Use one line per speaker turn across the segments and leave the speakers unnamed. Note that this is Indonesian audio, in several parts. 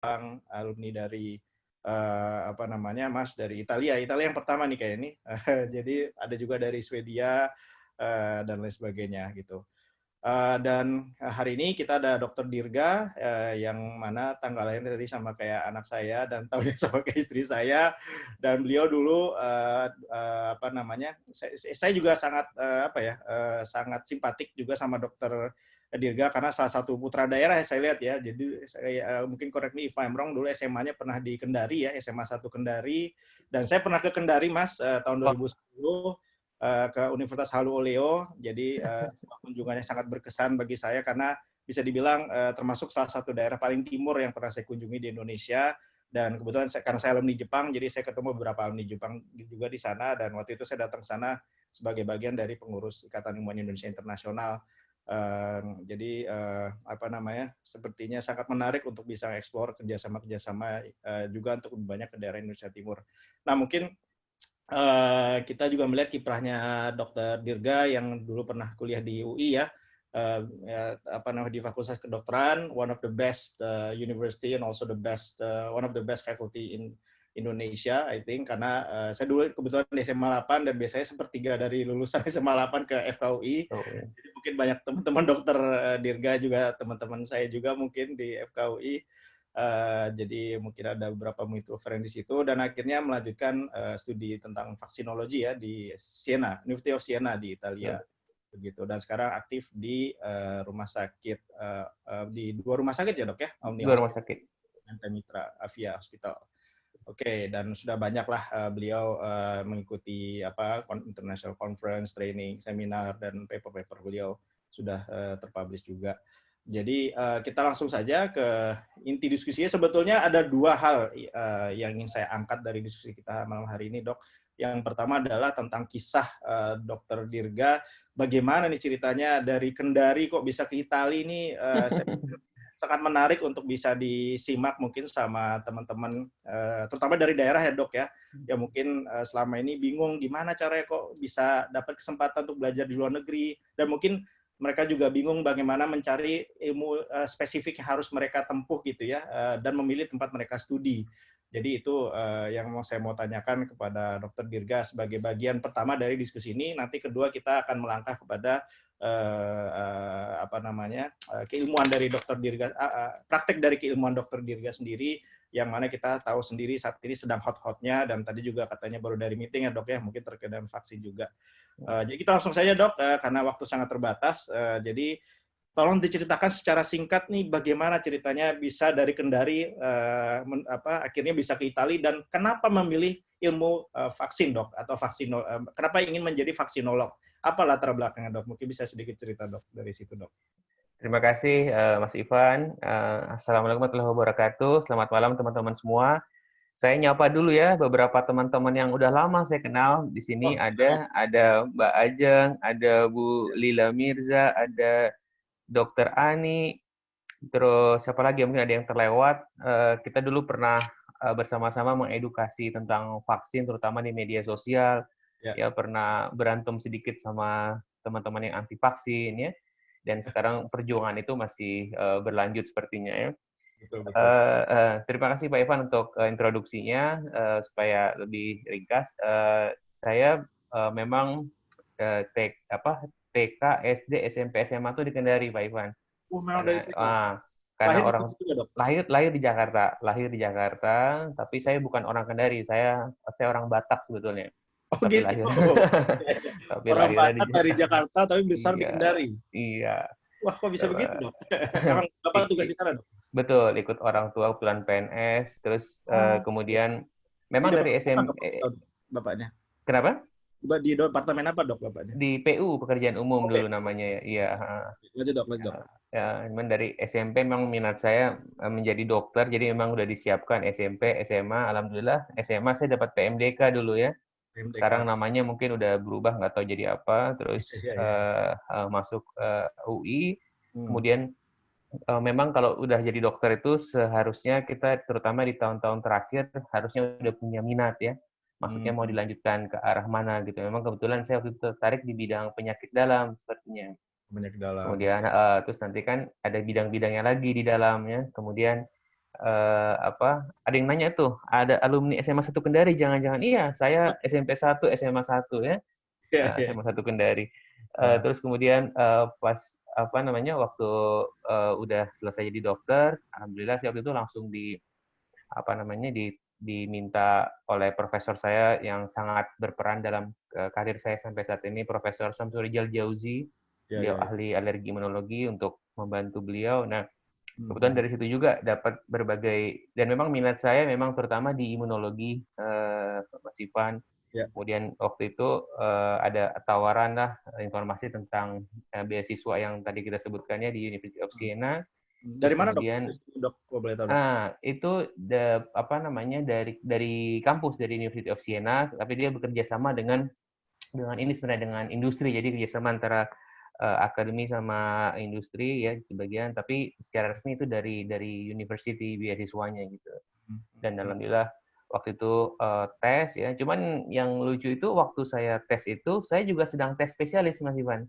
alumni dari apa namanya, Mas dari Italia. Italia yang pertama nih kayak ini. Jadi ada juga dari Swedia dan lain sebagainya gitu. Dan hari ini kita ada Dokter Dirga yang mana tanggal lahirnya tadi sama kayak anak saya dan tahunnya sama kayak istri saya. Dan beliau dulu apa namanya, saya juga sangat apa ya, sangat simpatik juga sama Dokter Dirga karena salah satu putra daerah ya saya lihat ya. Jadi saya mungkin correct me if I'm wrong, dulu SMA-nya pernah di Kendari ya, SMA 1 Kendari, dan saya pernah ke Kendari Mas tahun 2010 ke Universitas Halu Oleo. Jadi kunjungannya sangat berkesan bagi saya karena bisa dibilang termasuk salah satu daerah paling timur yang pernah saya kunjungi di Indonesia. Dan kebetulan karena saya alumni Jepang, jadi saya ketemu beberapa alumni Jepang juga di sana, dan waktu itu saya datang ke sana sebagai bagian dari pengurus Ikatan Ilmuwan Indonesia Internasional. Jadi apa namanya, sepertinya sangat menarik untuk bisa eksplor kerjasama juga untuk lebih banyak ke daerah Indonesia Timur. Nah mungkin kita juga melihat kiprahnya Dr. Dirga yang dulu pernah kuliah di UI ya, apa namanya, di Fakultas Kedokteran, one of the best university and also the best one of the best faculty in Indonesia, I think, karena saya dulu kebetulan di SMA 8 dan biasanya sepertiga dari lulusan SMA 8 ke FKUI. Jadi mungkin banyak teman-teman Dokter Dirga juga, teman-teman saya juga mungkin di FKUI. Jadi mungkin ada beberapa mutual friend di situ, dan akhirnya melanjutkan studi tentang vaksinologi ya di Siena, University of Siena di Italia begitu, dan sekarang aktif di rumah sakit di 2 rumah sakit ya dok ya, Omni
Dua rumah
Hospital
sakit.
dan Mitra Avia Hospital. Oke, dan sudah banyaklah beliau mengikuti apa international conference, training, seminar, dan paper-paper beliau sudah terpublish juga. Jadi kita langsung saja ke inti diskusinya. Sebetulnya ada 2 hal yang ingin saya angkat dari diskusi kita malam hari ini, Dok. Yang pertama adalah tentang kisah Dr. Dirga. Bagaimana nih ceritanya dari Kendari kok bisa ke Italia ini? Saya sangat menarik untuk bisa disimak mungkin sama teman-teman, terutama dari daerah ya Dok ya, yang mungkin selama ini bingung gimana caranya kok bisa dapat kesempatan untuk belajar di luar negeri, dan mungkin mereka juga bingung bagaimana mencari ilmu spesifik yang harus mereka tempuh gitu ya, dan memilih tempat mereka studi. Jadi itu yang saya mau tanyakan kepada Dr. Dirga sebagai bagian pertama dari diskusi ini. Nanti kedua kita akan melangkah kepada apa namanya, keilmuan dari Dr. Dirga, praktek dari keilmuan Dr. Dirga sendiri, yang mana kita tahu sendiri saat ini sedang hot-hotnya, dan tadi juga katanya baru dari meeting ya dok ya, mungkin terkait dengan vaksin juga. Jadi kita langsung saja dok, karena waktu sangat terbatas. Jadi tolong diceritakan secara singkat nih bagaimana ceritanya bisa dari Kendari akhirnya bisa ke Italia, dan kenapa memilih ilmu vaksin dok, atau kenapa ingin menjadi vaksinolog? Apa latar belakangnya dok? Mungkin bisa sedikit cerita dok dari situ dok.
Terima kasih Mas Ivan. Assalamualaikum warahmatullahi wabarakatuh. Selamat malam teman-teman semua. Saya nyapa dulu ya beberapa teman-teman yang udah lama saya kenal. Di sini ada Mbak Ajeng, ada Bu Lila Mirza, ada Dr. Ani, terus siapa lagi mungkin ada yang terlewat. Kita dulu pernah bersama-sama mengedukasi tentang vaksin, terutama di media sosial. Ya pernah berantem sedikit sama teman-teman yang anti vaksin ya. Dan sekarang perjuangan itu masih berlanjut sepertinya ya.
Betul.
Terima kasih Pak Ivan untuk introduksinya. Supaya lebih ringkas, saya memang TK, SD, SMP, SMA tuh di Kendari Pak Ivan.
Memang dari itu.
Karena
Lahir
orang
juga dok?
lahir di Jakarta, tapi saya bukan orang Kendari, saya orang Batak sebetulnya.
Oh
Tapi
gitu.
lahir tapi
Orang
lahirnya
Batak dari Jakarta tapi besar di
iya,
Kendari.
iya.
Wah, kok bisa begitu dok? Emang bapak tugas di sana dok?
Betul, ikut orang tua kebetulan PNS, terus kemudian
Di
memang dari
departemen apa
SMP.
dok bapaknya?
Kenapa?
Di departemen apa dok bapaknya?
Di PU Pekerjaan Umum
Oke.
dulu namanya ya. Iya.
Lanjut dok.
Ya, cuman dari SMP memang minat saya menjadi dokter, jadi memang udah disiapkan SMP, SMA. Alhamdulillah SMA saya dapat PMDK dulu ya.
PMDK.
Sekarang namanya mungkin udah berubah, nggak tahu jadi apa. Terus
Iya.
masuk UI. Kemudian memang kalau udah jadi dokter itu seharusnya kita terutama di tahun-tahun terakhir harusnya udah punya minat ya. Maksudnya mau dilanjutkan ke arah mana gitu. Memang kebetulan saya waktu itu tertarik di bidang penyakit dalam sepertinya.
Banyak dalam.
Kemudian terus nanti kan ada bidang-bidangnya lagi di dalamnya. Kemudian ada yang nanya tuh, ada alumni SMA 1 Kendari, jangan-jangan iya, saya SMP 1, SMA 1 ya,
Iya, iya.
SMA 1 Kendari.
Ah,
Terus kemudian pas waktu udah selesai jadi dokter, alhamdulillah sih waktu itu langsung diminta oleh profesor saya yang sangat berperan dalam karir saya sampai saat ini, Profesor Samsurijal Jauzi.
iya,
Beliau
iya, iya.
ahli alergi imunologi, untuk membantu beliau. Nah, kebetulan
Mhm.
dari situ juga dapat berbagai, dan memang minat saya memang terutama di imunologi, Mas Ivan.
Ya.
Kemudian waktu itu ada tawaran lah, informasi tentang beasiswa yang tadi kita sebutkannya di University of
Mhm.
Siena.
Dari
Terus
mana dok?
kemudian
Dok, kalau boleh tahu dok.
itu dari kampus, dari University of Siena, tapi dia bekerja sama dengan ini sebenarnya, dengan industri. Jadi kerjasama antara akademi sama industri ya sebagian, tapi secara resmi itu dari university beasiswanya gitu. Dan
Mhm.
alhamdulillah waktu itu tes ya. Cuman yang lucu itu waktu saya tes itu, saya juga sedang tes spesialis, Mas Ivan.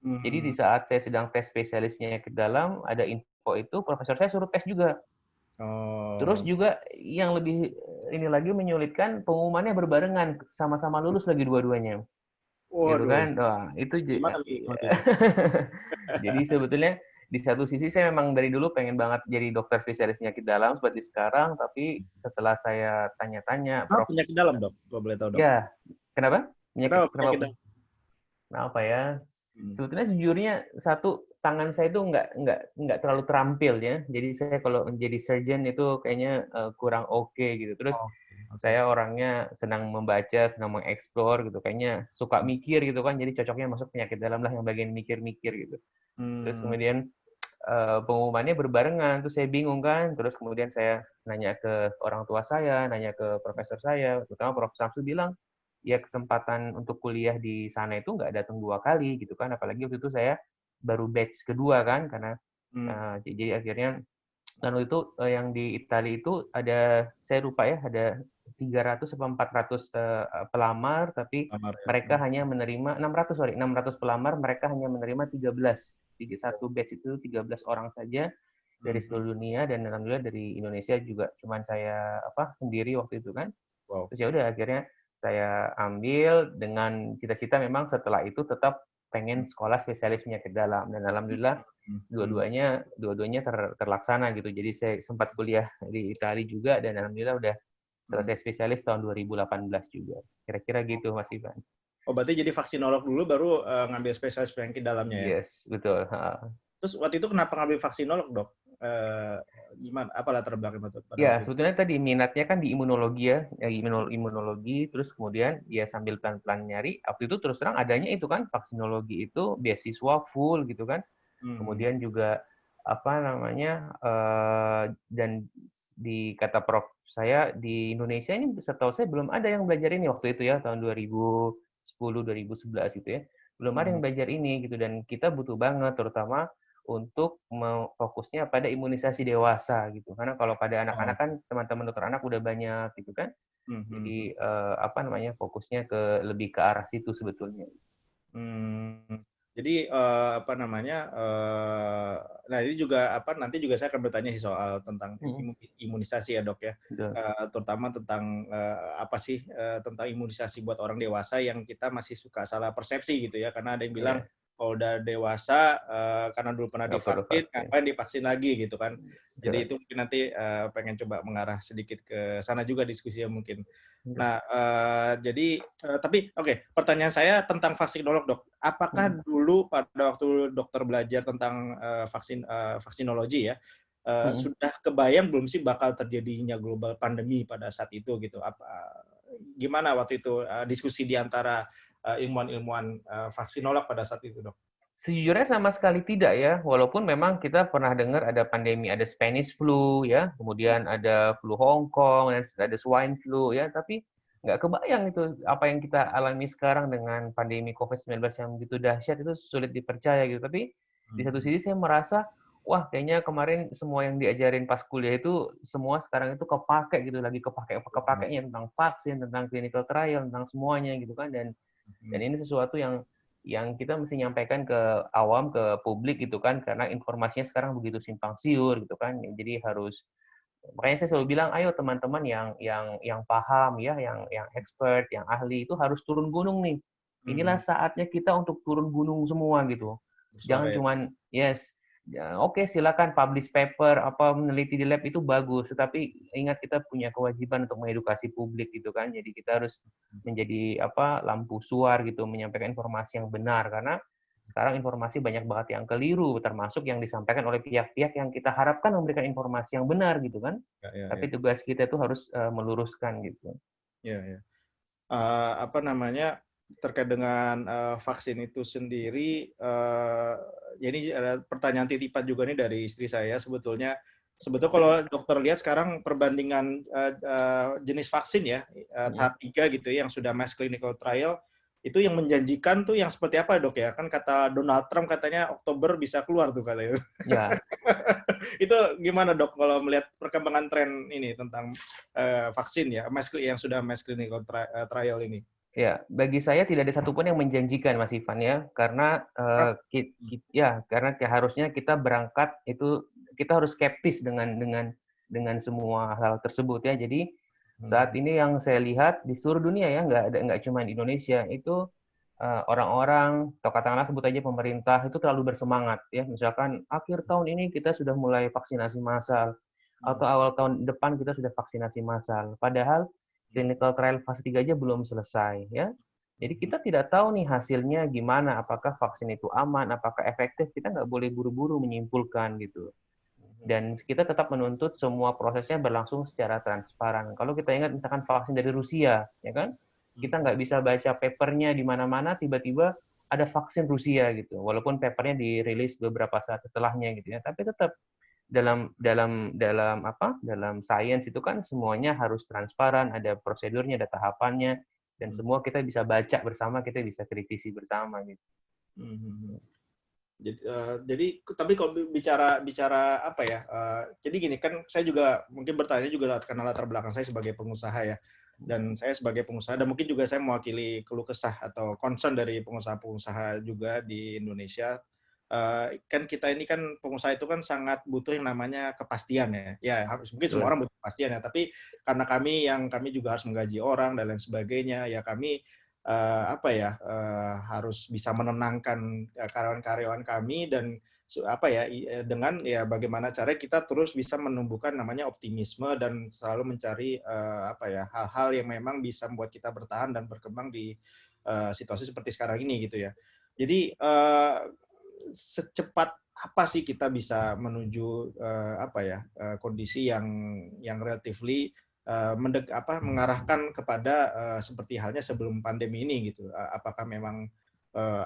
Jadi di
Mhm.
saat saya sedang tes spesialis penyakit dalam, ada info itu, profesor saya suruh tes juga. Terus
Oh,
juga yang lebih ini lagi menyulitkan, pengumumannya berbarengan, sama-sama lulus lagi dua-duanya. Gitu
waduh.
kan. Wah, itu
Gimana tuh waktu itu?
jadi sebetulnya di satu sisi saya memang dari dulu pengen banget jadi dokter spesialis penyakit dalam seperti sekarang, tapi setelah saya tanya-tanya,
Kenapa penyakit dalam dok? Kalau boleh tahu dok.
ya, kenapa?
Kenapa penyakit
Kenapa?
dalam?
Kenapa ya?
Hmm.
Sebetulnya sejujurnya satu, tangan saya itu nggak terlalu terampil ya. Jadi saya kalau menjadi surgeon itu kayaknya kurang oke gitu. Terus
Oh, oke.
saya orangnya senang membaca, senang mengeksplor gitu. Kayaknya suka mikir gitu kan. Jadi cocoknya masuk penyakit dalam lah, yang bagian mikir-mikir gitu. Terus
Hmm.
kemudian pengumumannya berbarengan, terus saya bingung kan. Terus kemudian saya nanya ke orang tua saya, nanya ke profesor saya, terutama Prof. Samsu bilang, ya kesempatan untuk kuliah di sana itu nggak datang dua kali gitu kan. Apalagi waktu itu saya baru batch kedua kan, karena
Hmm.
jadi akhirnya, lalu itu yang di Italia itu ada, saya lupa ya, ada 300 atau 400 pelamar, tapi
Kamar ya.
mereka hanya menerima 600, sorry, 600 pelamar, mereka hanya menerima 13. Jadi satu batch itu 13 orang saja dari
Hmm.
seluruh dunia, dan alhamdulillah dari Indonesia juga cuman saya sendiri waktu itu kan.
Wow.
Terus ya udah akhirnya saya ambil dengan cita-cita memang setelah itu tetap pengen sekolah spesialis penyakit dalam, dan alhamdulillah
Hmm. Hmm.
dua-duanya terlaksana gitu. Jadi saya sempat kuliah di Italia juga, dan alhamdulillah udah
Hmm.
selesai spesialis tahun 2018 juga. Kira-kira gitu Mas Ivan.
Oh, berarti jadi vaksinolog dulu baru ngambil spesialis penyakit dalamnya ya?
Yes, betul.
Terus waktu itu kenapa ngambil vaksinolog dok? Eh, Gimana? Apa latar belakang pada
Ya,
waktu itu?
sebetulnya tadi minatnya kan di imunologi ya, imunologi, terus kemudian ya sambil pelan-pelan nyari, waktu itu terus terang adanya itu kan, vaksinologi itu beasiswa full gitu kan.
Hmm.
Kemudian juga dan di kata Prof saya di Indonesia ini setahu saya belum ada yang belajar ini waktu itu ya, tahun 2010 2011 gitu ya. Belum ada
Hmm.
yang belajar ini gitu, dan kita butuh banget terutama untuk fokusnya pada imunisasi dewasa gitu. Karena kalau pada
Oh.
anak-anak kan teman-teman dokter anak udah banyak gitu kan.
Hmm. Hmm. Hmm.
Jadi fokusnya lebih ke arah situ sebetulnya.
Hmm. Jadi apa namanya? Nah ini juga apa? Nanti juga saya akan bertanya sih soal tentang
Hmm,
imunisasi ya dok ya,
betul.
terutama tentang apa sih tentang imunisasi buat orang dewasa yang kita masih suka salah persepsi gitu ya, karena ada yang bilang
Iya,
kalau udah dewasa karena dulu pernah
nggak perlu
divaksin,
vaksin.
ngapain divaksin lagi gitu kan? Jadi
Betul.
itu mungkin nanti pengen coba mengarah sedikit ke sana juga diskusinya mungkin.
Betul.
Nah, jadi tapi oke, pertanyaan saya tentang vaksinolog, Dok. Apakah
Hmm,
dulu pada waktu dokter belajar tentang vaksinologi ya,
hmm.
sudah kebayang belum sih bakal terjadinya global pandemi pada saat itu gitu? Gimana waktu itu diskusi di antara ilmuwan-ilmuwan vaksinolog pada saat itu, Dok?
Sejujurnya sama sekali tidak ya, walaupun memang kita pernah dengar ada pandemi, ada Spanish flu ya, kemudian ada flu Hong Kong, dan ada swine flu ya, tapi nggak kebayang itu apa yang kita alami sekarang dengan pandemi COVID-19 yang begitu dahsyat, itu sulit dipercaya gitu. Tapi di satu
Hmm.
sisi saya merasa, wah kayaknya kemarin semua yang diajarin pas kuliah itu semua sekarang itu kepake gitu, lagi kepakainya tentang vaksin, tentang clinical trial, tentang semuanya gitu kan, dan
Hmm.
ini sesuatu yang kita mesti nyampaikan ke awam, ke publik gitu kan, karena informasinya sekarang begitu simpang siur gitu kan. Jadi harus Makanya saya selalu bilang, ayo teman-teman yang paham ya, yang expert, yang ahli itu harus turun gunung nih. Inilah saatnya kita untuk turun gunung semua gitu.
Bersuara
Jangan
ya.
cuman yes, ya, oke silakan publish paper apa meneliti di lab itu bagus, tetapi ingat kita punya kewajiban untuk mengedukasi publik gitu kan. Jadi kita harus menjadi apa lampu suar gitu, menyampaikan informasi yang benar karena sekarang informasi banyak banget yang keliru, termasuk yang disampaikan oleh pihak-pihak yang kita harapkan memberikan informasi yang benar gitu kan.
Ya, ya, ya.
Tapi tugas kita itu harus meluruskan gitu.
Ya, ya. Apa namanya, terkait dengan vaksin itu sendiri, ini ada pertanyaan titipan juga nih dari istri saya. Sebetulnya kalau dokter lihat sekarang perbandingan jenis vaksin ya, tahap 3 gitu ya, yang sudah mass clinical trial, itu yang menjanjikan tuh yang seperti apa dok ya? Kan kata Donald Trump katanya Oktober bisa keluar tuh katanya.
Ya,
Itu gimana dok kalau melihat perkembangan tren ini tentang vaksin ya, yang sudah mass clinical trial ini?
ya, bagi saya tidak ada satupun yang menjanjikan, Mas Ivan ya, karena karena harusnya kita berangkat itu kita harus skeptis dengan semua hal tersebut ya. Jadi saat ini yang saya lihat di seluruh dunia ya, nggak cuma di Indonesia itu orang-orang atau katakanlah sebut aja pemerintah itu terlalu bersemangat ya. Misalkan akhir tahun ini kita sudah mulai vaksinasi massal atau awal tahun depan kita sudah vaksinasi massal. Padahal clinical trial fase 3 aja belum selesai ya. Jadi kita tidak tahu nih hasilnya gimana, apakah vaksin itu aman, apakah efektif, kita nggak boleh buru-buru menyimpulkan gitu. Dan kita tetap menuntut semua prosesnya berlangsung secara transparan. Kalau kita ingat misalkan vaksin dari Rusia, ya kan? Kita nggak bisa baca papernya di mana-mana, tiba-tiba ada vaksin Rusia gitu. Walaupun papernya dirilis beberapa saat setelahnya gitu ya, tapi tetap dalam sains itu kan semuanya harus transparan, ada prosedurnya, ada tahapannya, dan semua kita bisa baca bersama, kita bisa kritisi bersama gitu.
Jadi tapi kalau bicara apa ya? Jadi gini kan saya juga mungkin bertanya juga karena latar belakang saya sebagai pengusaha ya. Dan saya sebagai pengusaha dan mungkin juga saya mewakili keluh kesah atau concern dari pengusaha-pengusaha juga di Indonesia. Kan kita ini kan pengusaha itu kan sangat butuh yang namanya kepastian ya. Ya mungkin semua orang butuh kepastian ya. Tapi karena kami juga harus menggaji orang dan lain sebagainya, ya kami harus bisa menenangkan karyawan-karyawan kami dan dengan ya bagaimana cara kita terus bisa menumbuhkan namanya optimisme dan selalu mencari hal-hal yang memang bisa membuat kita bertahan dan berkembang di situasi seperti sekarang ini gitu ya. Jadi secepat apa sih kita bisa menuju kondisi yang relatively mengarahkan kepada seperti halnya sebelum pandemi ini gitu. Apakah memang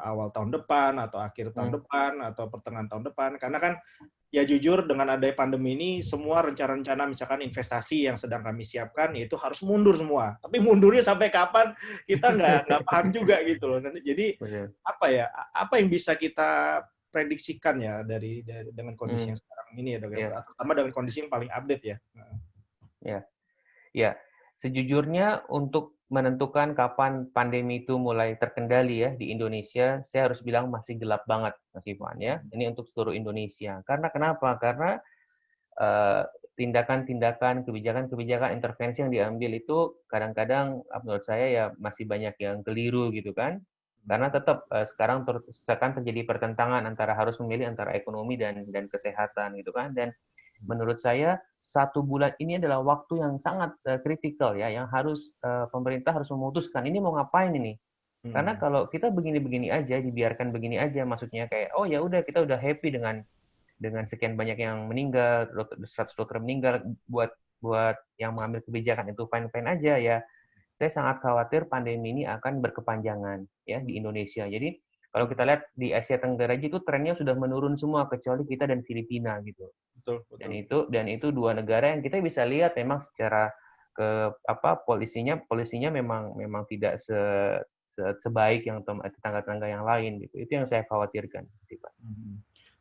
awal tahun depan atau akhir tahun depan atau pertengahan tahun depan? Karena kan ya jujur dengan adanya pandemi ini semua rencana-rencana misalkan investasi yang sedang kami siapkan itu harus mundur semua. Tapi mundurnya sampai kapan kita nggak paham juga gitu loh. Jadi apa yang bisa kita prediksikan ya dengan kondisi yang sekarang ini ya dok, terutama dengan kondisi yang paling update ya.
Ya, sejujurnya untuk menentukan kapan pandemi itu mulai terkendali ya di Indonesia, saya harus bilang masih gelap banget, Mas Ivan ya. Ini untuk seluruh Indonesia. Karena kenapa? Karena tindakan-tindakan, kebijakan-kebijakan intervensi yang diambil itu kadang-kadang menurut saya ya masih banyak yang keliru gitu kan. Karena tetap sekarang terjadi pertentangan antara harus memilih antara ekonomi dan kesehatan gitu kan. Dan menurut saya 1 bulan ini adalah waktu yang sangat kritikal ya, yang harus pemerintah harus memutuskan ini mau ngapain ini. Karena kalau kita begini-begini aja, dibiarkan begini aja, maksudnya kayak oh ya udah kita udah happy dengan sekian banyak yang meninggal, 100 dokter meninggal, buat yang mengambil kebijakan itu fine-fine aja ya. Saya sangat khawatir pandemi ini akan berkepanjangan ya di Indonesia. Jadi kalau kita lihat di Asia Tenggara itu trennya sudah menurun semua kecuali kita dan Filipina gitu.
Betul.
Dan itu 2 negara yang kita bisa lihat memang secara polisinya memang tidak sebaik yang tetangga-tetangga yang lain gitu. Itu yang saya khawatirkan.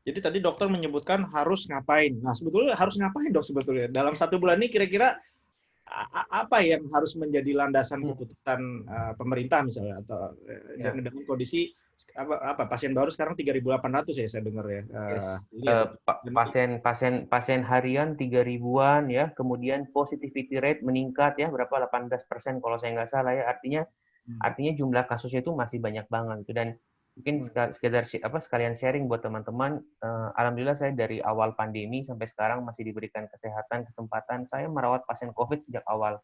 Jadi tadi dokter menyebutkan harus ngapain. Nah sebetulnya harus ngapain dok sebetulnya dalam 1 bulan ini kira-kira apa yang harus menjadi landasan keputusan pemerintah misalnya atau dengan kondisi pasien baru sekarang 3.800 ya saya dengar ya.
Yes.
Ini ya,
Pasien harian 3 ribuan ya, kemudian positivity rate meningkat ya berapa 18% kalau saya nggak salah ya. Artinya jumlah kasusnya itu masih banyak banget gitu. Dan mungkin sekedar sekalian sharing buat teman-teman, alhamdulillah saya dari awal pandemi sampai sekarang masih diberikan kesempatan saya merawat pasien COVID sejak awal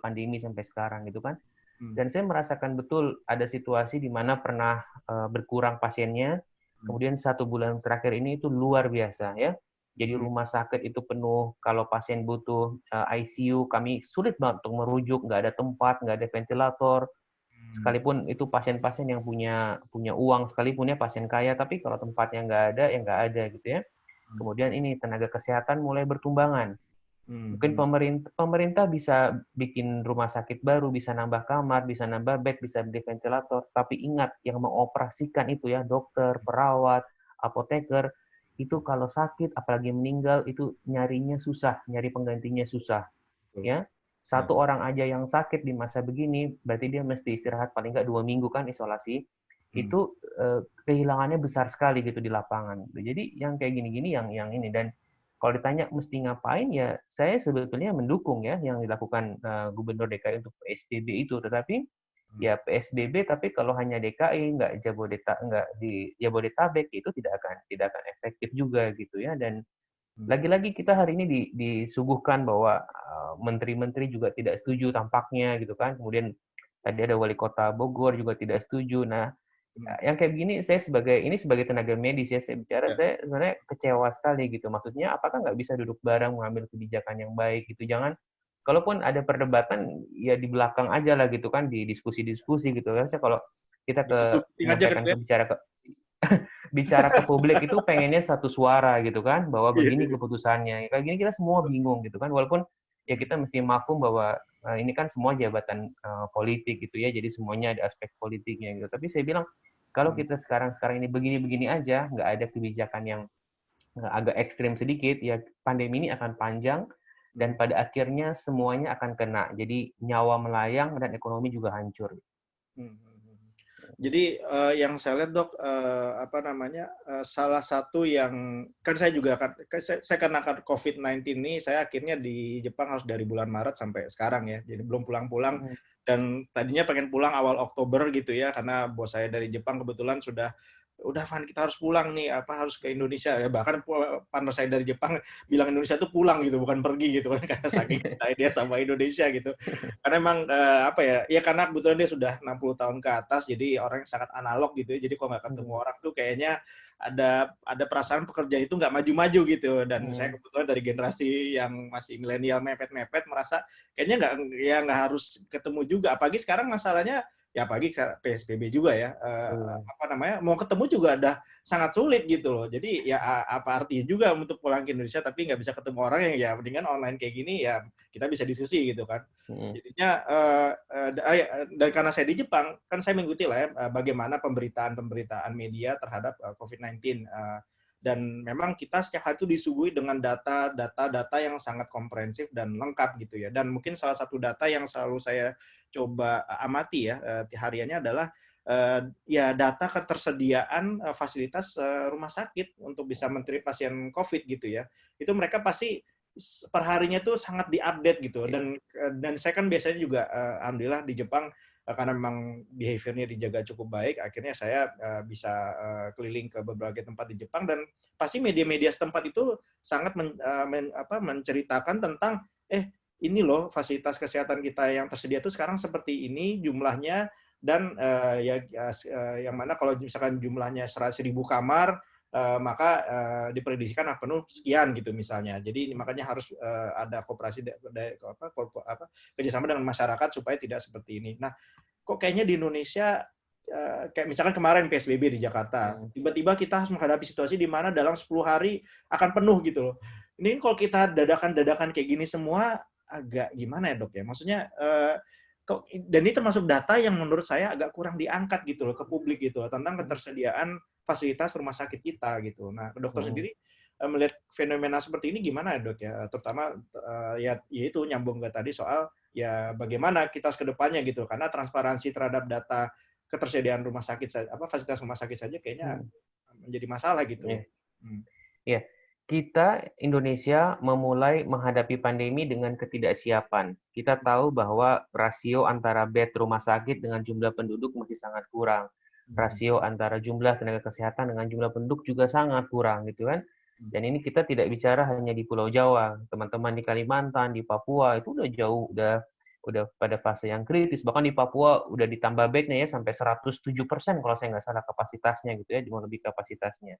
pandemi sampai sekarang gitu kan. Dan saya merasakan betul ada situasi di mana pernah berkurang pasiennya, kemudian 1 bulan terakhir ini itu luar biasa ya. Jadi rumah sakit itu penuh, kalau pasien butuh ICU, kami sulit banget untuk merujuk, nggak ada tempat, nggak ada ventilator, sekalipun itu pasien-pasien yang punya uang, sekalipun ya pasien kaya, tapi kalau tempatnya nggak ada, ya nggak ada gitu ya. Kemudian ini tenaga kesehatan mulai bertumbangan. Mungkin pemerintah bisa bikin rumah sakit baru, bisa nambah kamar, bisa nambah bed, bisa beli ventilator. Tapi ingat, yang mengoperasikan itu ya, dokter, perawat, apoteker, itu kalau sakit, apalagi meninggal, itu nyarinya susah, nyari penggantinya susah. Ya, 1 orang aja yang sakit di masa begini, berarti dia mesti istirahat paling nggak 2 minggu kan isolasi. Itu kehilangannya besar sekali gitu di lapangan. Jadi yang kayak gini-gini yang ini. Dan kalau ditanya mesti ngapain ya, saya sebetulnya mendukung ya yang dilakukan Gubernur DKI untuk PSBB itu. Tetapi ya PSBB, tapi kalau hanya DKI nggak di Jabodetabek itu tidak akan efektif juga gitu ya. Dan lagi-lagi kita hari ini disuguhkan bahwa menteri-menteri juga tidak setuju tampaknya gitu kan. Kemudian tadi ada wali kota Bogor juga tidak setuju. Nah, yang kayak begini saya sebagai tenaga medis ya, saya sebenarnya kecewa sekali gitu. Maksudnya apakah nggak bisa duduk bareng mengambil kebijakan yang baik gitu. Jangan, kalaupun ada perdebatan ya di belakang aja lah gitu kan, di diskusi-diskusi gitu. Saya kalau kita menyampaikan bicara ke publik itu pengennya satu suara gitu kan, bahwa begini keputusannya. Kayak gini kita semua bingung gitu kan, walaupun ya kita mesti maklum bahwa ini kan semua jabatan politik gitu ya, jadi semuanya ada aspek politiknya gitu. Tapi saya bilang, kalau kita sekarang ini begini-begini aja, nggak ada kebijakan yang agak ekstrim sedikit, ya pandemi ini akan panjang, dan pada akhirnya semuanya akan kena. Jadi nyawa melayang dan ekonomi juga hancur.
Jadi yang saya lihat dok, salah satu yang kan saya juga saya kena COVID-19 ini, saya akhirnya di Jepang harus dari bulan Maret sampai sekarang ya, jadi belum pulang-pulang. Dan tadinya pengen pulang awal Oktober gitu ya, karena bos saya dari Jepang kebetulan udah Van, kita harus pulang nih, harus ke Indonesia ya. Bahkan partner saya dari Jepang bilang Indonesia tuh pulang gitu, bukan pergi gitu kan, karena saking cintai dia sama Indonesia gitu. Karena emang karena kebetulan dia sudah 60 tahun ke atas, jadi orang yang sangat analog gitu ya. Jadi kalau nggak ketemu orang tuh kayaknya ada perasaan pekerjaan itu nggak maju-maju gitu. Dan saya kebetulan dari generasi yang masih milenial mepet-mepet, merasa kayaknya nggak harus ketemu juga. Apalagi sekarang masalahnya ya pagi PSBB juga ya, mau ketemu juga udah sangat sulit gitu loh. Jadi ya apa artinya juga untuk pulang ke Indonesia tapi nggak bisa ketemu orang, yang ya mendingan online kayak gini ya kita bisa diskusi gitu kan. Jadinya dan karena saya di Jepang kan saya mengikuti lah ya bagaimana pemberitaan media terhadap COVID-19. Dan memang kita setiap hari itu disuguhi dengan data yang sangat komprehensif dan lengkap gitu ya. Dan mungkin salah satu data yang selalu saya coba amati ya hariannya adalah ya data ketersediaan fasilitas rumah sakit untuk bisa menteri pasien COVID gitu ya. Itu mereka pasti perharinya tuh sangat diupdate gitu. Dan saya kan biasanya juga alhamdulillah di Jepang karena memang behavior-nya dijaga cukup baik, akhirnya saya bisa keliling ke berbagai tempat di Jepang, dan pasti media-media setempat itu sangat menceritakan tentang ini loh fasilitas kesehatan kita yang tersedia itu sekarang seperti ini jumlahnya, dan yang mana kalau misalkan jumlahnya 1.000 kamar, maka diprediksikan penuh sekian gitu misalnya. Jadi makanya harus ada kerjasama dengan masyarakat supaya tidak seperti ini. Nah, kok kayaknya di Indonesia kayak misalkan kemarin PSBB di Jakarta, tiba-tiba kita harus menghadapi situasi di mana dalam 10 hari akan penuh gitu loh. Ini kalau kita dadakan kayak gini semua agak gimana ya dok ya? Maksudnya dan ini termasuk data yang menurut saya agak kurang diangkat gitu loh ke publik gitu loh, tentang ketersediaan fasilitas rumah sakit kita gitu. Nah, dokter sendiri melihat fenomena seperti ini gimana ya dok ya? Terutama ya itu nyambung ke tadi soal ya bagaimana kita ke depannya gitu, karena transparansi terhadap data ketersediaan rumah sakit fasilitas rumah sakit saja kayaknya menjadi masalah gitu loh.
Ya, kita Indonesia memulai menghadapi pandemi dengan ketidaksiapan. Kita tahu bahwa rasio antara bed rumah sakit dengan jumlah penduduk masih sangat kurang. Rasio antara jumlah tenaga kesehatan dengan jumlah penduduk juga sangat kurang, gitu kan? Dan ini kita tidak bicara hanya di Pulau Jawa, teman-teman di Kalimantan, di Papua itu udah jauh, udah pada fase yang kritis. Bahkan di Papua udah ditambah bednya ya sampai 107% kalau saya nggak salah kapasitasnya gitu ya, mau lebih kapasitasnya.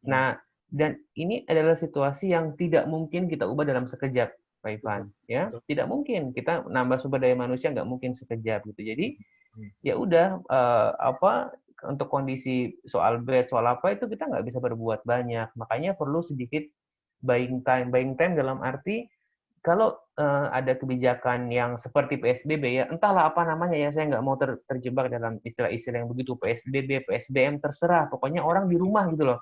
Nah, dan ini adalah situasi yang tidak mungkin kita ubah dalam sekejap, Pak Ivan. Ya, tidak mungkin kita nambah sumber daya manusia nggak mungkin sekejap gitu. Jadi ya udah untuk kondisi soal bed, soal apa itu kita nggak bisa berbuat banyak. Makanya perlu sedikit buying time dalam arti kalau ada kebijakan yang seperti PSBB ya, entahlah apa namanya ya, saya nggak mau terjebak dalam istilah-istilah yang begitu, PSBB, PSBM, terserah. Pokoknya orang di rumah gitu loh.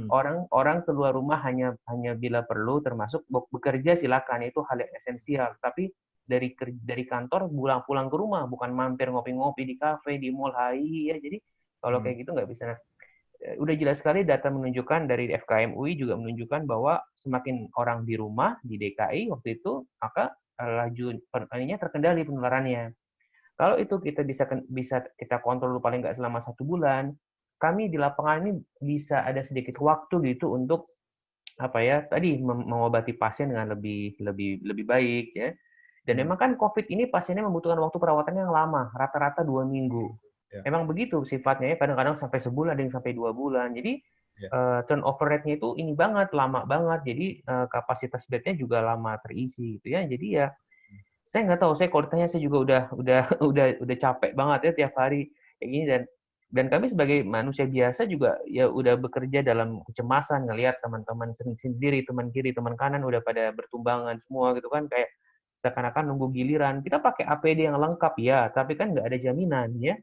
Orang keluar rumah hanya bila perlu, termasuk bekerja silakan, itu hal yang esensial. Tapi dari kantor pulang ke rumah, bukan mampir ngopi-ngopi di kafe, di mall, ya. Jadi kalau kayak gitu nggak bisa. Udah jelas sekali data menunjukkan dari FKM UI juga menunjukkan bahwa semakin orang di rumah di DKI waktu itu, maka laju ininya terkendali penularannya. Kalau itu kita bisa kita kontrol paling nggak selama 1 bulan, kami di lapangan ini bisa ada sedikit waktu gitu untuk tadi mengobati pasien dengan lebih baik ya. Dan memang kan COVID ini pasiennya membutuhkan waktu perawatan yang lama, rata-rata 2 minggu. Memang begitu sifatnya ya, kadang-kadang sampai sebulan, ada yang sampai 2 bulan. Jadi turnover rate-nya itu ini banget, lama banget. Jadi kapasitas bednya juga lama terisi gitu ya. Jadi ya saya nggak tahu, saya kalau ditanya saya juga udah capek banget ya tiap hari kayak gini, dan kami sebagai manusia biasa juga ya udah bekerja dalam kecemasan ngelihat teman-teman sendiri, teman kiri, teman kanan udah pada bertumbangan semua gitu kan, kayak seakan-akan nunggu giliran. Kita pakai APD yang lengkap ya, tapi kan nggak ada jaminan ya.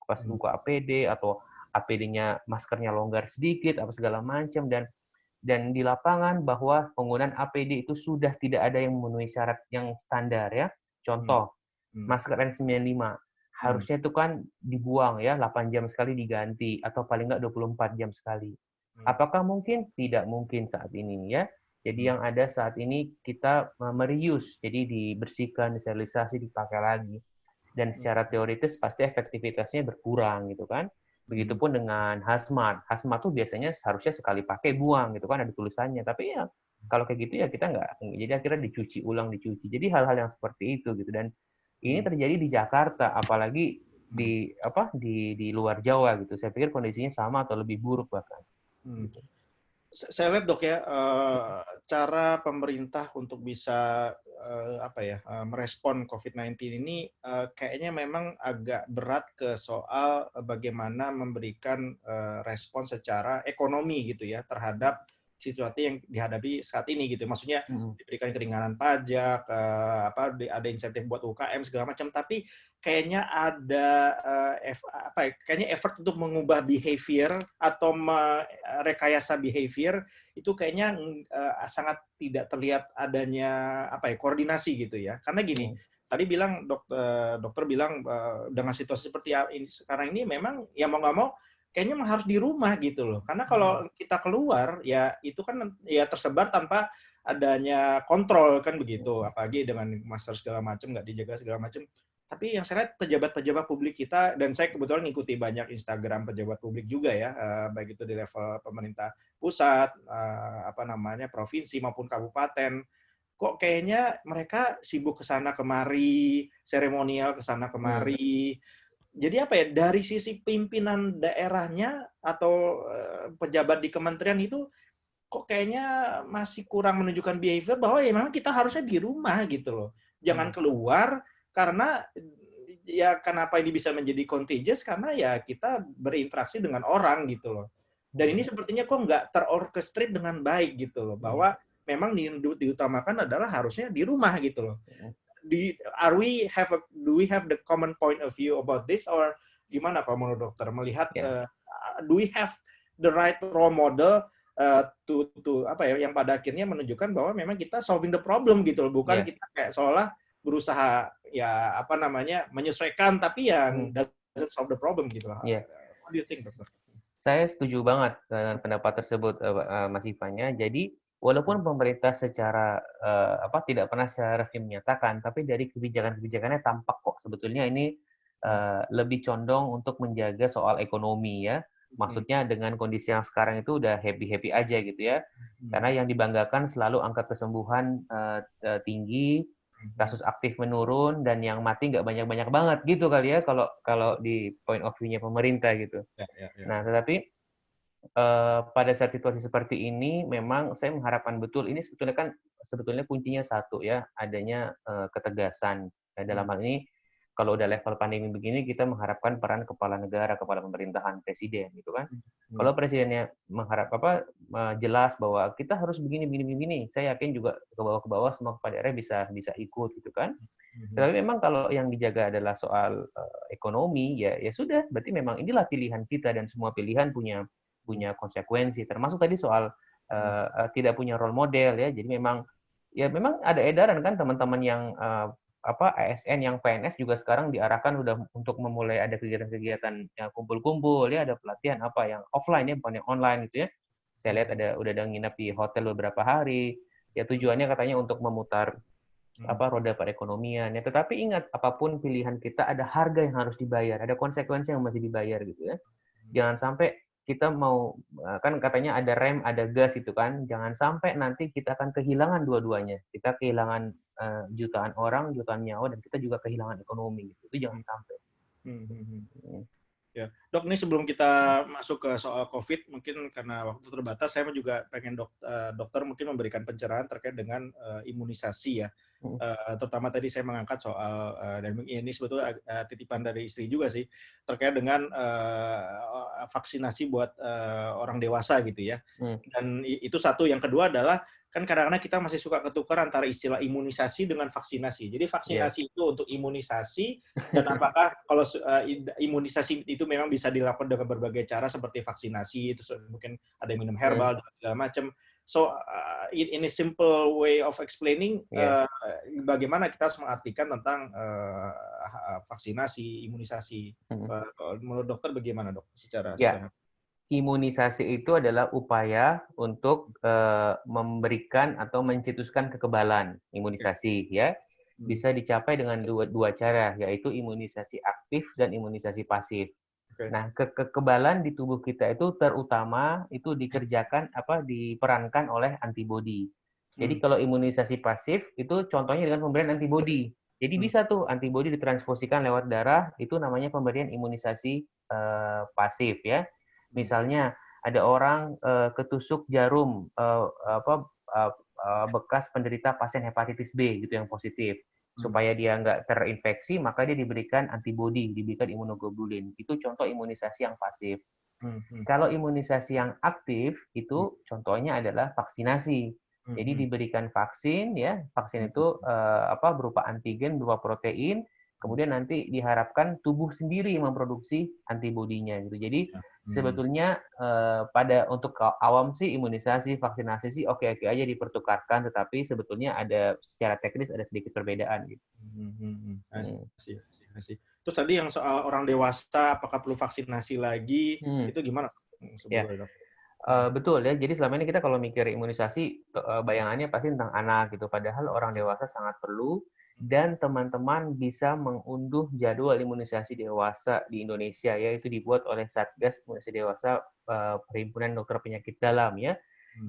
Pas buka APD atau APD-nya maskernya longgar sedikit apa segala macam, dan di lapangan bahwa penggunaan APD itu sudah tidak ada yang memenuhi syarat yang standar ya. Contoh, masker N95 harusnya itu kan dibuang ya, 8 jam sekali diganti atau paling nggak 24 jam sekali. Apakah mungkin? Tidak mungkin saat ini ya. Jadi yang ada saat ini kita mereuse, jadi dibersihkan, disterilisasi, dipakai lagi. Dan secara teoritis pasti efektivitasnya berkurang gitu kan. Begitupun dengan hazmat. Hazmat tuh biasanya harusnya sekali pakai buang gitu kan, ada tulisannya. Tapi ya kalau kayak gitu ya kita nggak. Jadi akhirnya dicuci ulang. Jadi hal-hal yang seperti itu gitu. Dan ini terjadi di Jakarta, apalagi di luar Jawa gitu. Saya pikir kondisinya sama atau lebih buruk bahkan.
Saya lihat dok ya, cara pemerintah untuk bisa merespon COVID-19 ini kayaknya memang agak berat ke soal bagaimana memberikan respon secara ekonomi gitu ya terhadap situasi yang dihadapi saat ini gitu. Maksudnya diberikan keringanan pajak, ada insentif buat UKM segala macam, tapi kayaknya ada kayaknya effort untuk mengubah behavior atau rekayasa behavior itu kayaknya sangat tidak terlihat adanya koordinasi gitu ya. Karena gini, tadi bilang dokter bilang dengan situasi seperti ini sekarang ini memang ya mau nggak mau kayaknya harus di rumah gitu loh. Karena kalau kita keluar ya itu kan ya tersebar tanpa adanya kontrol kan begitu. Apalagi dengan masker segala macam nggak dijaga segala macam. Tapi yang saya lihat pejabat-pejabat publik kita, dan saya kebetulan ngikuti banyak Instagram pejabat publik juga ya, baik itu di level pemerintah pusat, provinsi maupun kabupaten, kok kayaknya mereka sibuk kesana kemari, seremonial kesana kemari. Jadi dari sisi pimpinan daerahnya atau pejabat di kementerian itu kok kayaknya masih kurang menunjukkan behavior bahwa ya memang kita harusnya di rumah gitu loh. Jangan keluar karena ya kenapa ini bisa menjadi contagious karena ya kita berinteraksi dengan orang gitu loh. Dan ini sepertinya kok nggak terorchestrate dengan baik gitu loh, bahwa memang diutamakan adalah harusnya di rumah gitu loh. Do we have the common point of view about this, or gimana kalau menurut dokter melihat do we have the right role model yang pada akhirnya menunjukkan bahwa memang kita solving the problem gitu loh, bukan kita kayak seolah berusaha menyesuaikan tapi yang doesn't solve the problem gitu lah.
Iya.
What do you think, dokter?
Saya setuju banget dengan pendapat tersebut, Mas Ivan ya. Jadi walaupun pemerintah secara tidak pernah secara resmi menyatakan, tapi dari kebijakan-kebijakannya tampak kok sebetulnya ini lebih condong untuk menjaga soal ekonomi ya. Maksudnya dengan kondisi yang sekarang itu udah happy-happy aja gitu ya. Karena yang dibanggakan selalu angka kesembuhan tinggi, kasus aktif menurun, dan yang mati nggak banyak-banyak banget gitu kali ya kalau di point of view-nya pemerintah gitu. Nah, tetapi pada saat situasi seperti ini memang saya mengharapkan betul ini sebetulnya kuncinya satu ya, adanya ketegasan. Dalam hal ini kalau udah level pandemi begini kita mengharapkan peran kepala negara, kepala pemerintahan, presiden gitu kan. Kalau presidennya jelas bahwa kita harus begini, saya yakin juga ke bawah semua kepala daerah bisa ikut gitu kan. Tapi memang kalau yang dijaga adalah soal ekonomi ya sudah, berarti memang inilah pilihan kita dan semua pilihan punya konsekuensi, termasuk tadi soal tidak punya role model ya. Jadi memang ada edaran kan teman-teman yang ASN yang PNS juga sekarang diarahkan udah untuk memulai ada kegiatan-kegiatan yang kumpul-kumpul ya, ada pelatihan yang offline ya, bukan yang online gitu ya. Saya lihat udah ada nginep di hotel beberapa hari. Ya tujuannya katanya untuk memutar roda perekonomian ya. Tetapi ingat, apapun pilihan kita ada harga yang harus dibayar, ada konsekuensi yang masih dibayar gitu ya. Jangan sampai kita mau, kan katanya ada rem, ada gas itu kan, jangan sampai nanti kita akan kehilangan dua-duanya. Kita kehilangan jutaan orang, jutaan nyawa, dan kita juga kehilangan ekonomi. Itu jangan sampai.
Ya, Dok, ini sebelum kita masuk ke soal COVID, mungkin karena waktu terbatas, saya juga pengen dokter mungkin memberikan pencerahan terkait dengan imunisasi ya. Terutama tadi saya mengangkat soal, dan ini sebetulnya titipan dari istri juga sih, terkait dengan vaksinasi buat orang dewasa gitu ya. Dan itu satu. Yang kedua adalah, kan kadang-kadang kita masih suka ketukar antara istilah imunisasi dengan vaksinasi. Jadi vaksinasi itu untuk imunisasi, dan apakah kalau imunisasi itu memang bisa dilakukan dengan berbagai cara seperti vaksinasi, itu mungkin ada yang minum herbal dan segala macam. So in a simple way of explaining, bagaimana kita harus mengartikan tentang vaksinasi, imunisasi. Menurut dokter bagaimana, Dok, secara sederhana?
Imunisasi itu adalah upaya untuk memberikan atau mencetuskan kekebalan. Imunisasi ya bisa dicapai dengan dua cara, yaitu imunisasi aktif dan imunisasi pasif. Nah, kekebalan di tubuh kita itu terutama itu diperankan oleh antibodi. Jadi kalau imunisasi pasif itu contohnya dengan pemberian antibodi. Jadi bisa tuh antibodi ditransfusikan lewat darah, itu namanya pemberian imunisasi pasif ya. Misalnya ada orang ketusuk jarum bekas penderita pasien hepatitis B gitu yang positif. Supaya dia nggak terinfeksi, maka dia diberikan antibodi, diberikan imunoglobulin. Itu contoh imunisasi yang pasif. Kalau imunisasi yang aktif, itu contohnya adalah vaksinasi. Jadi diberikan vaksin, ya vaksin itu berupa antigen, berupa protein, kemudian nanti diharapkan tubuh sendiri memproduksi antibodinya. Gitu. Jadi sebetulnya untuk awam sih imunisasi, vaksinasi sih oke-oke aja dipertukarkan, tetapi sebetulnya ada secara teknis ada sedikit perbedaan gitu.
Terus tadi yang soal orang dewasa, apakah perlu vaksinasi lagi? Itu gimana?
Betul ya. Jadi selama ini kita kalau mikir imunisasi, bayangannya pasti tentang anak gitu. Padahal orang dewasa sangat perlu. Dan teman-teman bisa mengunduh jadwal imunisasi dewasa di Indonesia, yaitu dibuat oleh Satgas Imunisasi Dewasa Perhimpunan Dokter Penyakit Dalam ya.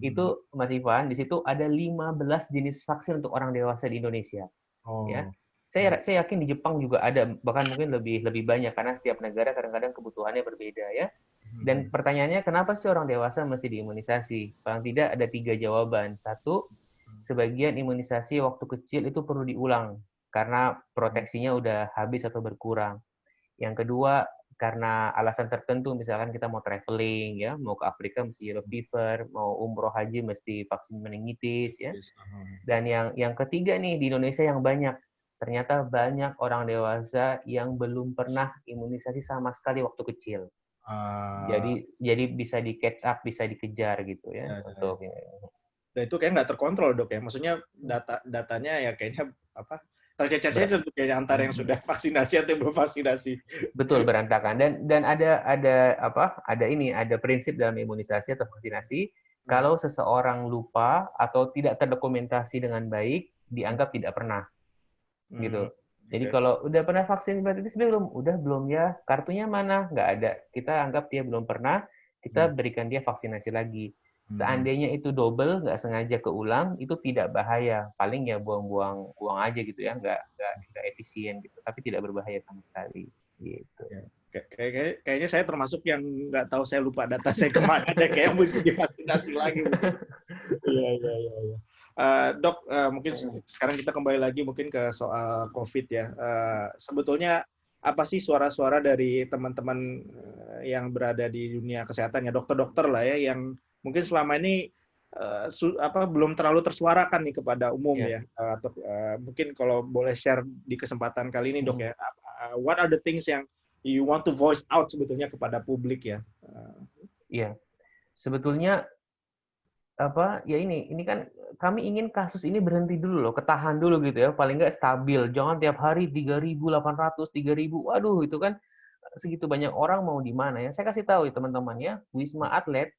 Itu Mas Ivan, di situ ada 15 jenis vaksin untuk orang dewasa di Indonesia. Ya. Saya yakin di Jepang juga ada, bahkan mungkin lebih banyak karena setiap negara kadang-kadang kebutuhannya berbeda ya. Dan pertanyaannya, kenapa sih orang dewasa mesti diimunisasi? Paling tidak ada 3 jawaban. Satu, sebagian imunisasi waktu kecil itu perlu diulang karena proteksinya udah habis atau berkurang. Yang kedua, karena alasan tertentu, misalkan kita mau traveling, ya, mau ke Afrika mesti yellow fever, mau umroh haji mesti vaksin meningitis, ya. Dan yang ketiga nih di Indonesia yang banyak, ternyata banyak orang dewasa yang belum pernah imunisasi sama sekali waktu kecil. Jadi bisa di catch up, bisa dikejar gitu ya. Untuk
dan itu kayak nggak terkontrol, Dok ya. Maksudnya datanya ya kayaknya tercecer-cecer tuh kayaknya antara yang sudah vaksinasi atau yang belum vaksinasi.
Betul, berantakan. Dan ada prinsip dalam imunisasi atau vaksinasi, kalau seseorang lupa atau tidak terdokumentasi dengan baik, dianggap tidak pernah gitu. Jadi kalau udah pernah vaksin hepatitis B belum? Udah belum ya. Kartunya mana? Nggak ada. Kita anggap dia belum pernah, kita berikan dia vaksinasi lagi. Seandainya itu double, nggak sengaja keulang, itu tidak bahaya. Paling ya buang-buang aja gitu ya, nggak efisien gitu. Tapi tidak berbahaya sama sekali. Gitu.
Kayaknya saya termasuk yang nggak tahu, saya lupa data saya kemana deh, kayak mesti divaksinasi lagi. Iya. Dok, mungkin sekarang kita kembali lagi mungkin ke soal COVID ya. Sebetulnya apa sih suara-suara dari teman-teman yang berada di dunia kesehatan ya, dokter-dokter lah ya, yang mungkin selama ini belum terlalu tersuarakan nih kepada umum ya. Atau mungkin kalau boleh share di kesempatan kali ini dok ya, what are the things yang you want to voice out sebetulnya kepada publik ya?
Iya, sebetulnya ini kan kami ingin kasus ini berhenti dulu loh, ketahan dulu gitu ya, paling nggak stabil, jangan tiap hari 3.800, 3.000, waduh itu kan segitu banyak orang mau di mana ya. Saya kasih tahu ya teman-teman ya, Wisma Atlet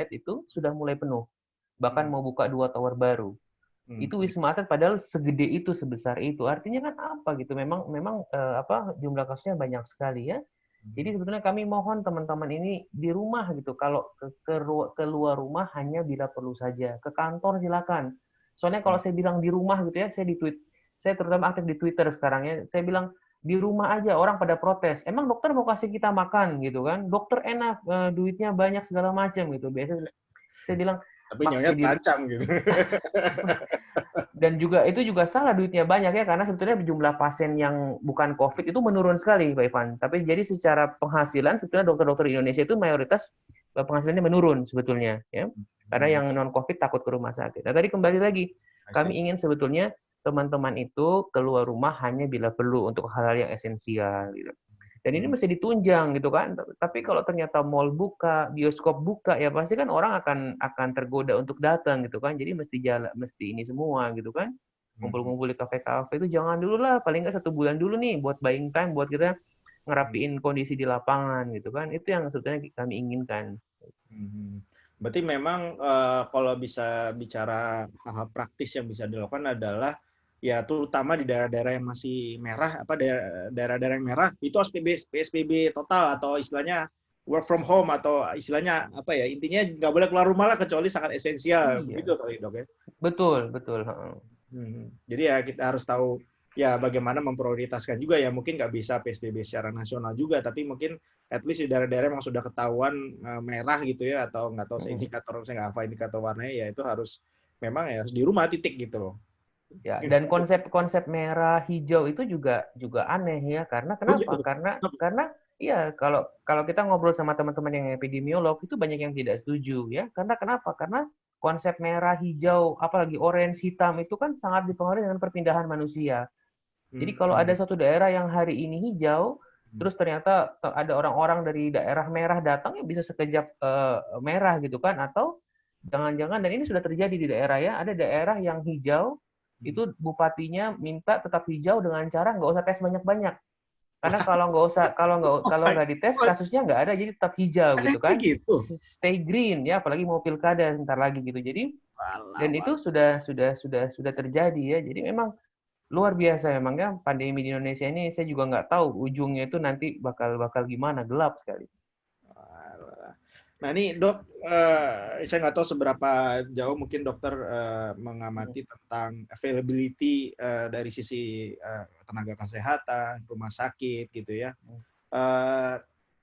itu sudah mulai penuh, bahkan mau buka 2 tower baru. Itu Wisma Atlet padahal segede itu, sebesar itu, artinya kan apa gitu, memang jumlah kasusnya banyak sekali ya. Jadi sebetulnya kami mohon teman-teman ini di rumah gitu. Kalau keluar rumah hanya bila perlu saja. Ke kantor silakan. Soalnya kalau saya bilang di rumah gitu ya, saya terutama aktif di Twitter sekarang ya. Saya bilang di rumah aja, orang pada protes. Emang dokter mau kasih kita makan gitu kan? Dokter enak, duitnya banyak segala macam gitu. Biasanya saya bilang
tapi nyonya terancam gitu.
Dan juga itu juga salah, duitnya banyak ya, karena sebetulnya jumlah pasien yang bukan COVID itu menurun sekali, Pak Ivan. Tapi jadi secara penghasilan sebetulnya dokter-dokter di Indonesia itu mayoritas penghasilannya menurun sebetulnya ya. Karena yang non COVID takut ke rumah sakit. Nah, tadi kembali lagi, kami ingin sebetulnya teman-teman itu keluar rumah hanya bila perlu untuk hal-hal yang esensial gitu. Dan ini mesti ditunjang gitu kan. Tapi kalau ternyata mall buka, bioskop buka, ya pasti kan orang akan tergoda untuk datang gitu kan. Jadi mesti ini semua gitu kan. Ngumpul-ngumpul di kafe-kafe itu jangan dulu lah. Paling nggak 1 bulan dulu nih buat buying time, buat kita ngerapiin kondisi di lapangan gitu kan. Itu yang sebetulnya kami inginkan.
Berarti memang kalau bisa bicara hal-hal praktis yang bisa dilakukan adalah ya terutama di daerah-daerah yang masih merah, daerah-daerah yang merah itu harus PSBB total atau istilahnya work from home, atau istilahnya apa ya, intinya nggak boleh keluar rumah lah kecuali sangat esensial, begitu kali dok ya?
Betul.
Jadi ya kita harus tahu ya bagaimana memprioritaskan juga ya, mungkin nggak bisa PSBB secara nasional juga, tapi mungkin at least di daerah-daerah yang sudah ketahuan merah gitu ya, atau nggak tahu saya nggak hafal indikator warnanya, ya itu harus memang ya harus di rumah titik gitu loh.
Ya, dan konsep merah hijau itu juga aneh ya, karena kenapa? Karena iya, kalau kita ngobrol sama teman-teman yang epidemiolog itu banyak yang tidak setuju ya. Karena kenapa? Karena konsep merah hijau, apalagi orange hitam itu kan sangat dipengaruhi dengan perpindahan manusia. Jadi kalau ada suatu daerah yang hari ini hijau, terus ternyata ada orang-orang dari daerah merah datang, ya bisa sekejap merah gitu kan, atau jangan-jangan, dan ini sudah terjadi di daerah ya, ada daerah yang hijau itu bupatinya minta tetap hijau dengan cara nggak usah tes banyak-banyak, karena kalau nggak dites kasusnya nggak ada, jadi tetap hijau gitu kan, stay green ya, apalagi mau pilkada ntar lagi gitu. Jadi dan itu sudah terjadi ya. Jadi memang luar biasa memang ya pandemi di Indonesia ini. Saya juga nggak tahu ujungnya itu nanti bakal gimana, gelap sekali.
Nah ini dok, saya nggak tahu seberapa jauh mungkin dokter mengamati tentang availability dari sisi tenaga kesehatan, rumah sakit gitu ya.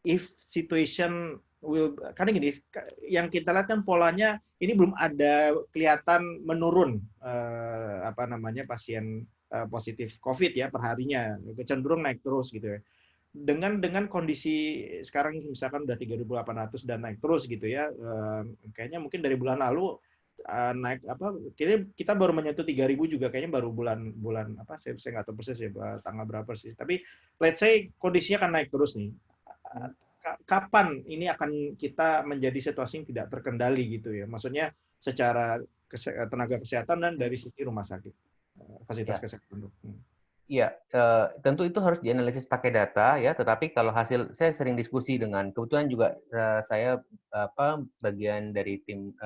If situation will, karena gini, yang kita lihat kan polanya ini belum ada kelihatan menurun pasien positif COVID ya perharinya, cenderung naik terus gitu ya. Dengan kondisi sekarang misalkan udah 3.800 dan naik terus gitu ya, kayaknya mungkin dari bulan lalu naik kita baru menyentuh 3.000 juga kayaknya, baru bulan apa, saya nggak tahu persis ya tanggal berapa sih, tapi let's say kondisinya akan naik terus nih. Kapan ini akan kita menjadi situasi yang tidak terkendali gitu ya, maksudnya secara tenaga kesehatan dan dari sisi rumah sakit, fasilitas kesehatan.
Iya, tentu itu harus dianalisis pakai data ya, tetapi kalau hasil saya sering diskusi dengan kebetulan juga saya bagian dari tim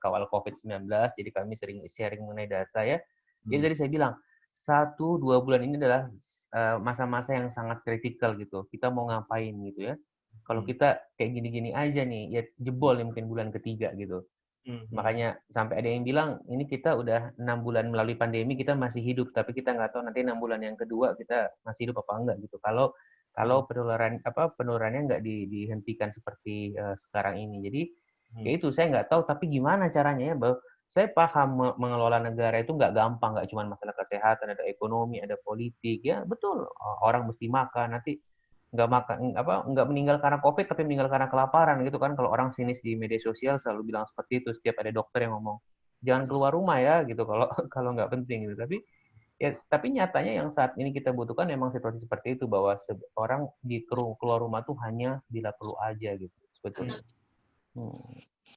kawal COVID-19, jadi kami sering sharing mengenai data ya. Jadi tadi saya bilang 1-2 bulan ini adalah masa-masa yang sangat kritikal gitu. Kita mau ngapain gitu ya. Kalau kita kayak gini-gini aja nih, ya jebol nih mungkin bulan ketiga gitu. Makanya sampai ada yang bilang ini kita udah 6 bulan melalui pandemi kita masih hidup, tapi kita nggak tahu nanti 6 bulan yang kedua kita masih hidup apa enggak gitu. Kalau penularannya nggak dihentikan seperti sekarang ini. Jadi ya itu saya nggak tahu, tapi gimana caranya ya, bahwa saya paham mengelola negara itu nggak gampang, nggak cuma masalah kesehatan, ada ekonomi, ada politik, ya betul orang mesti makan, nanti nggak makan nggak meninggal karena COVID tapi meninggal karena kelaparan gitu kan. Kalau orang sinis di media sosial selalu bilang seperti itu, setiap ada dokter yang ngomong jangan keluar rumah ya gitu kalau kalau nggak penting gitu. Tapi nyatanya yang saat ini kita butuhkan memang situasi seperti itu, bahwa orang keluar rumah tuh hanya bila perlu aja gitu sebetulnya.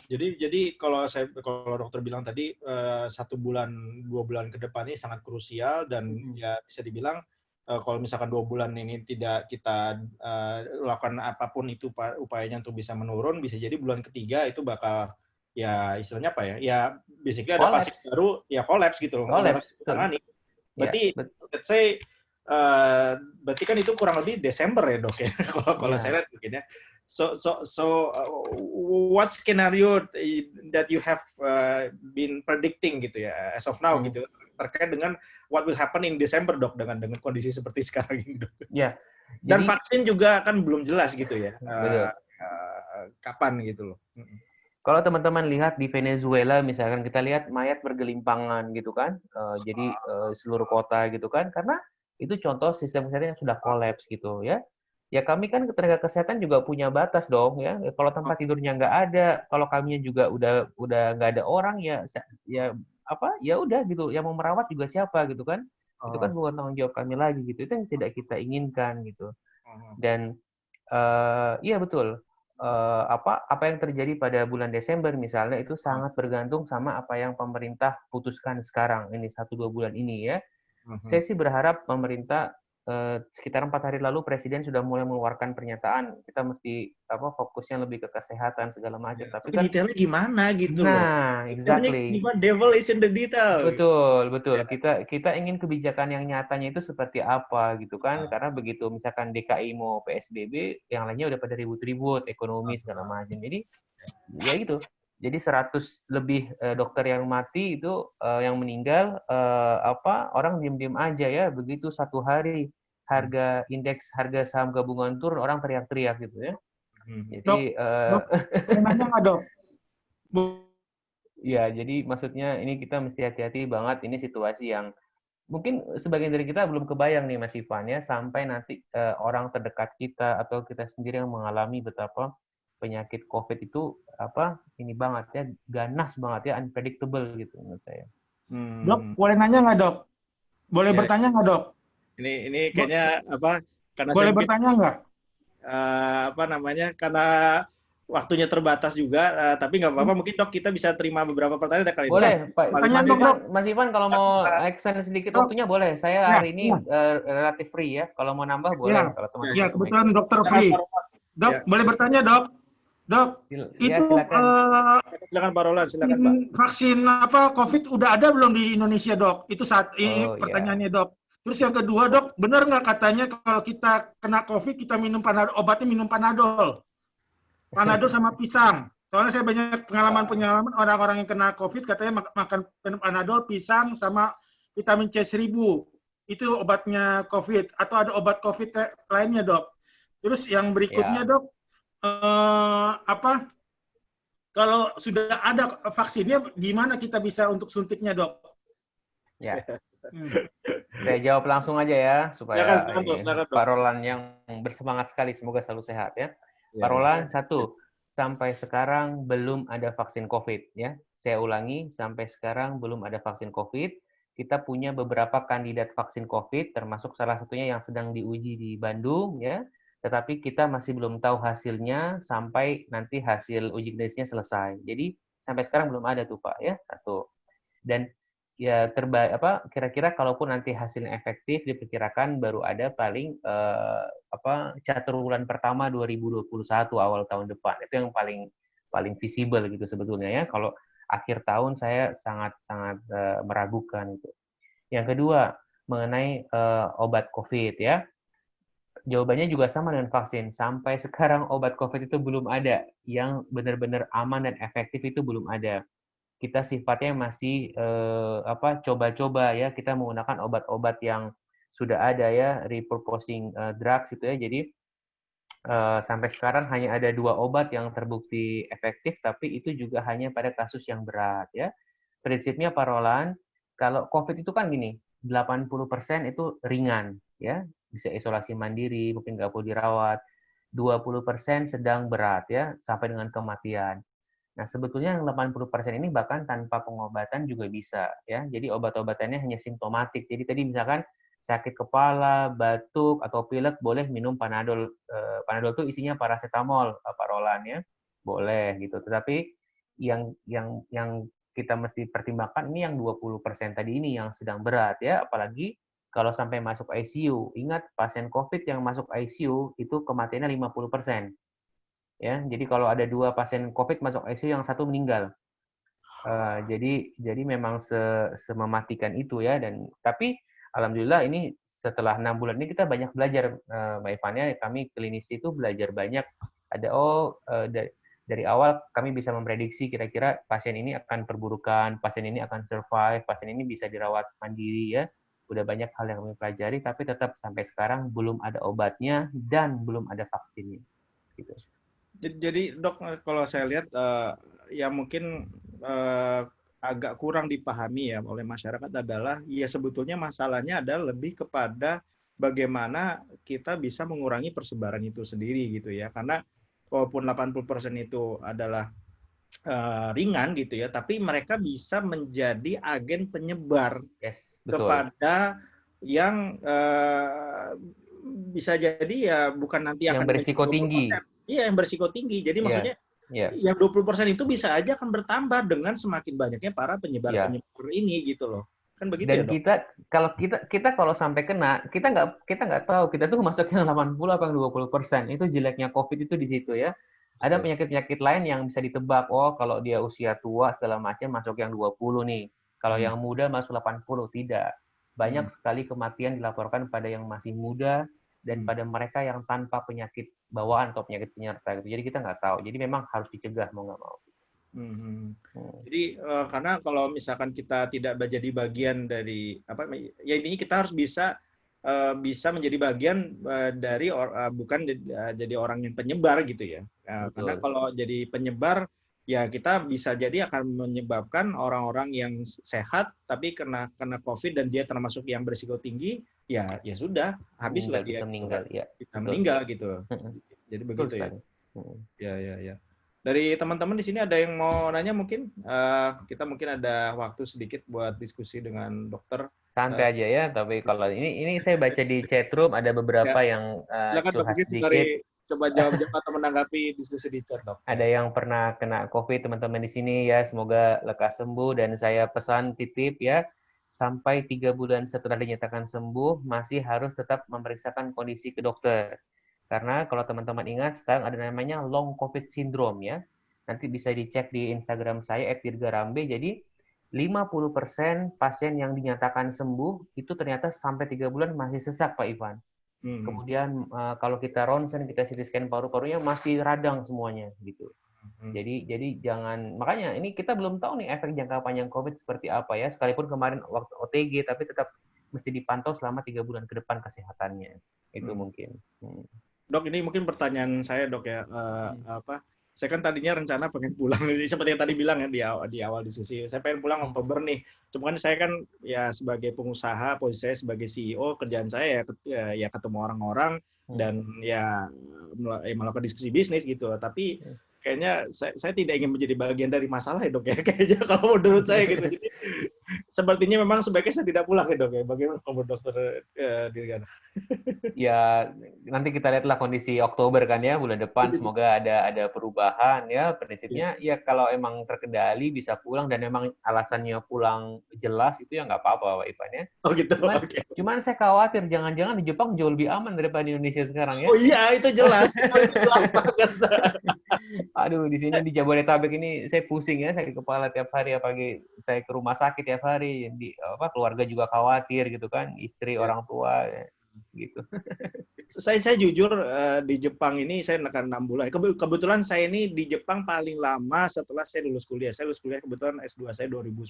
Jadi kalau dokter bilang tadi 1-2 bulan ke depan ini sangat krusial, dan ya bisa dibilang kalau misalkan 2 bulan ini tidak kita lakukan apapun itu upayanya untuk bisa menurun, bisa jadi bulan ketiga itu bakal ya istilahnya apa ya? Ya basically ada pasien baru ya collapse gitu loh. Udah tangani. Berarti let's say berarti kan itu kurang lebih Desember ya, Dok ya. Kalau saya lihat mungkin ya. So what scenario that you have been predicting gitu ya as of now gitu, terkait dengan what will happen in December, Dok, dengan kondisi seperti sekarang ini, Dok.
Ya.
Dan vaksin juga kan belum jelas gitu ya. Kapan gitu loh.
Kalau teman-teman lihat di Venezuela misalkan, kita lihat mayat bergelimpangan gitu kan. Jadi seluruh kota gitu kan, karena itu contoh sistem kesehatan yang sudah kolaps gitu ya. Ya kami kan tenaga kesehatan juga punya batas dong ya. Kalau tempat tidurnya nggak ada, kalau kami juga udah nggak ada orang ya udah gitu. Yang mau merawat juga siapa gitu kan? Itu kan bukan tanggung jawab kami lagi gitu. Itu yang tidak kita inginkan gitu. Dan iya betul. Apa yang terjadi pada bulan Desember misalnya itu sangat bergantung sama apa yang pemerintah putuskan sekarang ini 1-2 bulan ini ya. Saya sih berharap pemerintah sekitar 4 hari lalu Presiden sudah mulai mengeluarkan pernyataan kita mesti fokusnya lebih ke kesehatan segala macam. Tapi kan
detailnya gimana gitu loh.
Nah, exactly.
Devil is in the detail.
Betul. Kita ingin kebijakan yang nyatanya itu seperti apa gitu kan. Karena begitu misalkan DKI mau PSBB, yang lainnya udah pada ribut-ribut ekonomi segala macam. Jadi ya gitu. Jadi 100 lebih dokter yang mati itu yang meninggal orang diem-diem aja ya. Begitu 1 hari indeks harga saham gabungan turun, orang teriak-teriak gitu ya. Jadi
dok, nanya nggak, Dok?
Ya, jadi maksudnya ini kita mesti hati-hati banget. Ini situasi yang mungkin sebagian dari kita belum kebayang nih Mas Ivan ya, sampai nanti orang terdekat kita atau kita sendiri yang mengalami betapa penyakit COVID itu ini banget ya, ganas banget ya, unpredictable gitu menurut saya.
Dok, boleh nanya nggak, Dok? Boleh bertanya nggak, Dok?
Ini kayaknya karena
boleh bertanya nggak?
Karena waktunya terbatas juga, tapi nggak apa-apa, mungkin Dok kita bisa terima beberapa pertanyaan kali.
Boleh, Pak. Mas Ivan kalau mau extend sedikit waktunya boleh. Saya hari ini relatif free ya. Kalau mau nambah boleh. Kalau teman-teman.
Iya, kebetulan dokter free. Dok, boleh bertanya, Dok? Dok, itu
silakan Pak Roland, silakan Pak.
Vaksin COVID udah ada belum di Indonesia, Dok? Itu saat ini pertanyaannya, Dok. Terus yang kedua, Dok, benar nggak katanya kalau kita kena COVID kita minum obatnya minum Panadol sama pisang. Soalnya saya banyak pengalaman orang-orang yang kena COVID katanya makan Panadol, pisang sama vitamin C1000. Itu obatnya COVID, atau ada obat COVID lainnya, Dok. Terus yang berikutnya, Dok, kalau sudah ada vaksinnya, gimana kita bisa untuk suntiknya, Dok?
Ya. Saya jawab langsung aja ya, supaya Pak Roland yang bersemangat sekali, semoga selalu sehat ya. Pak Roland, 1, sampai sekarang belum ada vaksin COVID ya. Saya ulangi, sampai sekarang belum ada vaksin COVID. Kita punya beberapa kandidat vaksin COVID, termasuk salah satunya yang sedang diuji di Bandung ya. Tetapi kita masih belum tahu hasilnya sampai nanti hasil uji klinisnya selesai. Jadi sampai sekarang belum ada tuh Pak ya, 1. Dan ya kira-kira kalaupun nanti hasilnya efektif diperkirakan baru ada paling catur bulan pertama 2021 awal tahun depan. Itu yang paling visible gitu sebetulnya ya. Kalau akhir tahun saya sangat meragukan itu. Yang kedua, mengenai obat COVID ya. Jawabannya juga sama dengan vaksin. Sampai sekarang obat COVID itu belum ada. Yang benar-benar aman dan efektif itu belum ada. Kita sifatnya masih coba-coba ya. Kita menggunakan obat-obat yang sudah ada ya, repurposing drugs itu ya. Jadi sampai sekarang hanya ada 2 obat yang terbukti efektif, tapi itu juga hanya pada kasus yang berat ya. Prinsipnya Pak Roland, kalau COVID itu kan gini, 80% itu ringan ya, bisa isolasi mandiri, mungkin nggak perlu dirawat. 20% sedang berat ya, sampai dengan kematian. Nah, sebetulnya yang 80% ini bahkan tanpa pengobatan juga bisa ya. Jadi obat-obatannya hanya simptomatik. Jadi tadi misalkan sakit kepala, batuk atau pilek boleh minum Panadol. Panadol itu isinya paracetamol, Pak Roland ya. Boleh gitu. Tetapi yang kita mesti pertimbangkan ini yang 20% tadi ini yang sedang berat ya, apalagi kalau sampai masuk ICU. Ingat pasien COVID yang masuk ICU itu kematiannya 50%. Ya, jadi kalau ada 2 pasien COVID masuk ICU, yang 1 meninggal. Jadi memang semematikan itu ya. Dan tapi alhamdulillah ini setelah 6 bulan ini kita banyak belajar, Mbak Ivan ya. Kami klinisi itu belajar banyak. Ada dari awal kami bisa memprediksi kira-kira pasien ini akan perburukan, pasien ini akan survive, pasien ini bisa dirawat mandiri ya. Udah banyak hal yang kami pelajari, tapi tetap sampai sekarang belum ada obatnya dan belum ada vaksinnya. Gitu.
Jadi dok, kalau saya lihat yang mungkin agak kurang dipahami ya oleh masyarakat adalah ya sebetulnya masalahnya adalah lebih kepada bagaimana kita bisa mengurangi persebaran itu sendiri gitu ya. Karena walaupun 80% itu adalah ringan gitu ya, tapi mereka bisa menjadi agen penyebar kepada yang bisa jadi ya bukan nanti
yang
akan
berisiko tinggi.
Iya, yang berisiko tinggi. Jadi maksudnya yang 20% itu bisa aja akan bertambah dengan semakin banyaknya para penyebar-penyebar ini gitu loh. Kan begitu.
Dan
ya, Dok?
kita kalau sampai kena, kita nggak tahu kita tuh masuk yang 80 apa yang 20%. Itu jeleknya COVID itu di situ ya. Ada penyakit-penyakit lain yang bisa ditebak. Oh, kalau dia usia tua segala macam masuk yang 20 nih. Kalau yang muda masuk 80, tidak. Banyak sekali kematian dilaporkan pada yang masih muda dan pada mereka yang tanpa penyakit bawaan atau penyakit penyerta. Jadi kita nggak tahu. Jadi memang harus dicegah mau nggak mau.
Jadi karena kalau misalkan kita tidak menjadi bagian dari ya intinya kita harus bisa menjadi bagian dari bukan jadi orang yang penyebar gitu ya. Karena kalau jadi penyebar ya kita bisa jadi akan menyebabkan orang-orang yang sehat tapi kena COVID dan dia termasuk yang berisiko tinggi ya sudah habislah dia bisa meninggal gitu. Jadi begitu ya. Ya. Dari teman-teman di sini ada yang mau nanya mungkin? Kita mungkin ada waktu sedikit buat diskusi dengan dokter.
Santai aja ya, tapi kalau ini saya baca di chatroom ada beberapa yang curhat sedikit.
Coba jawab atau menanggapi diskusi di chat, Dok.
Ada yang pernah kena COVID teman-teman di sini ya, semoga lekas sembuh dan saya pesan titip ya, sampai 3 bulan setelah dinyatakan sembuh masih harus tetap memeriksakan kondisi ke dokter. Karena kalau teman-teman ingat sekarang ada namanya long COVID syndrome ya. Nanti bisa dicek di Instagram saya @dirgarambe. Jadi 50% pasien yang dinyatakan sembuh itu ternyata sampai 3 bulan masih sesak, Pak Ivan. Kemudian kalau kita ronsen, kita CT scan paru-parunya masih radang semuanya gitu. Jadi jangan, makanya ini kita belum tahu nih efek jangka panjang COVID seperti apa ya. Sekalipun kemarin waktu OTG, tapi tetap mesti dipantau selama 3 bulan ke depan kesehatannya. Itu mungkin.
Dok, ini mungkin pertanyaan saya, Dok ya. Saya kan tadinya rencana pengen pulang, seperti yang tadi bilang ya di awal diskusi. Saya pengen pulang Oktober nih. Cuma kan saya kan ya sebagai pengusaha, posisi saya sebagai CEO, kerjaan saya ya ketemu orang-orang dan ya melakukan diskusi bisnis gitu. Tapi kayaknya saya tidak ingin menjadi bagian dari masalah ya, Dok ya. Kayaknya kalau menurut saya gitu. Jadi sepertinya memang sebaiknya saya tidak pulang ya dok ya. Bagaimana kamu dokter Dirgana?
Ya, nanti kita lihatlah kondisi Oktober kan ya, bulan depan semoga ada perubahan ya. Prinsipnya ya kalau emang terkendali bisa pulang dan memang alasannya pulang jelas itu ya nggak apa-apa Pak Ivan ya.
Oh gitu.
Cuman,
Oke.
cuman saya khawatir jangan-jangan di Jepang jauh lebih aman daripada di Indonesia sekarang ya.
Oh iya, itu jelas. Oh, itu jelas banget.
Aduh, di sini di Jabodetabek ini saya pusing ya, sakit kepala tiap hari, apalagi saya ke rumah sakit tiap hari, keluarga juga khawatir gitu kan, istri,
Ya.
orang tua ya, gitu.
Saya jujur di Jepang ini saya nekan 6 bulan. Kebetulan saya ini di Jepang paling lama setelah saya lulus kuliah. Saya lulus kuliah kebetulan S2 saya 2010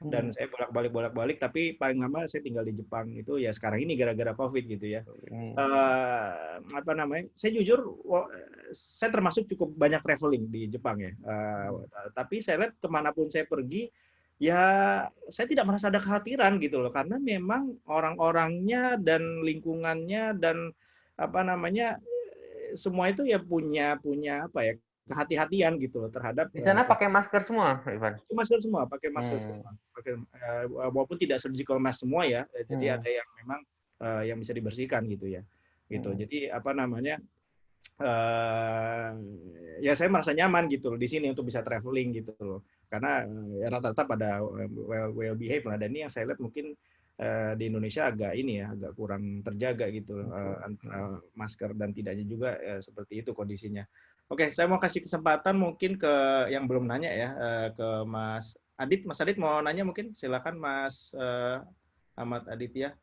dan saya bolak-balik tapi paling lama saya tinggal di Jepang itu ya sekarang ini gara-gara Covid gitu ya. Apa namanya? Saya jujur saya termasuk cukup banyak traveling di Jepang ya. Tapi saya lihat kemanapun saya pergi ya saya tidak merasa ada kekhawatiran gitu loh karena memang orang-orangnya dan lingkungannya dan apa namanya semua itu ya punya apa ya kehati-hatian gitu loh terhadap
Di sana pakai masker semua, Ivan?
masker semua pakai masker semua walaupun tidak surgical mask semua ya jadi ada yang memang yang bisa dibersihkan gitu ya gitu jadi apa namanya ya saya merasa nyaman gitu loh di sini untuk bisa traveling gitu loh karena rata-rata pada well behave lah dan ini yang saya lihat mungkin di Indonesia agak ini ya agak kurang terjaga gitu antara masker dan tidaknya juga seperti itu kondisinya. Oke, saya mau kasih kesempatan mungkin ke yang belum nanya ya ke Mas Adit. Mas Adit mau nanya mungkin silakan Mas Ahmad Aditya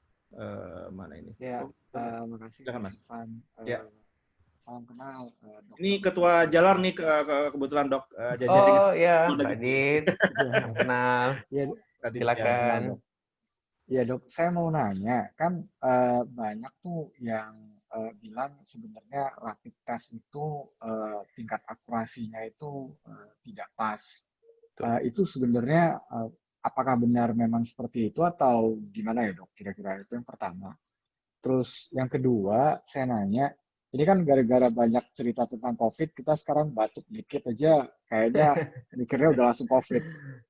mana ini?
Ya, makasih
silakan,
Mas Ivan.
Ya.
Salam kenal.
Ini ketua Jalar nih kebetulan dok
jajaring. Oh ya, Pak Adit. Salam kenal.
Ya,
silakan.
Ya dok, saya mau nanya kan banyak tuh yang bilang sebenarnya rapid test itu tingkat akurasinya itu tidak pas. Itu sebenarnya apakah benar memang seperti itu atau gimana ya dok? Kira-kira itu yang pertama. Terus yang kedua, saya nanya, ini kan gara-gara banyak cerita tentang COVID, kita sekarang batuk dikit aja, kayaknya mikirnya udah langsung COVID.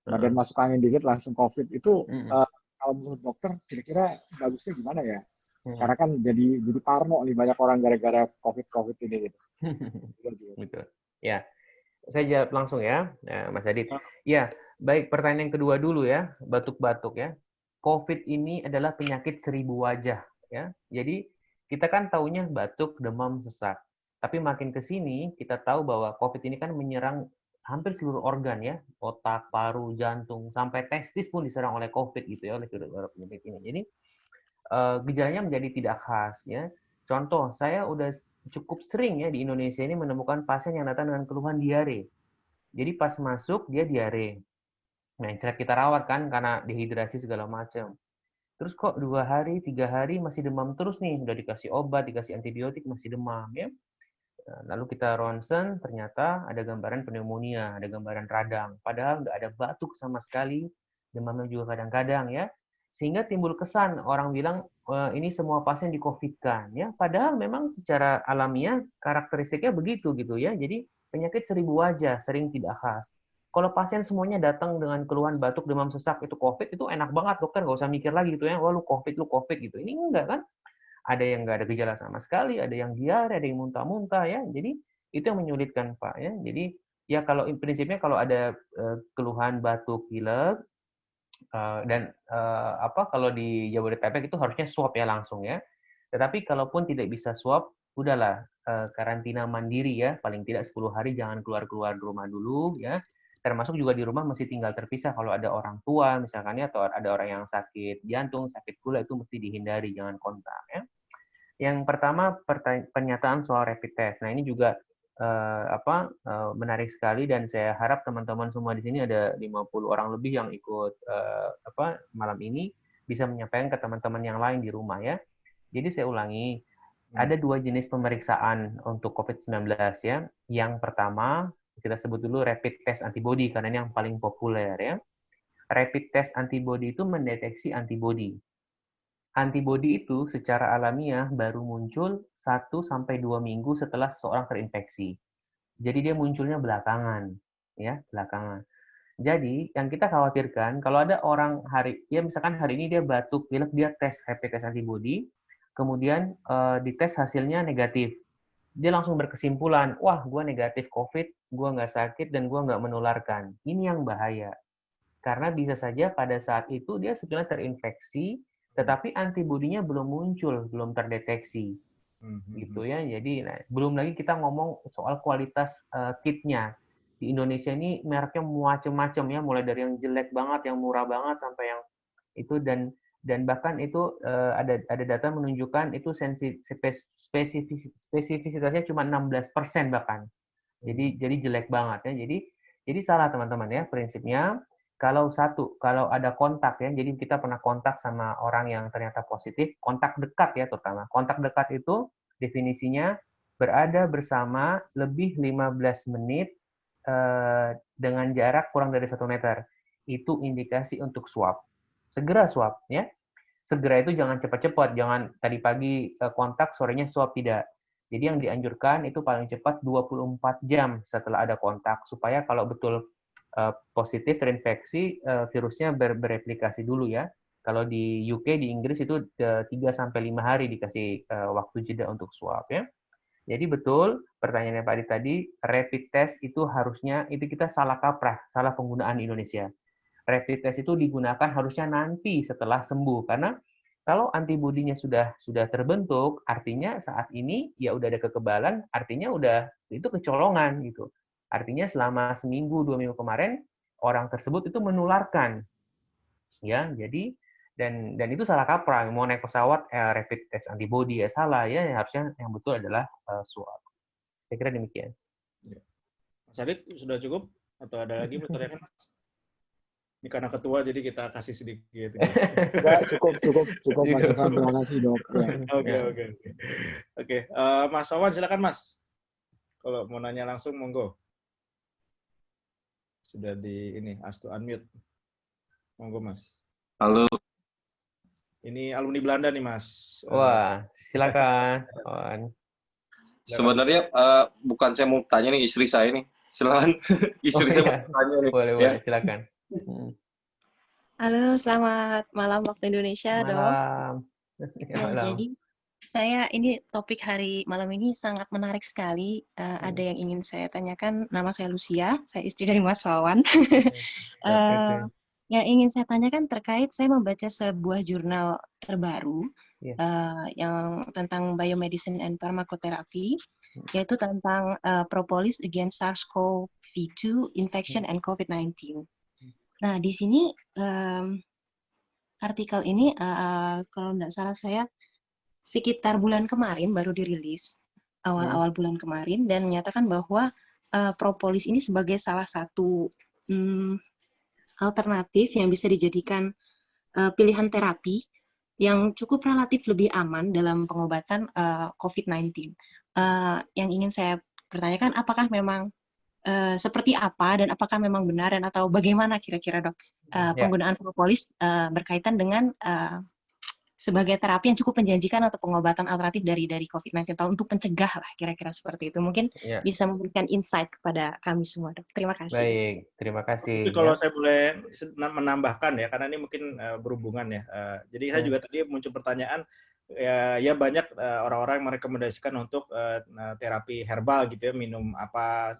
Badan masuk angin dikit langsung COVID. Itu kalau menurut dokter, kira-kira bagusnya gimana ya? Karena kan jadi parno nih banyak orang gara-gara COVID ini gitu.
Betul. Ya, saya jawab langsung ya, Mas Adit. Ya, baik pertanyaan yang kedua dulu ya, batuk-batuk ya. COVID ini adalah penyakit 1000 wajah ya. Jadi kita kan taunya batuk, demam, sesak. Tapi makin ke sini kita tahu bahwa COVID ini kan menyerang hampir seluruh organ ya, otak, paru, jantung, sampai testis pun diserang oleh COVID gitu ya, oleh penyakit ini. Jadi gejalanya menjadi tidak khas ya. Contoh, saya udah cukup sering ya di Indonesia ini menemukan pasien yang datang dengan keluhan diare. Jadi pas masuk dia diare. Nah, kita rawat kan karena dehidrasi segala macam. Terus kok 2 hari, 3 hari masih demam terus nih, udah dikasih obat, dikasih antibiotik masih demam ya. Lalu kita ronsen, ternyata ada gambaran pneumonia, ada gambaran radang. Padahal nggak ada batuk sama sekali, demamnya juga kadang-kadang ya. Sehingga timbul kesan orang bilang ini semua pasien di COVID-kan ya. Padahal memang secara alamiah karakteristiknya begitu gitu ya. Jadi penyakit 1000 wajah, sering tidak khas. Kalau pasien semuanya datang dengan keluhan batuk, demam, sesak, itu COVID, itu enak banget dokter, nggak usah mikir lagi gitu ya, wah lu COVID gitu. Ini enggak kan? Ada yang nggak ada gejala sama sekali, ada yang diare, ada yang muntah-muntah ya. Jadi itu yang menyulitkan Pak ya. Jadi ya kalau prinsipnya kalau ada keluhan batuk, pilek dan kalau di Jabodetabek itu harusnya swab ya langsung ya. Tetapi kalaupun tidak bisa swab, udahlah karantina mandiri ya, paling tidak 10 hari jangan keluar-keluar rumah dulu ya. Termasuk juga di rumah mesti tinggal terpisah kalau ada orang tua misalkan ya, atau ada orang yang sakit jantung, sakit gula itu mesti dihindari, jangan kontak ya. Yang pertama pernyataan soal rapid test. Nah, ini juga menarik sekali dan saya harap teman-teman semua di sini ada 50 orang lebih yang ikut malam ini bisa menyampaikan ke teman-teman yang lain di rumah ya. Jadi saya ulangi, ada 2 jenis pemeriksaan untuk COVID-19 ya. Yang pertama kita sebut dulu rapid test antibody karena ini yang paling populer ya. Rapid test antibody itu mendeteksi antibody. Antibody itu secara alamiah baru muncul 1-2 minggu setelah seseorang terinfeksi. Jadi dia munculnya belakangan, ya, belakangan. Jadi yang kita khawatirkan kalau ada orang misalkan hari ini dia batuk, pilek, dia tes rapid test antibody, kemudian dites hasilnya negatif. Dia langsung berkesimpulan, wah gue negatif COVID, gue nggak sakit dan gue nggak menularkan. Ini yang bahaya. Karena bisa saja pada saat itu dia sebenarnya terinfeksi, tetapi antibodinya belum muncul, belum terdeteksi, gitu ya. Jadi belum lagi kita ngomong soal kualitas kitnya. Di Indonesia ini mereknya macam-macam ya, mulai dari yang jelek banget, yang murah banget, sampai yang itu dan bahkan itu ada data menunjukkan itu spesifisitasnya cuma 16% bahkan. Jadi jelek banget ya. Jadi salah teman-teman ya prinsipnya. Kalau ada kontak ya, jadi kita pernah kontak sama orang yang ternyata positif, kontak dekat ya terutama. Kontak dekat itu definisinya berada bersama lebih 15 menit dengan jarak kurang dari 1 meter. Itu indikasi untuk swab. Segera swab ya. Segera itu jangan cepat-cepat, jangan tadi pagi kontak, sorenya swab, tidak. Jadi yang dianjurkan itu paling cepat 24 jam setelah ada kontak, supaya kalau betul positif terinfeksi, virusnya bereplikasi dulu ya. Kalau di UK, di Inggris itu 3-5 hari dikasih waktu jeda untuk swab ya. Jadi betul pertanyaannya Pak Adi tadi, rapid test itu harusnya, itu kita salah kaprah, salah penggunaan di Indonesia. Rapid test itu digunakan harusnya nanti setelah sembuh, karena kalau antibodinya sudah terbentuk, artinya saat ini ya udah ada kekebalan, artinya udah itu kecolongan gitu. Artinya selama seminggu 2 minggu kemarin orang tersebut itu menularkan, ya. Jadi dan itu salah kaprah. Mau naik pesawat rapid test antibody ya salah ya. Harusnya yang betul adalah swab. Saya kira demikian.
Mas Adit sudah cukup atau ada lagi pertanyaan? Ini karena ketua jadi kita kasih sedikit.
Enggak, cukup Mas Ivan, terima kasih dok.
Oke. Mas Wawan silakan Mas. Kalau mau nanya langsung monggo. Sudah unmute. Monggo Mas.
Halo.
Ini alumni Belanda nih Mas.
Wah, silakan.
Sebenarnya bukan saya mau tanya nih, istri saya nih. Silakan. Istri saya mau tanya nih.
Boleh, silakan.
Halo, selamat malam waktu Indonesia, Dok.
Malam.
Jadi saya ini topik hari malam ini sangat menarik sekali. Ada yang ingin saya tanyakan. Nama saya Lucia, saya istri dari Mas Wawan. Yang ingin saya tanyakan terkait saya membaca sebuah jurnal terbaru yang tentang biomedicine and pharmacotherapy, yaitu tentang propolis against SARS-CoV-2 infection and COVID-19. Nah, di sini artikel ini kalau tidak salah saya sekitar bulan kemarin baru dirilis, awal-awal bulan kemarin, dan menyatakan bahwa propolis ini sebagai salah satu alternatif yang bisa dijadikan pilihan terapi yang cukup relatif lebih aman dalam pengobatan COVID-19. Yang ingin saya pertanyakan, apakah memang seperti apa dan apakah memang benar dan atau bagaimana kira-kira dok penggunaan propolis berkaitan dengan sebagai terapi yang cukup menjanjikan atau pengobatan alternatif dari COVID-19 atau untuk pencegah lah kira-kira seperti itu. Mungkin bisa memberikan insight kepada kami semua, Dok. Terima kasih.
Baik, terima kasih.
Kalau saya boleh menambahkan ya, karena ini mungkin berhubungan ya. Jadi saya juga tadi muncul pertanyaan, ya banyak orang-orang merekomendasikan untuk terapi herbal gitu ya, minum apa,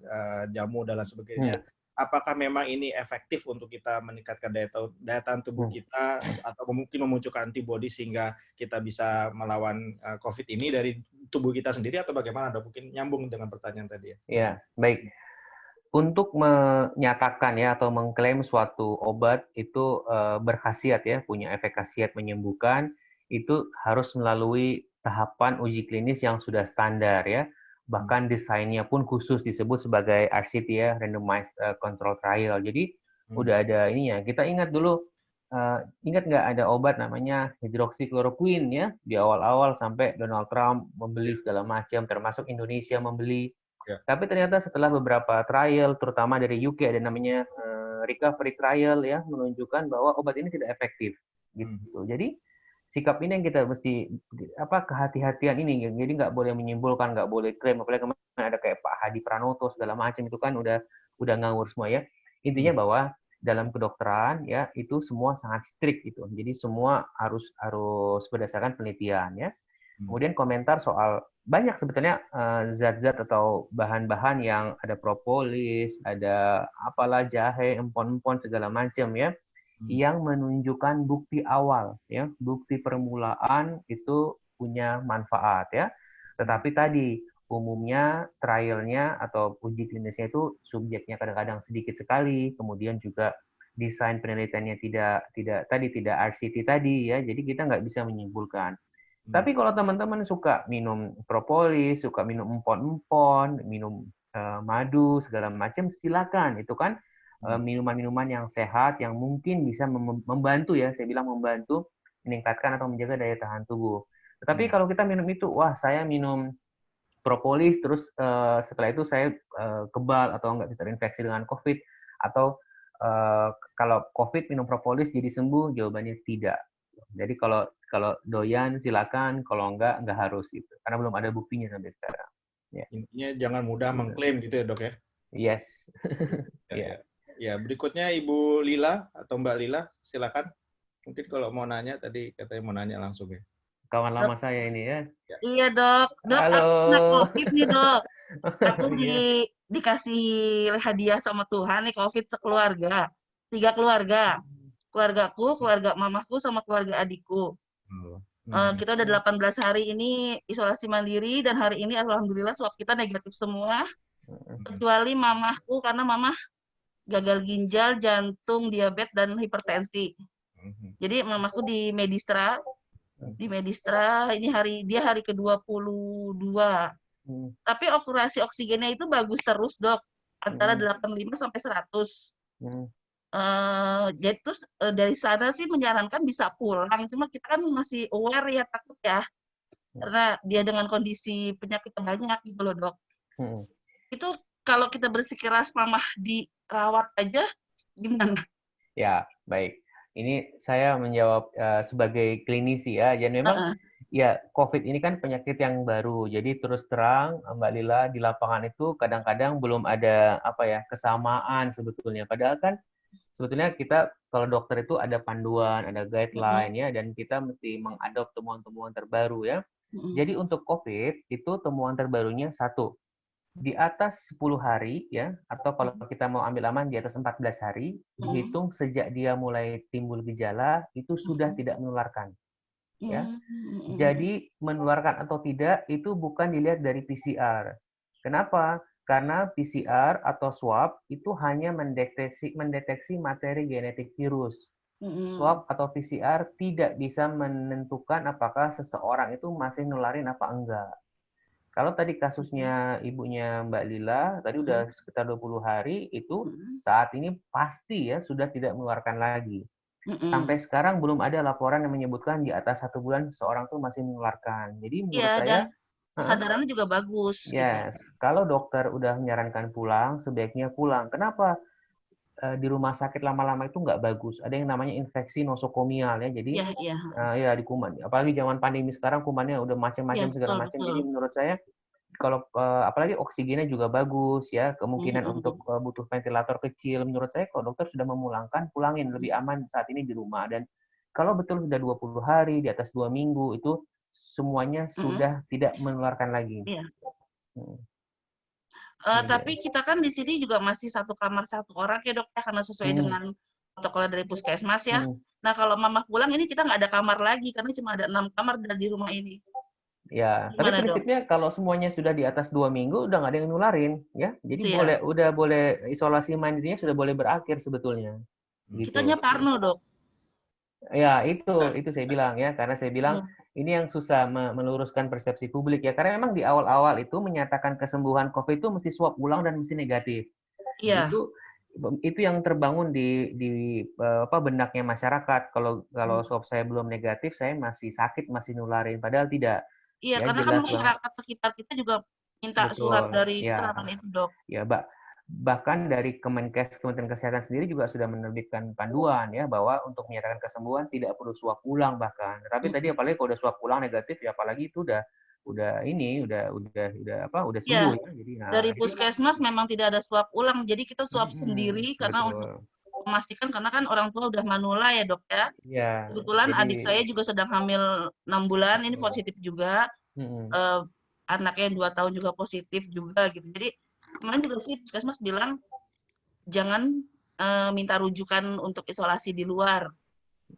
jamu dan lain sebagainya. Apakah memang ini efektif untuk kita meningkatkan daya tahan tubuh kita atau mungkin memunculkan antibodi sehingga kita bisa melawan COVID ini dari tubuh kita sendiri atau bagaimana? Mungkin nyambung dengan pertanyaan tadi ya.
Ya, baik. Untuk menyatakan ya atau mengklaim suatu obat itu berkhasiat ya, punya efek khasiat menyembuhkan, itu harus melalui tahapan uji klinis yang sudah standar ya. Bahkan desainnya pun khusus disebut sebagai RCT ya, randomized control trial. Jadi udah ada ininya. Kita ingat dulu, ingat nggak ada obat namanya hidroksikloroquine ya, di awal-awal sampai Donald Trump membeli segala macam, termasuk Indonesia membeli. Ya. Tapi ternyata setelah beberapa trial, terutama dari UK ada namanya recovery trial ya, menunjukkan bahwa obat ini tidak efektif. Gitu. Jadi sikap ini yang kita mesti kehati-hatian ini, jadi nggak boleh menyimpulkan, nggak boleh klaim, apalagi kemarin ada kayak Pak Hadi Pranoto segala macam itu kan udah ngawur semua ya. Intinya bahwa dalam kedokteran ya itu semua sangat strict gitu. Jadi semua harus berdasarkan penelitian ya. Kemudian komentar soal banyak sebetulnya zat-zat atau bahan-bahan yang ada propolis, ada apalah jahe, empon-empon segala macam ya, yang menunjukkan bukti awal ya, bukti permulaan itu punya manfaat ya. Tetapi tadi umumnya trialnya atau uji klinisnya itu subjeknya kadang-kadang sedikit sekali, kemudian juga desain penelitiannya tidak RCT tadi ya, jadi kita nggak bisa menyimpulkan. Tapi kalau teman-teman suka minum propolis, suka minum empon-empon, minum madu segala macam, silakan. Itu kan minuman-minuman yang sehat yang mungkin bisa membantu ya, saya bilang membantu meningkatkan atau menjaga daya tahan tubuh. Tetapi kalau kita minum itu, wah saya minum propolis, terus setelah itu saya kebal atau nggak bisa terinfeksi dengan COVID, atau kalau COVID minum propolis jadi sembuh, jawabannya tidak. Jadi kalau doyan silakan, kalau nggak harus gitu, karena belum ada buktinya sampai sekarang. Ya.
Intinya jangan mudah mengklaim gitu ya dok ya?
Yes.
Ya, berikutnya Ibu Lila atau Mbak Lila, silakan. Mungkin kalau mau nanya, tadi katanya mau nanya langsung ya.
Kawan lama saya ini ya.
Iya dok,
Halo.
aku kena COVID nih dok. Aku dikasih hadiah sama Tuhan nih COVID sekeluarga, 3 keluarga, keluargaku, keluarga mamaku, sama keluarga adikku. Kita udah 18 hari ini isolasi mandiri dan hari ini alhamdulillah swab kita negatif semua, kecuali mamahku karena mamah gagal ginjal, jantung, diabetes dan hipertensi. Jadi mamahku di Medistra. Ini dia hari ke-22. Tapi okurasi oksigennya itu bagus terus, Dok. Antara 85 sampai 100. Jadi terus dari sana sih menyarankan bisa pulang. Cuma kita kan masih aware ya, takut ya. Karena dia dengan kondisi penyakit banyak gitu loh, Dok. Itu kalau kita bersikeras mamah dirawat aja gimana?
Ya, baik. Ini saya menjawab sebagai klinisi ya. Jadi memang ya COVID ini kan penyakit yang baru. Jadi terus terang Mbak Lila, di lapangan itu kadang-kadang belum ada kesamaan sebetulnya. Padahal kan sebetulnya kita kalau dokter itu ada panduan, ada guideline ya, dan kita mesti mengadop temuan-temuan terbaru ya. Jadi untuk COVID itu temuan terbarunya 1. Di atas 10 hari ya, atau kalau kita mau ambil aman di atas 14 hari, dihitung sejak dia mulai timbul gejala itu sudah tidak menularkan. Ya. Jadi menularkan atau tidak itu bukan dilihat dari PCR. Kenapa? Karena PCR atau swab itu hanya mendeteksi materi genetik virus. Swab atau PCR tidak bisa menentukan apakah seseorang itu masih nularin apa enggak. Kalau tadi kasusnya ibunya Mbak Lila, tadi udah sekitar 20 hari, itu saat ini pasti ya sudah tidak mengeluarkan lagi. Sampai sekarang belum ada laporan yang menyebutkan di atas 1 bulan seseorang tuh masih mengeluarkan. Jadi menurut saya,
dan kesadarannya juga bagus.
Yes, gitu. Kalau dokter udah menyarankan pulang, sebaiknya pulang. Kenapa? Di rumah sakit lama-lama itu nggak bagus. Ada yang namanya infeksi nosokomial ya. Jadi di kuman. Apalagi zaman pandemi sekarang kumannya udah macam-macam segala macam. Jadi menurut saya kalau apalagi oksigennya juga bagus ya, kemungkinan untuk butuh ventilator kecil. Menurut saya kalau dokter sudah memulangkan, pulangin, lebih aman saat ini di rumah. Dan kalau betul sudah 20 hari, di atas 2 minggu itu semuanya sudah tidak menularkan lagi.
Tapi kita kan di sini juga masih 1 kamar 1 orang ya dok ya, karena sesuai dengan protokol dari puskesmas ya. Nah kalau mama pulang ini kita nggak ada kamar lagi karena cuma ada 6 kamar di rumah ini.
Ya, tapi prinsipnya kalau semuanya sudah di atas 2 minggu udah nggak ada yang nularin ya. Jadi udah boleh isolasi mandirinya sudah boleh berakhir sebetulnya. Gitu.
Kitanya parno dok.
Ya itu saya bilang ya, karena saya bilang ini yang susah meluruskan persepsi publik ya, karena memang di awal-awal itu menyatakan kesembuhan COVID itu mesti swab ulang dan mesti negatif.
Iya.
Itu yang terbangun di benaknya masyarakat. Kalau swab saya belum negatif, saya masih sakit, masih nularin, padahal tidak.
Iya, karena kan masyarakat sekitar kita juga minta surat dari keterangan itu dok.
Ya, bahkan dari Kemenkes, Kementerian Kesehatan sendiri juga sudah menerbitkan panduan ya bahwa untuk menyatakan kesembuhan tidak perlu swab ulang bahkan. Tapi tadi apalagi kalau udah swab ulang negatif ya apalagi itu udah sembuh ya. Jadi
dari puskesmas memang tidak ada swab ulang. Jadi kita swab sendiri karena untuk memastikan karena kan orang tua udah manula ya dok ya.
Iya.
Kebetulan
Jadi,
adik saya juga sedang hamil 6 bulan, ini positif juga. Anaknya yang 2 tahun juga positif juga gitu. Jadi kemarin juga sih puskesmas bilang jangan minta rujukan untuk isolasi di luar.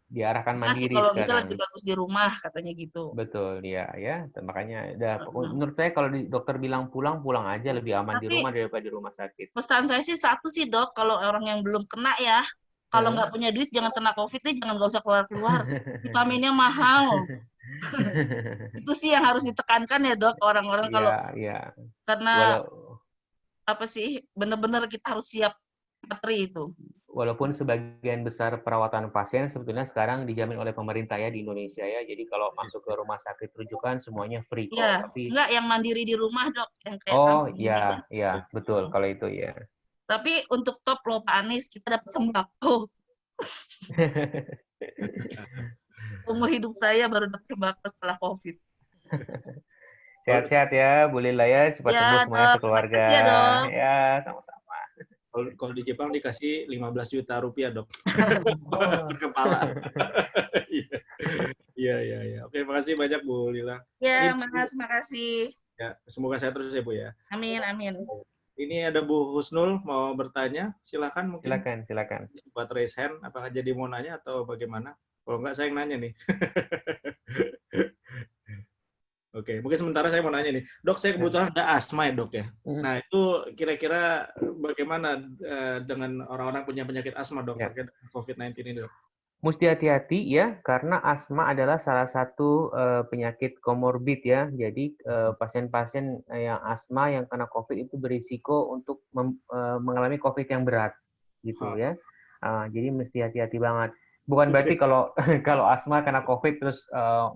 diarahkan
Karena sih
mandiri
kalau bisa
sekarang.
lebih bagus di rumah katanya gitu.
Betul, ya, ya. Makanya, menurut saya kalau dokter bilang pulang, pulang aja lebih aman di
Tapi
rumah daripada di rumah sakit.
pesan saya sih satu sih dok, kalau orang yang belum kena ya, kalau nggak punya duit jangan kena COVID nih, jangan nggak usah keluar-keluar. Vitaminnya mahal. Itu sih yang harus ditekankan ya dok, orang-orang kalau
Iya.
karena apa sih, benar-benar kita harus siap materi itu.
Walaupun sebagian besar perawatan pasien sebetulnya sekarang dijamin oleh pemerintah ya di Indonesia ya. Jadi kalau masuk ke rumah sakit rujukan semuanya free kok.
Iya,
Tapi
enggak yang mandiri di rumah dok, yang kayak kampung ini.
Iya, betul kalau itu ya.
Tapi untuk top loh Pak Anies, kita dapat sembako. Umur hidup saya baru dapat sembako setelah COVID.
Sehat-sehat ya, Bu Lila ya, cepat sembuh semuanya sekeluarga.
Terima kasih ya dok.
Ya, sama-sama.
Kalau di Jepang dikasih 15 juta rupiah, dok. Per kepala. Iya. Oke, makasih banyak Bu Lila.
Ya, Mas, makasih.
Ya, semoga sehat terus ya Bu ya.
Amin.
Ini ada Bu Husnul mau bertanya, silakan mungkin.
Silakan.
Buat raise hand, apakah jadi mau nanya atau bagaimana? Kalau enggak saya yang nanya nih. Oke, mungkin sementara saya mau nanya nih, dok, saya kebetulan ada asma ya dok ya. Nah itu kira-kira bagaimana dengan orang-orang punya penyakit asma dok terkait COVID-19 ini dok?
Mesti hati-hati ya, karena asma adalah salah satu penyakit komorbid ya. Jadi pasien-pasien yang asma yang kena COVID itu berisiko untuk mengalami COVID yang berat, gitu ya. Jadi mesti hati-hati banget. Bukan berarti kalau asma kena COVID terus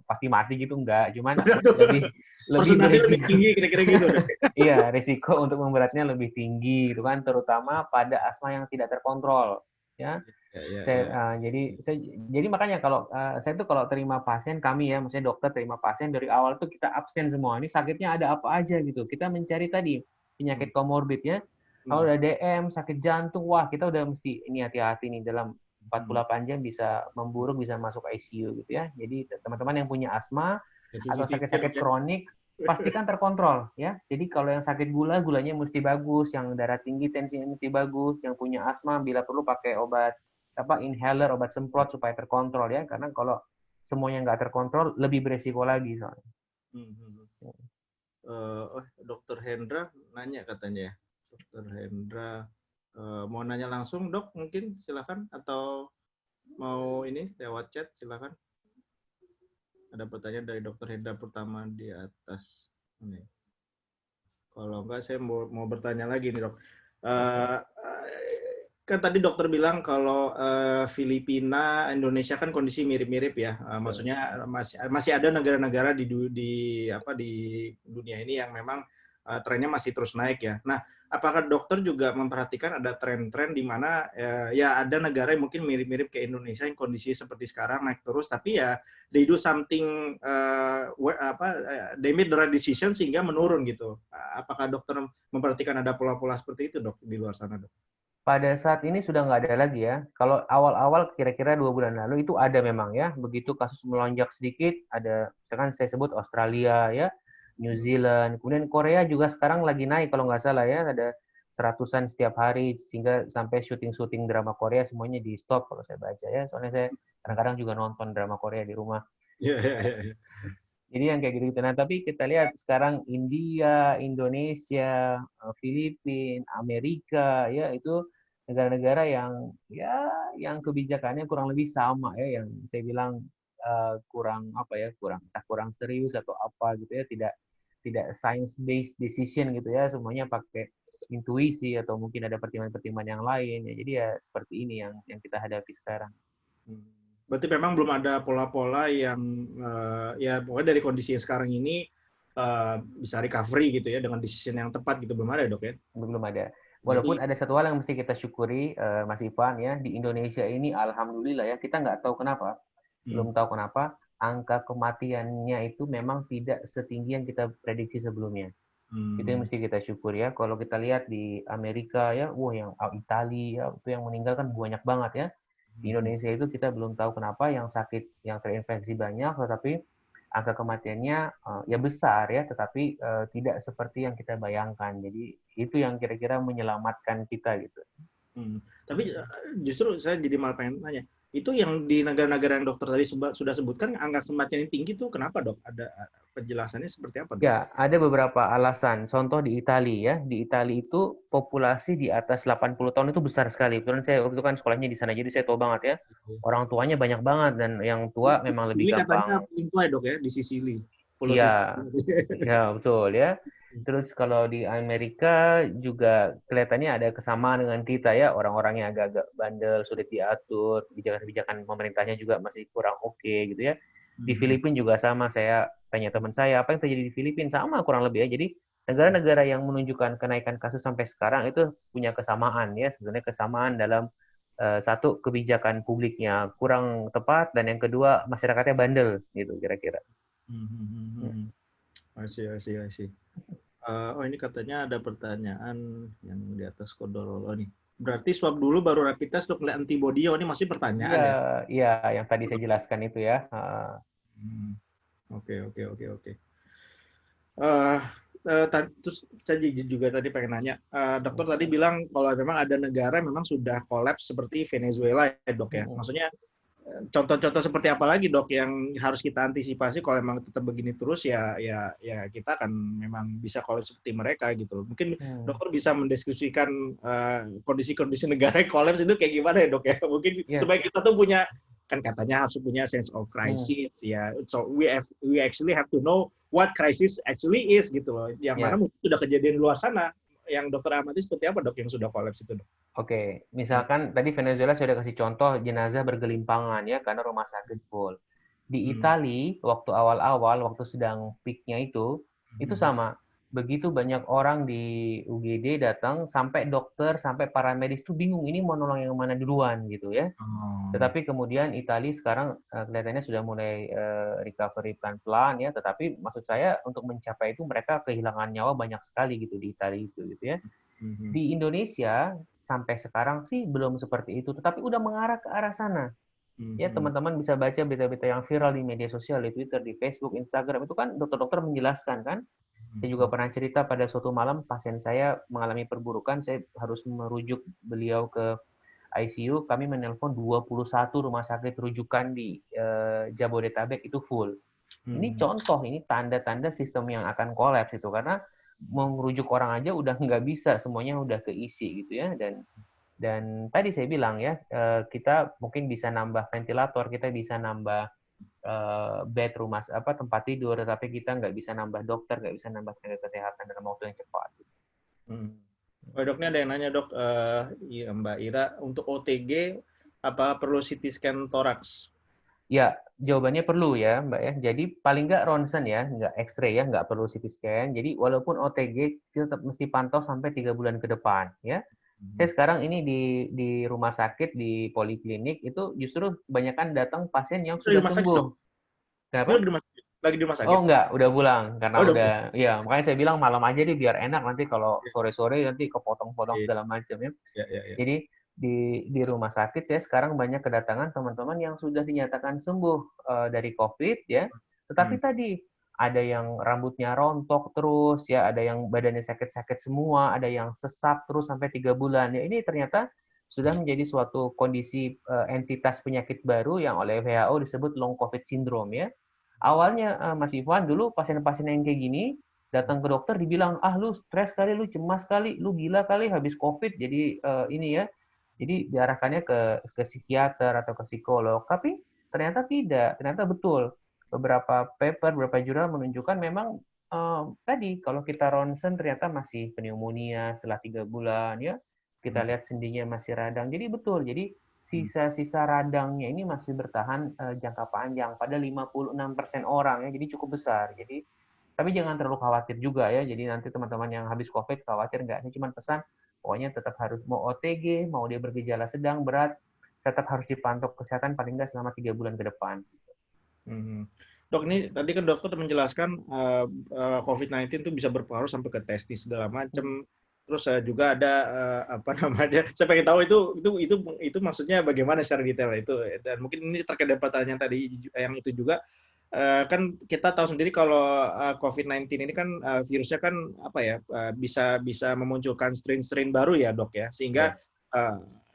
pasti mati gitu, enggak. Cuman lebih
tinggi kira-kira gitu.
Iya, risiko untuk memberatnya lebih tinggi gitu kan, terutama pada asma yang tidak terkontrol ya. Jadi makanya kalau saya tuh kalau terima pasien kami ya, maksudnya dokter terima pasien dari awal tuh kita absen semua. Ini sakitnya ada apa aja gitu. Kita mencari tadi penyakit komorbid ya. Kalau udah DM, sakit jantung, wah kita udah mesti ini hati-hati nih dalam 48 jam bisa memburuk, bisa masuk ICU gitu ya. Jadi teman-teman yang punya asma atau sakit-sakit kronik pastikan terkontrol ya. Jadi kalau yang sakit gulanya mesti bagus, yang darah tinggi tensinya mesti bagus, yang punya asma bila perlu pakai obat inhaler, obat semprot supaya terkontrol ya. Karena kalau semuanya nggak terkontrol lebih beresiko lagi soalnya.
Dokter Hendra nanya katanya. Dokter Hendra mau nanya langsung dok mungkin silakan, atau mau ini lewat chat silakan. Ada pertanyaan dari Dokter Hendra pertama di atas ini. Kalau enggak saya mau bertanya lagi nih dok. Kan tadi dokter bilang kalau Filipina, Indonesia kan kondisi mirip-mirip ya. Maksudnya masih ada negara-negara di dunia ini yang memang trennya masih terus naik ya. Nah, apakah dokter juga memperhatikan ada tren-tren di mana ya ada negara yang mungkin mirip-mirip kayak Indonesia yang kondisi seperti sekarang naik terus, tapi ya they do something they made the right decision sehingga menurun gitu. Apakah dokter memperhatikan ada pola-pola seperti itu dok di luar sana dok?
Pada saat ini sudah nggak ada lagi ya. Kalau awal-awal kira-kira 2 bulan lalu itu ada memang ya. Begitu kasus melonjak sedikit, ada misalkan saya sebut Australia ya, New Zealand, kemudian Korea juga sekarang lagi naik kalau nggak salah ya, ada 100-an setiap hari sehingga sampai syuting-syuting drama Korea semuanya di stop kalau saya baca ya. Soalnya saya kadang-kadang juga nonton drama Korea di rumah. Jadi yang kayak gitu-gitu. Nah, tapi kita lihat sekarang India, Indonesia, Filipina, Amerika, ya itu negara-negara yang kebijakannya kurang lebih sama ya, yang saya bilang kurang serius atau apa gitu ya, tidak science based decision gitu ya, semuanya pakai intuisi atau mungkin ada pertimbangan-pertimbangan yang lain ya. Jadi ya seperti ini yang kita hadapi sekarang.
Berarti memang belum ada pola-pola yang ya pokoknya dari kondisi yang sekarang ini bisa recovery gitu ya dengan decision yang tepat gitu, belum ada dok ya?
Belum ada. Walaupun ada satu hal yang mesti kita syukuri Mas Ivan ya, di Indonesia ini alhamdulillah ya, kita nggak tahu kenapa, belum tahu kenapa angka kematiannya itu memang tidak setinggi yang kita prediksi sebelumnya. Itu yang mesti kita syukur ya. Kalau kita lihat di Amerika ya, wah yang Italia ya, itu yang meninggal kan banyak banget ya. Di Indonesia itu kita belum tahu kenapa yang sakit, yang terinfeksi banyak, tetapi angka kematiannya ya besar ya, tetapi tidak seperti yang kita bayangkan. Jadi itu yang kira-kira menyelamatkan kita gitu.
Tapi justru saya jadi malah pengen tanya, itu yang di negara-negara yang dokter tadi sudah sebutkan angka kematian yang tinggi itu kenapa dok? Ada penjelasannya seperti apa dok?
Ya, ada beberapa alasan. Contoh di Italia ya, di Italia itu populasi di atas 80 tahun itu besar sekali. Kebetulan saya waktu itu kan sekolahnya di sana, jadi saya tahu banget ya. Orang tuanya banyak banget dan yang tua memang lebih
Ini katanya
gampang.
paling tua dok ya di Sicily. Pulau
Iya,
Sicily.
ya betul ya. Terus kalau di Amerika juga kelihatannya ada kesamaan dengan kita ya, orang-orangnya agak-agak bandel, sulit diatur, kebijakan-kebijakan pemerintahnya juga masih kurang oke gitu ya. Di Filipina juga sama, saya tanya teman saya, apa yang terjadi di Filipina? Sama kurang lebih ya. Jadi negara-negara yang menunjukkan kenaikan kasus sampai sekarang itu punya kesamaan ya, sebenarnya kesamaan dalam satu kebijakan publiknya kurang tepat dan yang kedua masyarakatnya bandel gitu kira-kira.
I see. Oh ini katanya ada pertanyaan yang di atas kodol nih. Berarti swab dulu baru rapid test untuk melihat antibody. Oh ini masih pertanyaan ya?
Iya, yang tadi saya jelaskan itu ya.
Oke. Terus saya juga tadi pengen nanya, dokter tadi bilang kalau memang ada negara memang sudah kolaps seperti Venezuela ya dok ya. Maksudnya contoh-contoh seperti apa lagi dok yang harus kita antisipasi kalau memang tetap begini terus ya kita akan memang bisa kolaps seperti mereka gitu loh. Mungkin dokter bisa mendeskripsikan kondisi-kondisi negara yang kolaps itu kayak gimana ya dok ya? Mungkin supaya kita tuh punya, kan katanya harus punya sense of crisis ya. So we actually have to know what crisis actually is gitu loh. Yang mana mungkin sudah kejadian di luar sana. Yang dokter amati seperti apa dok yang sudah kolaps itu dok?
Oke, misalkan tadi Venezuela saya sudah kasih contoh jenazah bergelimpangan ya karena rumah sakit full. Di Italia waktu awal-awal waktu sedang peak-nya itu sama. Begitu banyak orang di UGD datang sampai dokter sampai paramedis tuh bingung ini mau nolong yang mana duluan gitu ya. Tetapi kemudian Italia sekarang kelihatannya sudah mulai recovery pelan-pelan ya, tetapi maksud saya untuk mencapai itu mereka kehilangan nyawa banyak sekali gitu di Italia itu gitu ya. Di Indonesia sampai sekarang sih belum seperti itu, tetapi udah mengarah ke arah sana. Ya teman-teman bisa baca berita-berita yang viral di media sosial, di Twitter, di Facebook, Instagram itu kan dokter-dokter menjelaskan kan. Saya juga pernah cerita pada suatu malam pasien saya mengalami perburukan, saya harus merujuk beliau ke ICU, kami menelpon 21 rumah sakit rujukan di Jabodetabek itu full. Ini contoh, ini tanda-tanda sistem yang akan kolaps itu karena mau merujuk orang aja udah nggak bisa, semuanya udah keisi gitu ya. Dan tadi saya bilang ya, kita mungkin bisa nambah ventilator, kita bisa nambah bed tempat tidur, tetapi kita nggak bisa nambah dokter, nggak bisa nambah tenaga kesehatan dalam waktu yang cepat.
Oh, dok, ini ada yang nanya dok, ya, Mbak Ira, untuk OTG apa perlu CT scan toraks?
Ya, jawabannya perlu ya, Mbak ya. Jadi paling nggak ronsen ya, nggak X-ray ya, nggak perlu CT scan. Jadi walaupun OTG kita tetap mesti pantau sampai 3 bulan ke depan ya. Saya sekarang ini di rumah sakit di poliklinik itu justru kebanyakan datang pasien yang sudah sembuh.
Kenapa? Lagi di rumah sakit?
Oh enggak, udah pulang karena ya makanya saya bilang malam aja deh biar enak, nanti kalau sore-sore nanti kepotong-potong segala macam ya. Jadi di rumah sakit ya sekarang banyak kedatangan teman-teman yang sudah dinyatakan sembuh dari COVID ya. Tetapi tadi ada yang rambutnya rontok terus ya, ada yang badannya sakit-sakit semua, ada yang sesak terus sampai 3 bulan. Ya ini ternyata sudah menjadi suatu kondisi entitas penyakit baru yang oleh WHO disebut long COVID syndrome ya. Awalnya Mas Ivan dulu pasien-pasien yang kayak gini datang ke dokter dibilang lu stres kali, lu cemas kali, lu gila kali habis COVID. Jadi ini ya. Jadi diarahkannya ke psikiater atau ke psikolog. Tapi ternyata tidak, ternyata betul. Beberapa paper, beberapa jurnal menunjukkan memang tadi kalau kita ronsen ternyata masih pneumonia setelah 3 bulan ya. Kita lihat sendinya masih radang. Jadi betul. Jadi sisa-sisa radangnya ini masih bertahan jangka panjang pada 56% orang ya, jadi cukup besar. Jadi tapi jangan terlalu khawatir juga ya. Jadi nanti teman-teman yang habis COVID khawatir nggak? Saya cuma pesan pokoknya tetap harus mau OTG, mau dia bergejala sedang, berat, tetap harus dipantau kesehatan paling nggak selama 3 bulan ke depan.
Dok, ini tadi kan dokter menjelaskan COVID-19 itu bisa berpengaruh sampai ke testis segala macam. Terus juga ada apa namanya? Saya pengen tahu itu maksudnya bagaimana secara detail itu. Dan mungkin ini terkait dengan pertanyaan tadi yang itu juga. Kan kita tahu sendiri kalau COVID-19 ini kan virusnya kan apa ya bisa memunculkan strain-strain baru ya dok ya sehingga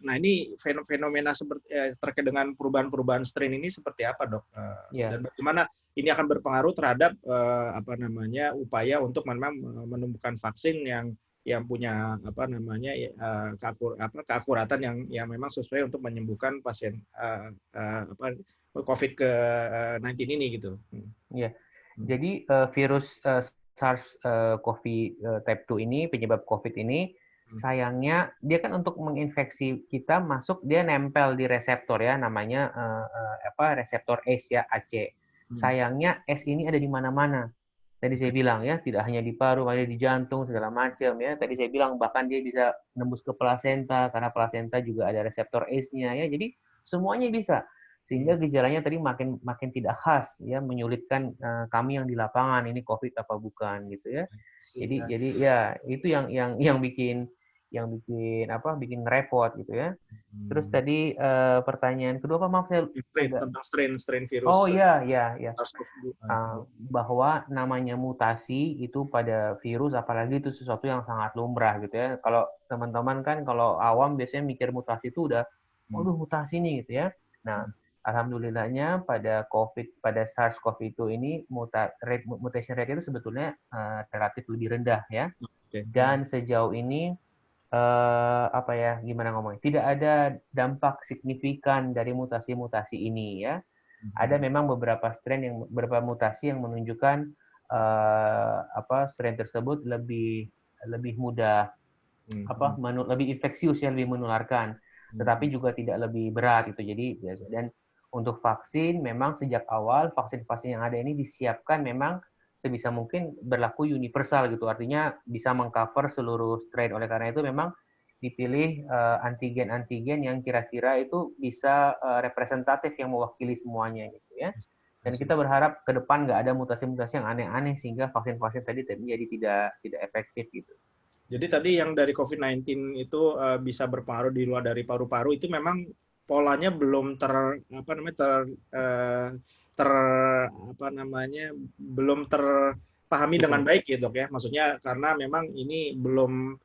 nah ini fenomena seperti terkait dengan perubahan-perubahan strain ini seperti apa dok dan bagaimana ini akan berpengaruh terhadap apa namanya upaya untuk memang menemukan vaksin yang punya apa namanya keakuratan yang memang sesuai untuk menyembuhkan pasien COVID ke-19 ini gitu.
Iya. Jadi virus SARS-CoV type 2 ini penyebab COVID ini sayangnya dia kan untuk menginfeksi kita masuk dia nempel di reseptor ya namanya reseptor ACE ya AC. Sayangnya ACE ini ada di mana-mana. Tadi saya bilang ya tidak hanya di paru, ada di jantung segala macam ya. Tadi saya bilang bahkan dia bisa nembus ke plasenta karena plasenta juga ada reseptor ACE-nya ya. Jadi semuanya bisa. Sehingga gejalanya tadi makin tidak khas ya menyulitkan kami yang di lapangan ini COVID apa bukan gitu ya. Jadi ya itu yang bikin bikin repot gitu ya. Terus tadi pertanyaan kedua apa maaf saya
tentang strain virus.
Oh iya. Bahwa namanya mutasi itu pada virus apalagi itu sesuatu yang sangat lumrah gitu ya. Kalau teman-teman kan kalau awam biasanya mikir mutasi itu udah mutasi nih gitu ya. Nah, alhamdulillahnya pada SARS-CoV-2 ini mutation rate itu sebetulnya relatif lebih rendah ya. Dan sejauh ini gimana ngomongnya? Tidak ada dampak signifikan dari mutasi-mutasi ini ya. Ada memang beberapa mutasi yang menunjukkan strain tersebut lebih mudah lebih infeksius ya, lebih menularkan. Tetapi juga tidak lebih berat gitu. Jadi dan untuk vaksin memang sejak awal vaksin-vaksin yang ada ini disiapkan memang sebisa mungkin berlaku universal gitu. Artinya bisa mengcover seluruh strain. Oleh karena itu memang dipilih antigen-antigen yang kira-kira itu bisa representatif yang mewakili semuanya gitu ya. Dan kita berharap ke depan nggak ada mutasi-mutasi yang aneh-aneh sehingga vaksin-vaksin tadi menjadi tidak efektif gitu.
Jadi tadi yang dari COVID-19 itu bisa berpengaruh di luar dari paru-paru itu memang polanya belum belum terpahami dengan baik ya dok ya. Maksudnya karena memang ini belum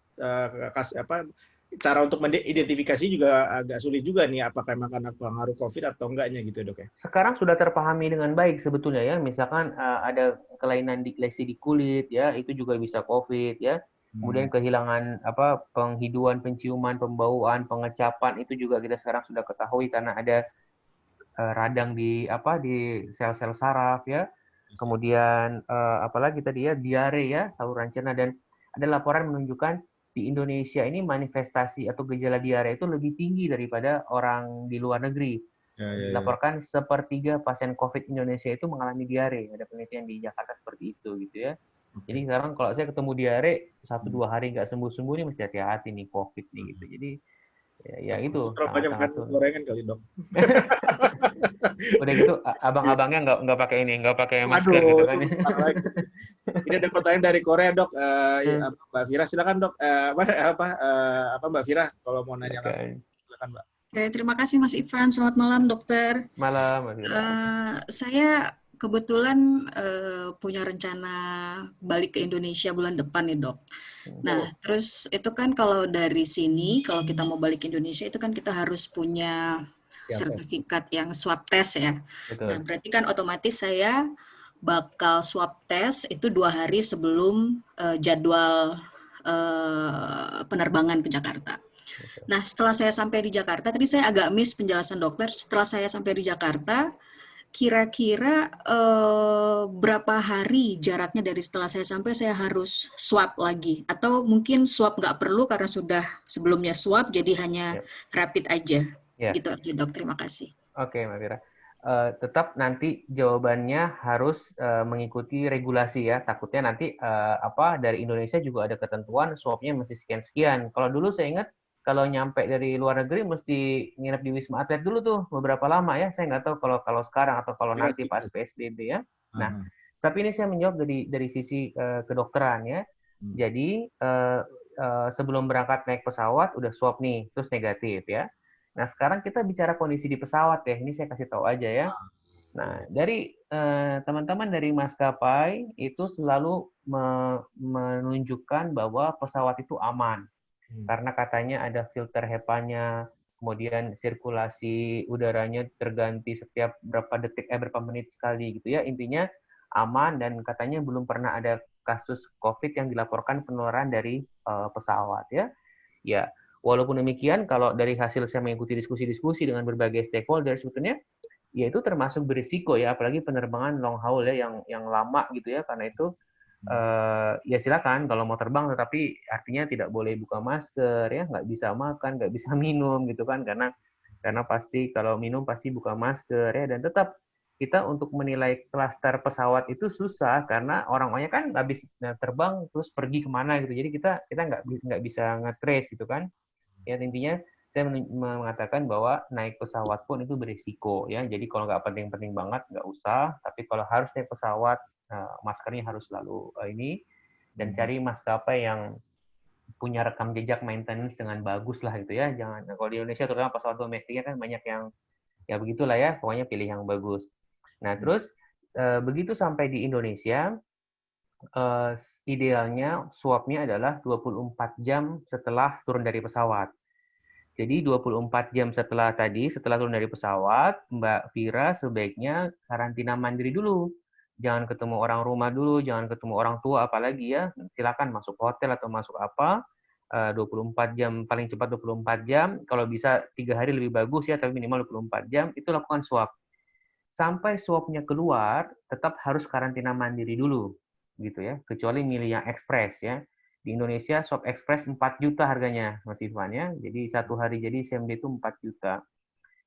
cara untuk mengidentifikasi juga agak sulit juga nih apakah memang karena pengaruh COVID atau enggaknya gitu dok ya.
Sekarang sudah terpahami dengan baik sebetulnya ya. Misalkan ada kelainan lesi di kulit ya, itu juga bisa COVID ya. Kemudian kehilangan penghiduan, penciuman, pembauan, pengecapan itu juga kita sekarang sudah ketahui karena ada radang di sel-sel saraf ya. Kemudian apalagi tadi ya diare ya, saluran cerna dan ada laporan menunjukkan di Indonesia ini manifestasi atau gejala diare itu lebih tinggi daripada orang di luar negeri. Dilaporkan 1/3 pasien COVID Indonesia itu mengalami diare. Ada penelitian di Jakarta seperti itu gitu ya. Jadi sekarang kalau saya ketemu diare 1-2 hari nggak sembuh-sembuh nih mesti hati-hati nih COVID nih gitu. Jadi ya itu.
Terlalu banyak makan gorengan kali dok.
Udah gitu abang-abangnya nggak pakai masker gitu kan.
Ini ada pertanyaan dari Korea dok. Mbak Fira silakan dok. Mbak Fira kalau mau nanya silakan Mbak.
Oke, terima kasih Mas Ivan. Selamat malam dokter.
Malam Mbak Fira.
Saya kebetulan punya rencana balik ke Indonesia bulan depan nih dok. Nah, terus itu kan kalau dari sini, kalau kita mau balik ke Indonesia itu kan kita harus punya sertifikat yang swab test ya.
Betul.
Nah, berarti kan otomatis saya bakal swab test itu 2 hari sebelum jadwal penerbangan ke Jakarta. Nah, setelah saya sampai di Jakarta, tadi saya agak miss penjelasan dokter. Setelah saya sampai di Jakarta, kira-kira berapa hari jaraknya dari setelah saya sampai saya harus swab lagi? Atau mungkin swab nggak perlu karena sudah sebelumnya swab, jadi hanya rapid aja? Gitu aja dok, terima kasih.
Oke Mbak Fira. Tetap nanti jawabannya harus mengikuti regulasi ya. Takutnya nanti dari Indonesia juga ada ketentuan swabnya mesti sekian-sekian. Kalau dulu saya ingat kalau nyampe dari luar negeri mesti nginep di Wisma Atlet dulu tuh beberapa lama ya. Saya nggak tahu kalau sekarang atau kalau nanti pas PSBB ya. Nah, tapi ini saya menjawab dari sisi kedokteran ya. Jadi sebelum berangkat naik pesawat udah swab nih, terus negatif ya. Nah, sekarang kita bicara kondisi di pesawat ya. Ini saya kasih tahu aja ya. Nah, dari teman-teman dari maskapai itu selalu menunjukkan bahwa pesawat itu aman. Karena katanya ada filter HEPA-nya, kemudian sirkulasi udaranya terganti setiap berapa menit sekali gitu ya. Intinya aman dan katanya belum pernah ada kasus COVID yang dilaporkan penularan dari pesawat ya. Ya, walaupun demikian kalau dari hasil saya mengikuti diskusi-diskusi dengan berbagai stakeholder sebetulnya ya itu termasuk berisiko ya, apalagi penerbangan long haul ya yang lama gitu ya. Karena itu ya silakan kalau mau terbang, tetapi artinya tidak boleh buka masker ya, nggak bisa makan, nggak bisa minum gitu kan, karena pasti kalau minum pasti buka masker ya. Dan tetap kita untuk menilai klaster pesawat itu susah karena orang-orangnya kan habis terbang terus pergi kemana gitu, jadi kita nggak bisa nge-trace gitu kan ya. Intinya saya mengatakan bahwa naik pesawat pun itu berisiko ya, jadi kalau nggak penting-penting banget nggak usah, tapi kalau harus naik pesawat maskernya harus selalu ini, dan cari maskapai yang punya rekam jejak maintenance dengan bagus lah gitu ya. Jangan, kalau di Indonesia terutama pesawat domestiknya kan banyak yang ya begitulah ya, pokoknya pilih yang bagus. Nah terus begitu sampai di Indonesia, idealnya swabnya adalah 24 jam setelah turun dari pesawat. Jadi 24 jam setelah turun dari pesawat, Mbak Vira sebaiknya karantina mandiri dulu. Jangan ketemu orang rumah dulu, jangan ketemu orang tua apalagi ya. Silakan masuk hotel atau masuk apa. 24 jam, paling cepat 24 jam. Kalau bisa 3 hari lebih bagus ya, tapi minimal 24 jam. Itu lakukan swab. Sampai swabnya keluar, tetap harus karantina mandiri dulu. Gitu ya. Kecuali milih yang ekspres ya. Di Indonesia swab ekspres 4 juta harganya, Mas Ivan ya. Jadi 1 hari jadi SMD itu 4 juta.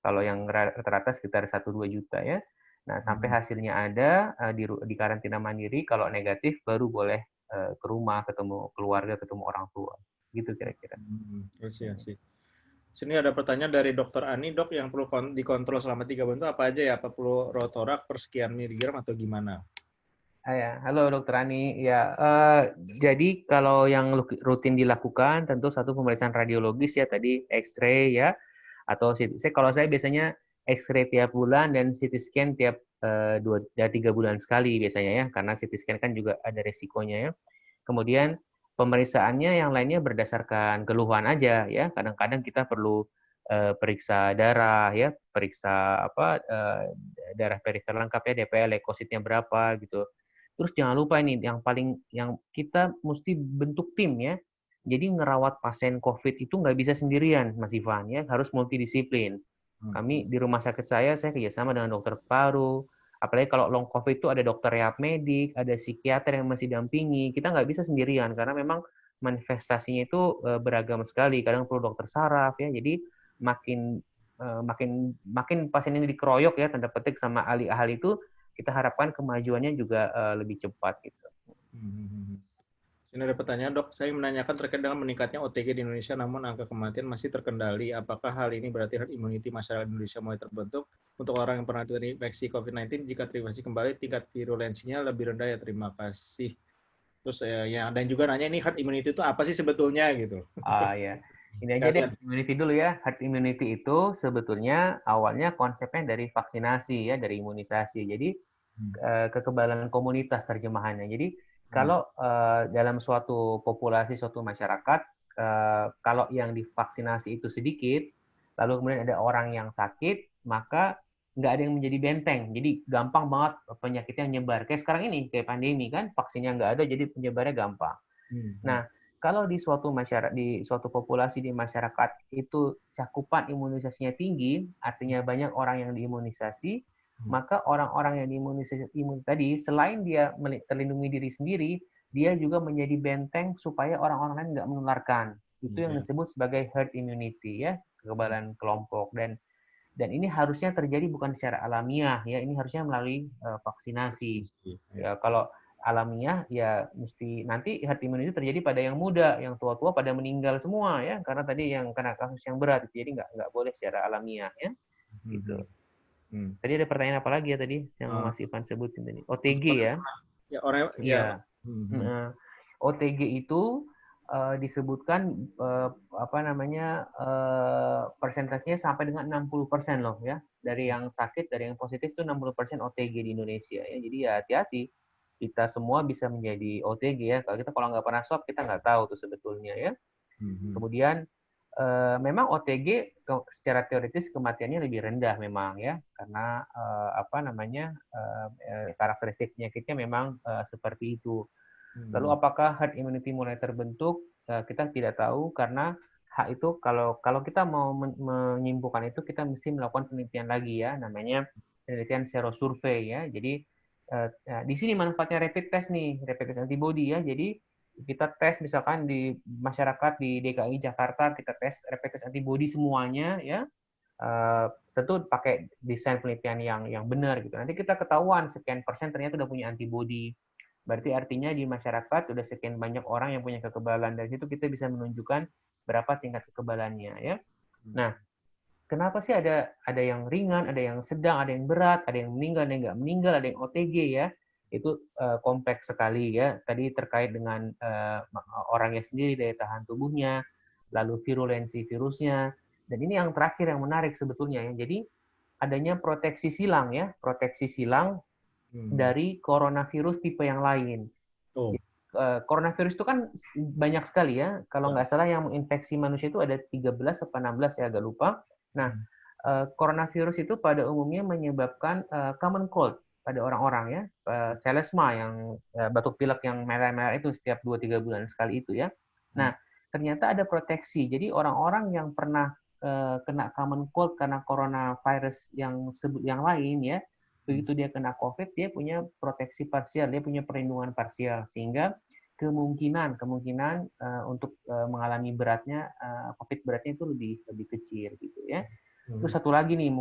Kalau yang rata-rata sekitar 1-2 juta ya. Nah, sampai hasilnya ada di karantina mandiri, kalau negatif baru boleh ke rumah, ketemu keluarga, ketemu orang tua. Gitu kira-kira.
Sini ada pertanyaan dari Dr. Ani, Dok, yang perlu dikontrol selama 3 bulan itu apa aja ya? Apa perlu rotorak persekian miligram atau gimana?
Ya, halo Dr. Ani. Ya, jadi kalau yang rutin dilakukan tentu satu pemeriksaan radiologis ya, tadi X-ray ya, atau kalau saya biasanya X-ray tiap bulan dan CT scan tiap 3 bulan sekali biasanya ya, karena CT scan kan juga ada resikonya ya. Kemudian pemeriksaannya yang lainnya berdasarkan keluhan aja ya. Kadang-kadang kita perlu periksa darah ya, periksa darah perifer lengkap ya, DPL, leukositnya berapa gitu. Terus jangan lupa ini yang kita mesti bentuk tim ya. Jadi ngerawat pasien COVID itu nggak bisa sendirian, Mas Ivan ya, harus multidisiplin. Kami di rumah sakit saya kerjasama dengan dokter paru. Apalagi kalau long COVID itu ada dokter rehab medik, ada psikiater yang masih dampingi. Kita nggak bisa sendirian karena memang manifestasinya itu beragam sekali. Kadang perlu dokter saraf ya. Jadi makin pasien ini dikeroyok ya, tanda petik, sama ahli-ahli itu, kita harapkan kemajuannya juga lebih cepat gitu.
Ini ada pertanyaan, Dok. Saya menanyakan terkait dengan meningkatnya OTG di Indonesia, namun angka kematian masih terkendali. Apakah hal ini berarti herd immunity masyarakat Indonesia mulai terbentuk? Untuk orang yang pernah terinfeksi COVID-19, jika terinfeksi kembali, tingkat virulensinya lebih rendah ya. Terima kasih. Terus ya, dan juga nanya ini herd immunity itu apa sih sebetulnya gitu?
Ya. Ini aja deh, herd immunity dulu ya. Herd immunity itu sebetulnya awalnya konsepnya dari vaksinasi ya, dari imunisasi. Jadi kekebalan komunitas terjemahannya. Jadi kalau dalam suatu populasi, suatu masyarakat, kalau yang divaksinasi itu sedikit, lalu kemudian ada orang yang sakit, maka nggak ada yang menjadi benteng. Jadi gampang banget penyakitnya menyebar. Kayak sekarang ini, kayak pandemi kan, vaksinnya nggak ada, jadi penyebarnya gampang. Nah, kalau di suatu masyarakat, di suatu populasi di masyarakat itu cakupan imunisasinya tinggi, artinya banyak orang yang diimunisasi, maka orang-orang yang diimunisasi tadi, selain dia terlindungi diri sendiri, dia juga menjadi benteng supaya orang-orang lain nggak menularkan. Itu yang disebut sebagai herd immunity ya, kekebalan kelompok. Dan ini harusnya terjadi bukan secara alamiah ya, ini harusnya melalui vaksinasi. Ya, kalau alamiah ya mesti nanti herd immunity terjadi pada yang muda, yang tua-tua pada meninggal semua ya, karena tadi yang kena kasus yang berat, jadi nggak boleh secara alamiah ya, gitu. Tadi ada pertanyaan apa lagi ya tadi yang Mas Ivan sebutin tadi? OTG ya?
Ya, orang
Iya. OTG itu disebutkan apa namanya persentasenya sampai dengan 60% loh ya. Dari yang sakit, dari yang positif itu 60% OTG di Indonesia ya. Jadi ya hati-hati. Kita semua bisa menjadi OTG ya. Kalau nggak pernah swab kita nggak tahu tuh sebetulnya ya. Kemudian memang OTG secara teoritis kematiannya lebih rendah memang ya, karena apa namanya karakteristik penyakitnya memang seperti itu. Lalu apakah herd immunity mulai terbentuk? Kita tidak tahu karena itu kalau kita mau menyimpulkan itu kita mesti melakukan penelitian lagi ya, namanya penelitian serosurvey ya. Jadi di sini manfaatnya rapid test nih, rapid test antibody ya. Jadi kita tes misalkan di masyarakat di DKI Jakarta, kita tes rapid test antibody semuanya ya. Tentu pakai desain penelitian yang benar gitu. Nanti kita ketahuan sekian persen ternyata udah punya antibody. Berarti artinya di masyarakat udah sekian banyak orang yang punya kekebalan. Dari situ kita bisa menunjukkan berapa tingkat kekebalannya ya. Nah, kenapa sih ada yang ringan, ada yang sedang, ada yang berat, ada yang meninggal, ada yang nggak meninggal, ada yang OTG ya? Itu kompleks sekali ya. Tadi terkait dengan orangnya sendiri, daya tahan tubuhnya, lalu virulensi virusnya, dan ini yang terakhir yang menarik sebetulnya ya. Jadi adanya proteksi silang ya, proteksi silang dari coronavirus tipe yang lain. Coronavirus itu kan banyak sekali ya. Kalau nggak salah yang menginfeksi manusia itu ada 13 atau 16 ya, agak lupa. Nah, coronavirus itu pada umumnya menyebabkan common cold pada orang-orang ya, selesma yang batuk pilek yang merah-merah itu setiap 2-3 bulan sekali itu ya. Nah, ternyata ada proteksi. Jadi orang-orang yang pernah kena common cold karena coronavirus yang lain ya, begitu dia kena COVID, dia punya proteksi parsial, dia punya perlindungan parsial, sehingga kemungkinan untuk mengalami beratnya COVID beratnya itu lebih kecil gitu ya. Terus satu lagi nih,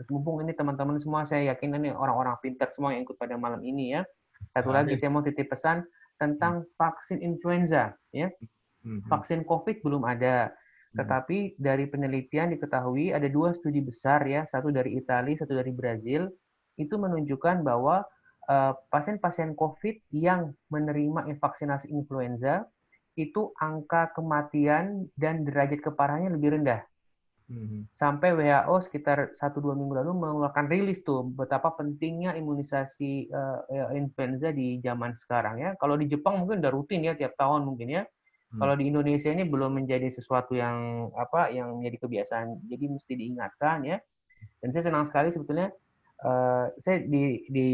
mumpung ini teman-teman semua, saya yakin ini orang-orang pintar semua yang ikut pada malam ini ya. Satu lagi saya mau titip pesan tentang vaksin influenza ya. Vaksin COVID belum ada, tetapi dari penelitian diketahui ada 2 studi besar ya, satu dari Italia, satu dari Brazil, itu menunjukkan bahwa pasien-pasien COVID yang menerima vaksinasi influenza itu angka kematian dan derajat keparahannya lebih rendah. Sampai WHO sekitar 1-2 minggu lalu mengeluarkan rilis tuh betapa pentingnya imunisasi influenza di zaman sekarang ya. Kalau di Jepang mungkin udah rutin ya tiap tahun mungkin ya. Kalau di Indonesia ini belum menjadi sesuatu yang menjadi kebiasaan. Jadi mesti diingatkan ya. Dan saya senang sekali sebetulnya saya di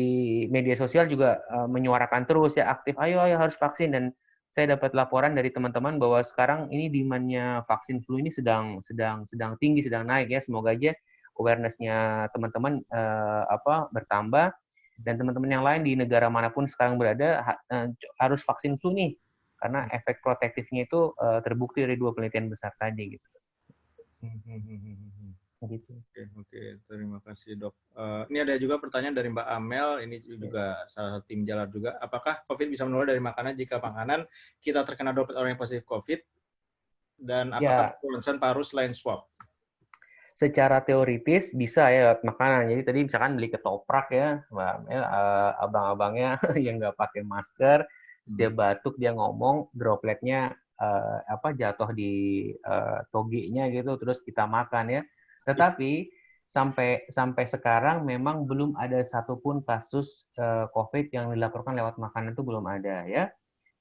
media sosial juga menyuarakan terus ya, aktif ayo harus vaksin, dan saya dapat laporan dari teman-teman bahwa sekarang ini demand-nya vaksin flu ini sedang tinggi, sedang naik ya. Semoga aja awareness-nya teman-teman bertambah, dan teman-teman yang lain di negara manapun sekarang berada harus vaksin flu nih, karena efek protektifnya itu terbukti dari 2 penelitian besar tadi gitu. Gitu.
Oke, terima kasih dok. Ini ada juga pertanyaan dari Mbak Amel, ini juga salah satu tim Jalar juga. Apakah COVID bisa menular dari makanan jika makanan kita terkena droplet orang yang positif COVID? Dan apakah ronsen paru selain swab?
Secara teoritis bisa ya lewat makanan. Jadi tadi misalkan beli ketoprak ya, Mbak Amel, abang-abangnya yang nggak pakai masker, dia batuk, dia ngomong, dropletnya jatuh di togenya gitu, terus kita makan ya. Tetapi sampai sekarang memang belum ada satupun kasus COVID yang dilaporkan lewat makanan, itu belum ada ya.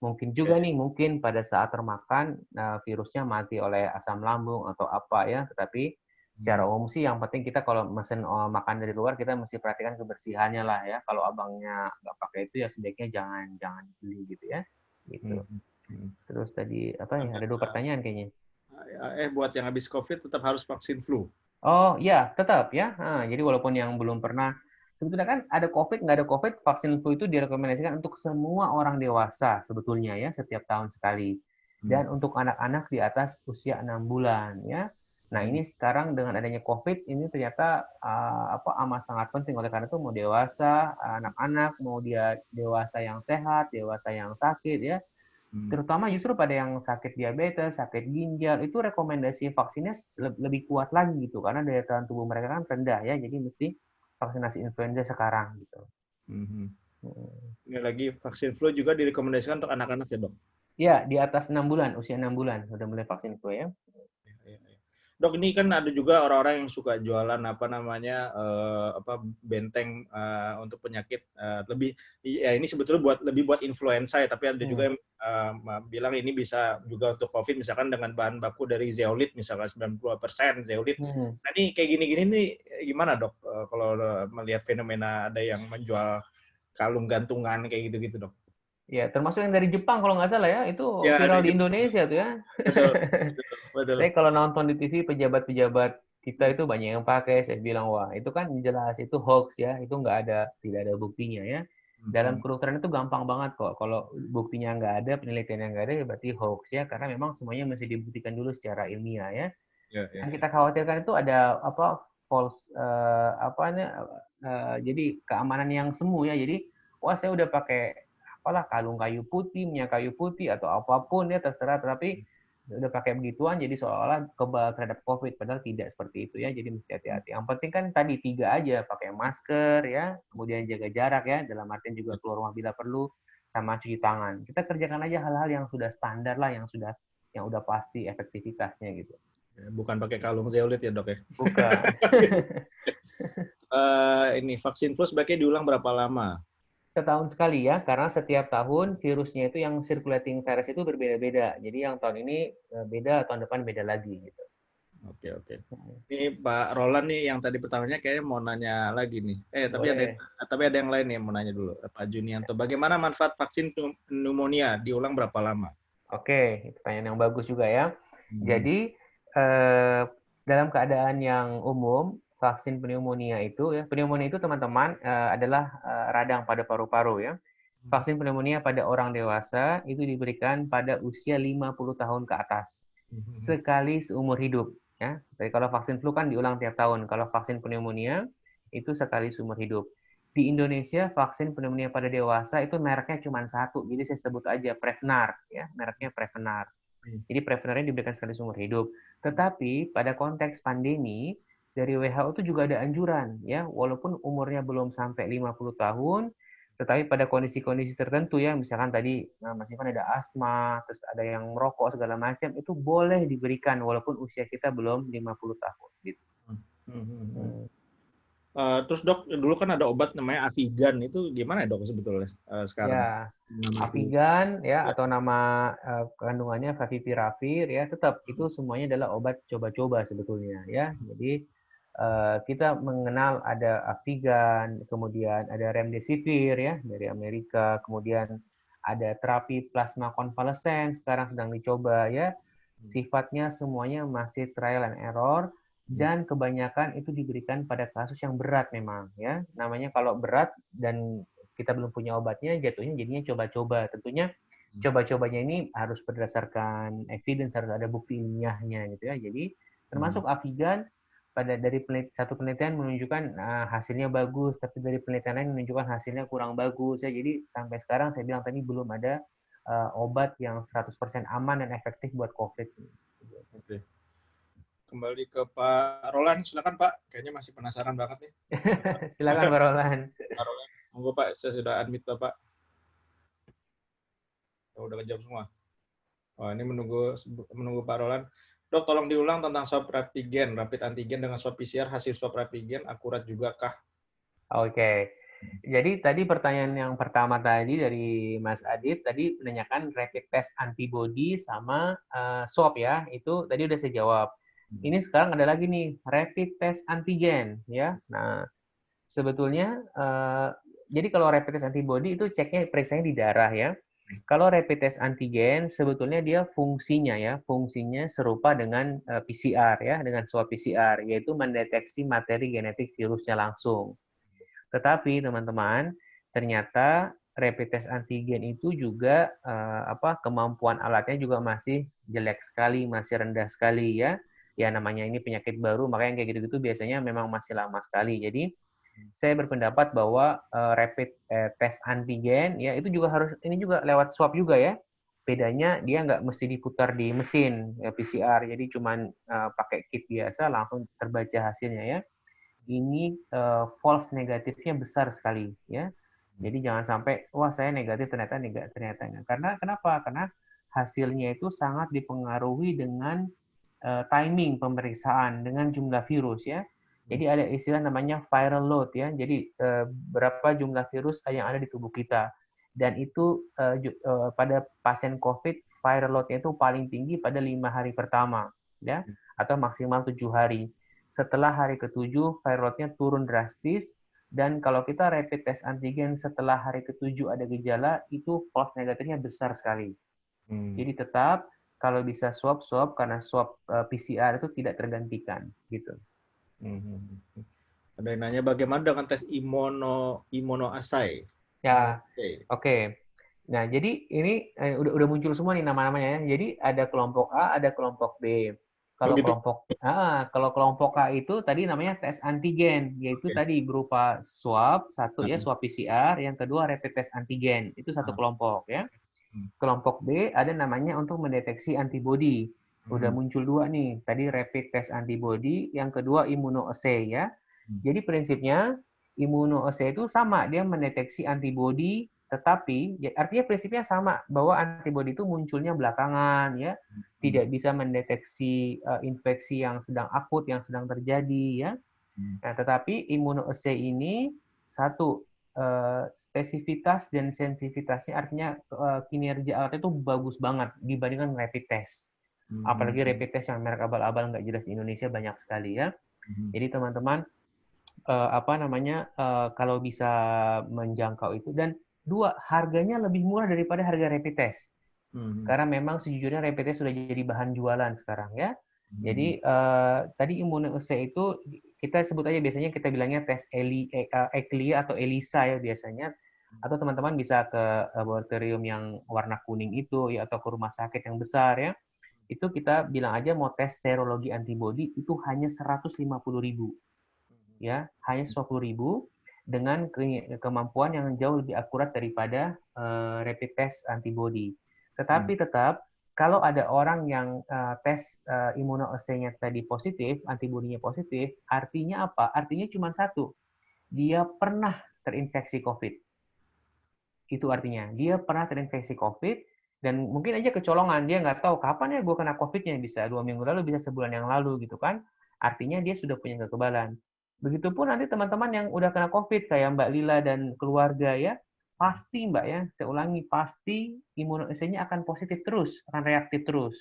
Mungkin juga nih, mungkin pada saat termakan virusnya mati oleh asam lambung atau apa ya. Tetapi secara umum sih yang penting kita kalau mesen makan dari luar kita mesti perhatikan kebersihannya lah ya. Kalau abangnya nggak pakai itu ya sebaiknya jangan beli gitu ya. Gitu. Terus tadi ada 2 pertanyaan kayaknya.
Buat yang habis COVID tetap harus vaksin flu.
Oh ya, tetap ya. Jadi walaupun yang belum pernah, sebetulnya kan ada COVID, nggak ada COVID, vaksin flu itu direkomendasikan untuk semua orang dewasa sebetulnya ya, setiap tahun sekali. Dan untuk anak-anak di atas usia 6 bulan ya. Nah ini sekarang dengan adanya COVID ini ternyata amat sangat penting. Oleh karena itu mau dewasa, anak-anak, mau dia dewasa yang sehat, dewasa yang sakit ya. Terutama justru pada yang sakit diabetes, sakit ginjal, itu rekomendasi vaksinnya lebih kuat lagi gitu, karena daya tahan tubuh mereka kan rendah ya, jadi mesti vaksinasi influenza sekarang gitu.
Ini lagi vaksin flu juga direkomendasikan untuk anak-anak ya, Dok?
Ya, di atas 6 bulan, usia 6 bulan udah mulai vaksin flu ya.
Dok, ini kan ada juga orang-orang yang suka jualan benteng untuk penyakit lebih ya ini sebetulnya lebih buat influenza ya, tapi ada juga yang bilang ini bisa juga untuk COVID misalkan dengan bahan baku dari zeolit misalkan 90% zeolit. Nah, ini kayak gini-gini nih gimana, Dok? Kalau melihat fenomena ada yang menjual kalung gantungan kayak gitu-gitu, Dok?
Ya, termasuk yang dari Jepang kalau nggak salah ya, itu viral di Indonesia tuh ya.
Betul.
Saya kalau nonton di TV pejabat-pejabat kita itu banyak yang pakai, saya bilang wah itu kan jelas itu hoax ya, itu tidak ada buktinya ya. Dalam kedokteran itu gampang banget kok, kalau buktinya nggak ada, penelitiannya nggak ada, ya berarti hoax ya, karena memang semuanya mesti dibuktikan dulu secara ilmiah ya. Yang kita khawatirkan itu ada false jadi keamanan yang semu ya, jadi wah saya udah pakai kalung kayu putih, minyak kayu putih atau apapun ya terserah, tapi udah pakai begituan jadi seolah-olah kebal terhadap COVID, padahal tidak seperti itu ya. Jadi mesti hati-hati. Yang penting kan tadi 3 aja, pakai masker ya, kemudian jaga jarak ya, dalam artian juga keluar rumah bila perlu, sama cuci tangan. Kita kerjakan aja hal-hal yang sudah standar lah, yang udah pasti efektivitasnya gitu.
Bukan pakai kalung zeolit ya, Dok ya?
Bukan.
Ini vaksin flu sebaiknya diulang berapa lama?
Setahun sekali ya, karena setiap tahun virusnya itu yang circulating virus itu berbeda-beda. Jadi yang tahun ini beda, tahun depan beda lagi gitu.
Oke. Ini Pak Roland nih yang tadi pertamanya kayaknya mau nanya lagi nih. Tapi ada yang lain nih yang mau nanya dulu. Pak Junianto, bagaimana manfaat vaksin pneumonia? Diulang berapa lama?
Oke, pertanyaan yang bagus juga ya. Jadi dalam keadaan yang umum, vaksin pneumonia itu teman-teman adalah radang pada paru-paru ya. Vaksin pneumonia pada orang dewasa itu diberikan pada usia 50 tahun ke atas. Sekali seumur hidup ya. Jadi kalau vaksin flu kan diulang tiap tahun. Kalau vaksin pneumonia itu sekali seumur hidup. Di Indonesia vaksin pneumonia pada dewasa itu mereknya cuma satu. Jadi saya sebut aja Prevnar ya, mereknya Prevnar. Jadi Prevnar ini diberikan sekali seumur hidup. Tetapi pada konteks pandemi dari WHO itu juga ada anjuran ya, walaupun umurnya belum sampai 50 tahun, tetapi pada kondisi-kondisi tertentu ya, misalkan tadi Mas Ivan ada asma, terus ada yang merokok segala macam, itu boleh diberikan walaupun usia kita belum 50 tahun gitu.
Terus Dok, dulu kan ada obat namanya Avigan, itu gimana ya Dok sebetulnya sekarang?
Ya, Avigan ya, atau nama kandungannya Favipiravir ya, tetap itu semuanya adalah obat coba-coba sebetulnya ya. Jadi kita mengenal ada Avigan, kemudian ada Remdesivir ya dari Amerika, kemudian ada terapi plasma konvalesen sekarang sedang dicoba ya. Sifatnya semuanya masih trial and error. Dan kebanyakan itu diberikan pada kasus yang berat memang ya. Namanya kalau berat dan kita belum punya obatnya, jatuhnya jadinya coba-coba. Tentunya coba-cobanya ini harus berdasarkan evidence, harus ada bukti ilmiahnya gitu ya. Jadi termasuk Avigan dari satu penelitian menunjukkan hasilnya bagus, tapi dari penelitian lain menunjukkan hasilnya kurang bagus ya. Jadi sampai sekarang saya bilang tadi belum ada obat yang 100% aman dan efektif buat COVID.
Oke. Kembali ke Pak Roland, silakan Pak. Kayaknya masih penasaran banget nih.
Silakan Pak Roland.
Pak Roland, monggo Pak, saya sudah admit Bapak. Udah kejam semua. Wah, ini menunggu Pak Roland. Dok, tolong diulang tentang swab rapid antigen dengan swab PCR, hasil swab antigen akurat juga kah?
Oke. Jadi tadi pertanyaan yang pertama tadi dari Mas Adit tadi menanyakan rapid test antibody sama swab ya. Itu tadi udah saya jawab. Ini sekarang ada lagi nih rapid test antigen ya. Nah, sebetulnya jadi kalau rapid test antibody itu periksanya di darah ya. Kalau rapid test antigen sebetulnya dia fungsinya serupa dengan PCR ya, dengan swab PCR, yaitu mendeteksi materi genetik virusnya langsung. Tetapi teman-teman, ternyata rapid test antigen itu juga kemampuan alatnya juga masih jelek sekali, masih rendah sekali ya. Ya namanya ini penyakit baru, makanya kayak gitu-gitu biasanya memang masih lama sekali. Jadi saya berpendapat bahwa rapid test antigen ya itu juga ini juga lewat swab juga ya. Bedanya dia nggak mesti diputar di mesin ya, PCR, jadi cuman pakai kit biasa langsung terbaca hasilnya ya. ini false negatifnya besar sekali ya. Jadi jangan sampai wah saya negatif ternyata enggak. Karena kenapa? Karena hasilnya itu sangat dipengaruhi dengan timing pemeriksaan dengan jumlah virus ya. Jadi ada istilah namanya viral load ya. Jadi berapa jumlah virus yang ada di tubuh kita. Dan itu pada pasien COVID viral load-nya itu paling tinggi pada 5 hari pertama ya, atau maksimal 7 hari. Setelah hari ke-7 viral load-nya turun drastis, dan kalau kita rapid test antigen setelah hari ke-7 ada gejala, itu false negatifnya besar sekali. Jadi tetap kalau bisa swab karena swab PCR itu tidak tergantikan gitu.
Ada yang nanya bagaimana dengan tes immunoassay?
Ya, oke. Nah, jadi ini udah muncul semua nih nama-namanya ya. Jadi ada kelompok A, ada kelompok B. Kalau kelompok A itu tadi namanya tes antigen, yaitu tadi berupa swab, satu ya swab PCR, yang kedua rapid test antigen. Itu satu kelompok ya. Kelompok B ada namanya untuk mendeteksi antibodi. Udah muncul dua nih. Tadi rapid test antibody, yang kedua immunoassay ya. Jadi prinsipnya immunoassay itu sama, dia mendeteksi antibodi, tetapi ya, artinya prinsipnya sama bahwa antibodi itu munculnya belakangan ya, tidak bisa mendeteksi infeksi yang sedang akut yang sedang terjadi ya. Nah, tetapi immunoassay ini satu spesifitas dan sensitivitasnya, artinya kinerja alatnya itu bagus banget dibandingkan rapid test. Apalagi rapid test yang merek abal-abal nggak jelas di Indonesia banyak sekali ya. Jadi teman-teman kalau bisa menjangkau itu, dan dua, harganya lebih murah daripada harga rapid test. Karena memang sejujurnya rapid test sudah jadi bahan jualan sekarang ya. Jadi tadi immunoassay itu kita sebut aja biasanya kita bilangnya tes ECLIA atau ELISA ya biasanya. Atau teman-teman bisa ke laboratorium yang warna kuning itu ya, atau ke rumah sakit yang besar ya. Itu kita bilang aja mau tes serologi antibodi itu hanya 150.000. Ya, hanya 150.000 dengan kemampuan yang jauh lebih akurat daripada rapid test antibody. Tetapi tetap kalau ada orang yang tes immunoassay-nya tadi positif, antibodinya positif, artinya apa? Artinya cuma satu, dia pernah terinfeksi COVID. Itu artinya, dia pernah terinfeksi COVID, dan mungkin aja kecolongan, dia nggak tahu kapan ya gue kena COVID-nya, bisa 2 minggu lalu, bisa sebulan yang lalu gitu kan. Artinya dia sudah punya kekebalan. Begitupun nanti teman-teman yang udah kena COVID kayak Mbak Lila dan keluarga ya, pasti Mbak ya, saya ulangi, pasti imunoassay-nya akan positif terus, akan reaktif terus.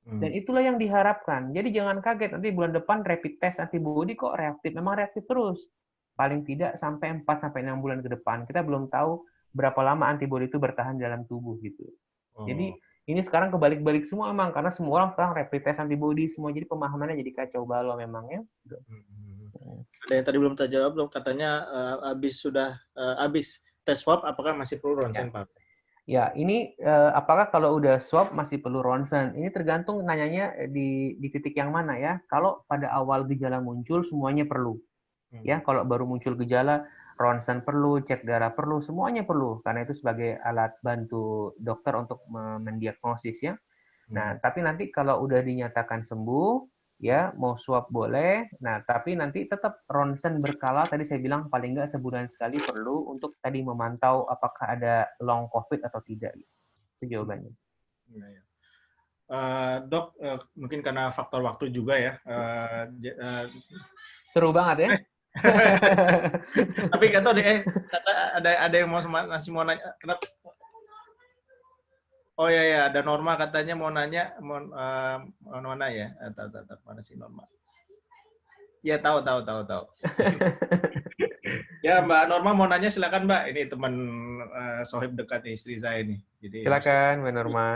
Dan itulah yang diharapkan. Jadi jangan kaget nanti bulan depan rapid test antibody kok reaktif, memang reaktif terus. Paling tidak sampai 4-6 bulan ke depan. Kita belum tahu berapa lama antibody itu bertahan dalam tubuh gitu. Jadi ini sekarang kebalik-balik semua emang, karena semua orang sekarang rapid test antibody semua, jadi pemahamannya jadi kacau balau memang ya.
Ada yang tadi belum terjawab, belum katanya habis tes swab apakah masih perlu ronsen Pak?
Ya, ini apakah kalau udah swab masih perlu ronsen? Ini tergantung nanyanya di titik yang mana ya. Kalau pada awal gejala muncul semuanya perlu. Ya, kalau baru muncul gejala ronsen perlu, cek darah perlu, semuanya perlu karena itu sebagai alat bantu dokter untuk mendiagnosis ya. Nah, tapi nanti kalau udah dinyatakan sembuh, ya mau swab boleh. Nah, tapi nanti tetap ronsen berkala. Tadi saya bilang paling nggak sebulan sekali perlu untuk tadi memantau apakah ada long COVID atau tidak. Itu jawabannya.
Dok, mungkin karena faktor waktu juga ya.
Seru banget ya.
Tapi nggak tahu deh, kata ada yang masih mau nanya. Kenapa? Oh ya, ada Norma katanya mau nanya, mana ya? Mana sih Norma? Ya tahu. Ya Mbak Norma mau nanya, silakan Mbak. Ini teman sohib dekat istri saya nih. Jadi
silakan Mbak Norma.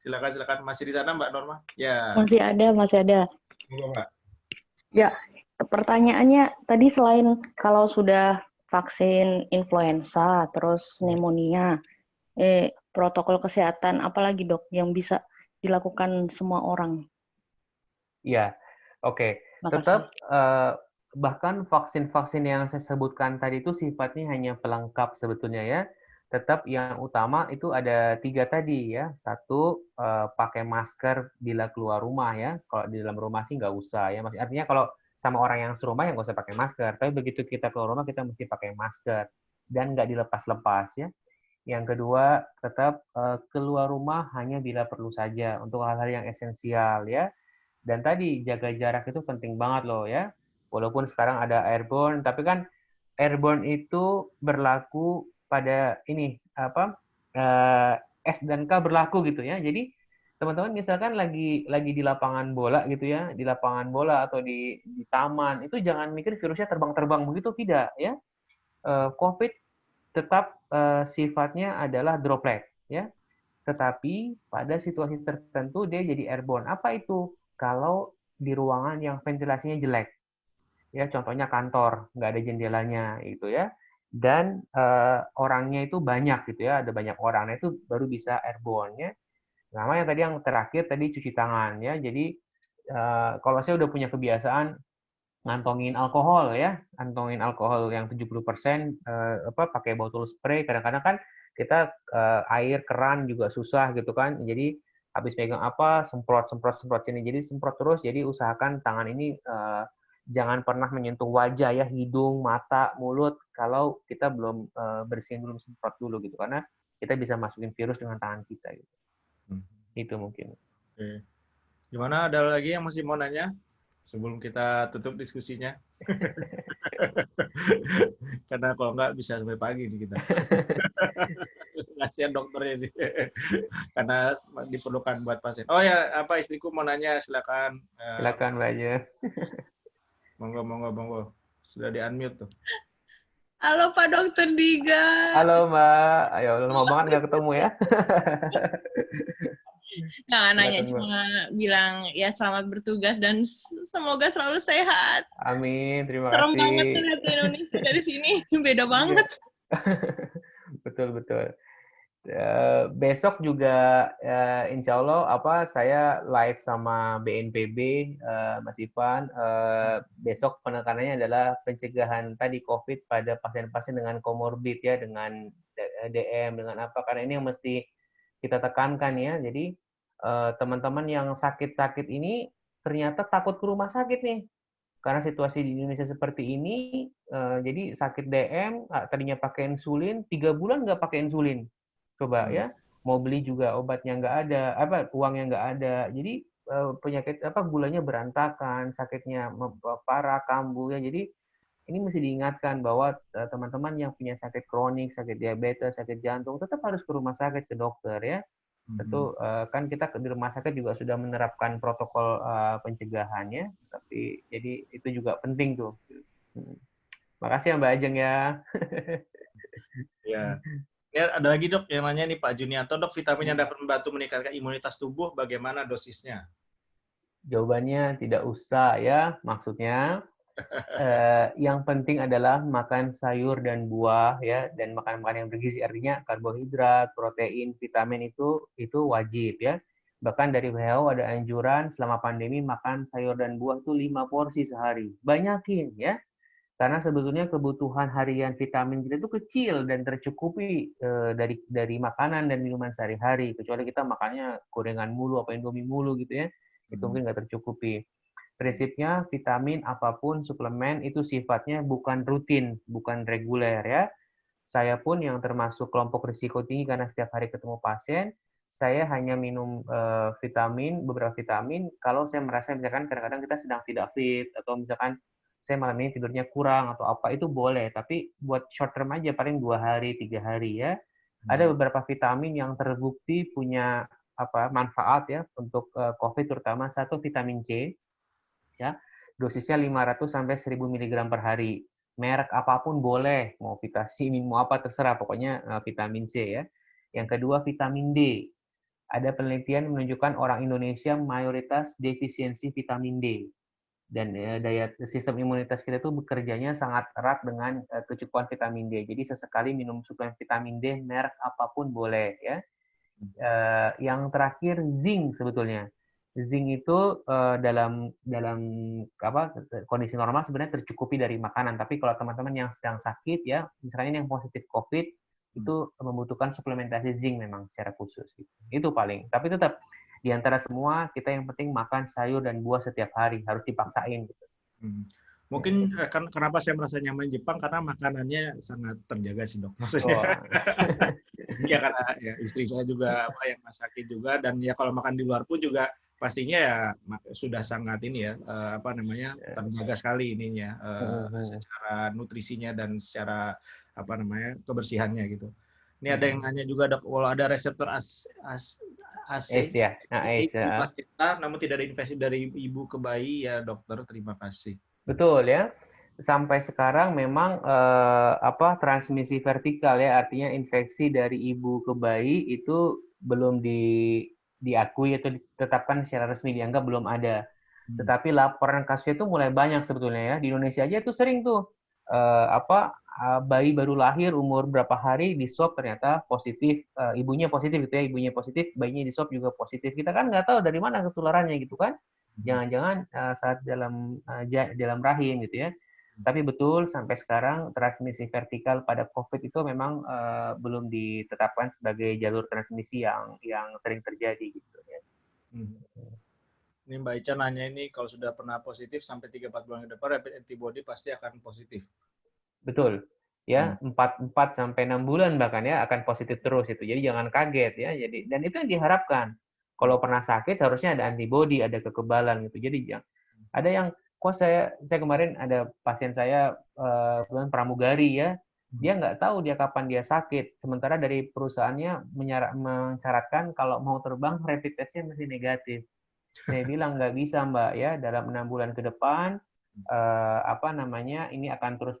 Silakan. Masih di sana Mbak Norma? Ya.
Masih ada.
Mbak.
Ya, pertanyaannya tadi selain kalau sudah vaksin influenza, terus pneumonia, protokol kesehatan apalagi dok yang bisa dilakukan semua orang?
Ya, oke. Tetap bahkan vaksin-vaksin yang saya sebutkan tadi itu sifatnya hanya pelengkap sebetulnya ya. Tetap yang utama itu ada 3 tadi ya. 1, pakai masker bila keluar rumah ya. Kalau di dalam rumah sih nggak usah ya. Artinya kalau sama orang yang serumah yang nggak usah pakai masker. Tapi begitu kita keluar rumah kita mesti pakai masker dan nggak dilepas-lepas ya. Yang kedua, tetap keluar rumah hanya bila perlu saja untuk hal-hal yang esensial ya. Dan tadi jaga jarak itu penting banget loh ya. Walaupun sekarang ada airborne, tapi kan airborne itu berlaku pada ini S dan K berlaku gitu ya. Jadi teman-teman misalkan lagi di lapangan bola gitu ya, di lapangan bola atau di taman, itu jangan mikir virusnya terbang-terbang begitu, tidak ya. COVID tetap sifatnya adalah droplet ya. Tetapi pada situasi tertentu dia jadi airborne. Apa itu? Kalau di ruangan yang ventilasinya jelek. Ya, contohnya kantor, nggak ada jendelanya gitu ya. Dan orangnya itu banyak gitu ya, ada banyak orang. Nah, itu baru bisa airborne ya. Nah, yang tadi yang terakhir tadi cuci tangan ya. Jadi kalau saya udah punya kebiasaan ngantongin alkohol ya, ngantongin alkohol yang 70% pakai botol spray. Kadang-kadang kan kita air keran juga susah gitu kan. Jadi habis pegang apa semprot sini. Jadi semprot terus. Jadi usahakan tangan ini jangan pernah menyentuh wajah ya, hidung, mata, mulut kalau kita belum bersihin, belum semprot dulu gitu, karena kita bisa masukin virus dengan tangan kita gitu. Itu mungkin.
Oke. Gimana, ada lagi yang masih mau nanya sebelum kita tutup diskusinya? Karena kalau nggak bisa sampai pagi nih kita. Kasihan dokternya nih. Karena diperlukan buat pasien. Oh ya, apa istriku mau nanya, silakan.
Silakan Mbak Aja.
Monggo. Sudah di-unmute tuh.
Halo Pak Dokter Diga.
Halo Mbak. Ayo, lama banget nggak ketemu ya.
Nggak nanya, cuma bilang ya selamat bertugas dan semoga selalu sehat.
Amin, terima
Serem
kasih.
banget lihat Indonesia dari sini, beda banget.
Betul. Besok juga insya Allah saya live sama BNPB Mas Ivan. Besok penekanannya adalah pencegahan tadi COVID pada pasien-pasien dengan komorbid ya, dengan DM, dengan apa, karena ini yang mesti kita tekankan ya. Jadi teman-teman yang sakit-sakit ini ternyata takut ke rumah sakit nih. Karena situasi di Indonesia seperti ini, jadi sakit DM, tadinya pakai insulin, 3 bulan nggak pakai insulin. Coba ya, mau beli juga obatnya nggak ada, uangnya nggak ada. Jadi penyakit gulanya berantakan, sakitnya parah, kambuh ya. Jadi ini mesti diingatkan bahwa teman-teman yang punya sakit kronik, sakit diabetes, sakit jantung, tetap harus ke rumah sakit, ke dokter ya. Tentu kan kita di rumah sakit juga sudah menerapkan protokol pencegahannya, tapi jadi itu juga penting tuh. Makasih ya Mbak Ajeng ya.
Ya. Ini ada lagi dok yang nanya nih Pak Junianto, dok, vitamin yang dapat membantu meningkatkan imunitas tubuh, bagaimana dosisnya?
Jawabannya tidak usah ya, maksudnya yang penting adalah makan sayur dan buah ya, dan makan yang bergizi, artinya karbohidrat, protein, vitamin itu wajib ya. Bahkan dari WHO ada anjuran selama pandemi makan sayur dan buah itu 5 porsi sehari. Banyakin ya. Karena sebetulnya kebutuhan harian vitamin kita itu kecil dan tercukupi dari makanan dan minuman sehari-hari. Kecuali kita makannya gorengan mulu, Indomie mulu gitu ya. Itu mungkin nggak tercukupi. Prinsipnya vitamin apapun, suplemen itu sifatnya bukan rutin, bukan reguler ya. Saya pun yang termasuk kelompok risiko tinggi karena setiap hari ketemu pasien, saya hanya minum beberapa vitamin kalau saya merasa misalkan kadang-kadang kita sedang tidak fit, atau misalkan saya malam ini tidurnya kurang atau apa, itu boleh. Tapi buat short term aja, paling 2 hari, 3 hari ya. Ada beberapa vitamin yang terbukti punya manfaat ya untuk COVID, terutama satu vitamin C. Ya, dosisnya 500 sampai 1000 mg per hari. Merek apapun boleh, mau vitamin, mau apa terserah, pokoknya vitamin C ya. Yang kedua vitamin D. Ada penelitian menunjukkan orang Indonesia mayoritas defisiensi vitamin D. Dan daya sistem imunitas kita itu bekerjanya sangat erat dengan kecukupan vitamin D. Jadi sesekali minum suplemen vitamin D, merek apapun boleh ya. Yang terakhir zinc sebetulnya. Zinc itu dalam kondisi normal sebenarnya tercukupi dari makanan. Tapi kalau teman-teman yang sedang sakit ya, misalnya yang positif COVID, itu membutuhkan suplementasi zinc memang secara khusus. Itu paling. Tapi tetap di antara semua kita yang penting makan sayur dan buah setiap hari, harus dipaksain gitu.
Mungkin kan kenapa saya merasa nyaman di Jepang karena makanannya sangat terjaga sih dok. Maksudnya ya karena ya istri saya juga yang masakin juga, dan ya kalau makan di luar pun juga pastinya ya sudah sangat ini ya terjaga sekali ininya secara nutrisinya dan secara kebersihannya gitu. Ini ada yang nanya juga dok, kalau ada reseptor AC
ya.
Namun tidak ada infeksi dari ibu ke bayi ya dokter, terima kasih.
Betul ya. Sampai sekarang memang transmisi vertikal ya, artinya infeksi dari ibu ke bayi itu belum diakui atau ditetapkan secara resmi, dianggap belum ada. Tetapi laporan kasusnya itu mulai banyak sebetulnya ya. Di Indonesia aja itu sering tuh bayi baru lahir umur berapa hari di swab ternyata positif, ibunya positif gitu ya, ibunya positif, bayinya di swab juga positif. Kita kan nggak tahu dari mana ketularannya gitu kan. Jangan-jangan saat dalam rahim gitu ya. Tapi betul sampai sekarang transmisi vertikal pada COVID itu memang belum ditetapkan sebagai jalur transmisi yang sering terjadi gitu ya.
Ini Mbak Ica nanya ini kalau sudah pernah positif sampai 3-4 bulan ke depan rapid antibody pasti akan positif.
Betul. Ya, 4 sampai 6 bulan bahkan ya akan positif terus itu. Jadi jangan kaget ya. Jadi dan itu yang diharapkan. Kalau pernah sakit harusnya ada antibody, ada kekebalan gitu. Jadi ada yang saya kemarin ada pasien saya pramugari ya. Dia nggak tahu dia kapan dia sakit. Sementara dari perusahaannya mencaratkan kalau mau terbang rapid testnya masih negatif. Saya bilang nggak bisa Mbak ya, dalam 6 bulan ke depan ini akan terus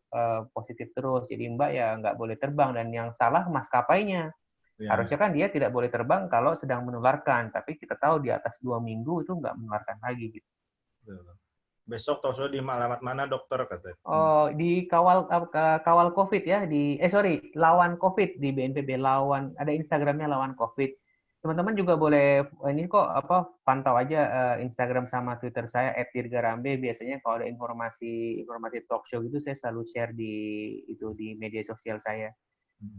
positif terus. Jadi Mbak ya nggak boleh terbang, dan yang salah maskapainya. Harusnya kan dia tidak boleh terbang kalau sedang menularkan, tapi kita tahu di atas 2 minggu itu nggak menularkan lagi gitu.
Besok tahu di alamat mana dokter katanya?
Oh, di kawal COVID ya, lawan COVID di BNPB, ada Instagramnya lawan COVID. Teman-teman juga boleh ini kok pantau aja Instagram sama Twitter saya @dirgarambe. Biasanya kalau ada informasi talk show gitu saya selalu share di media sosial saya.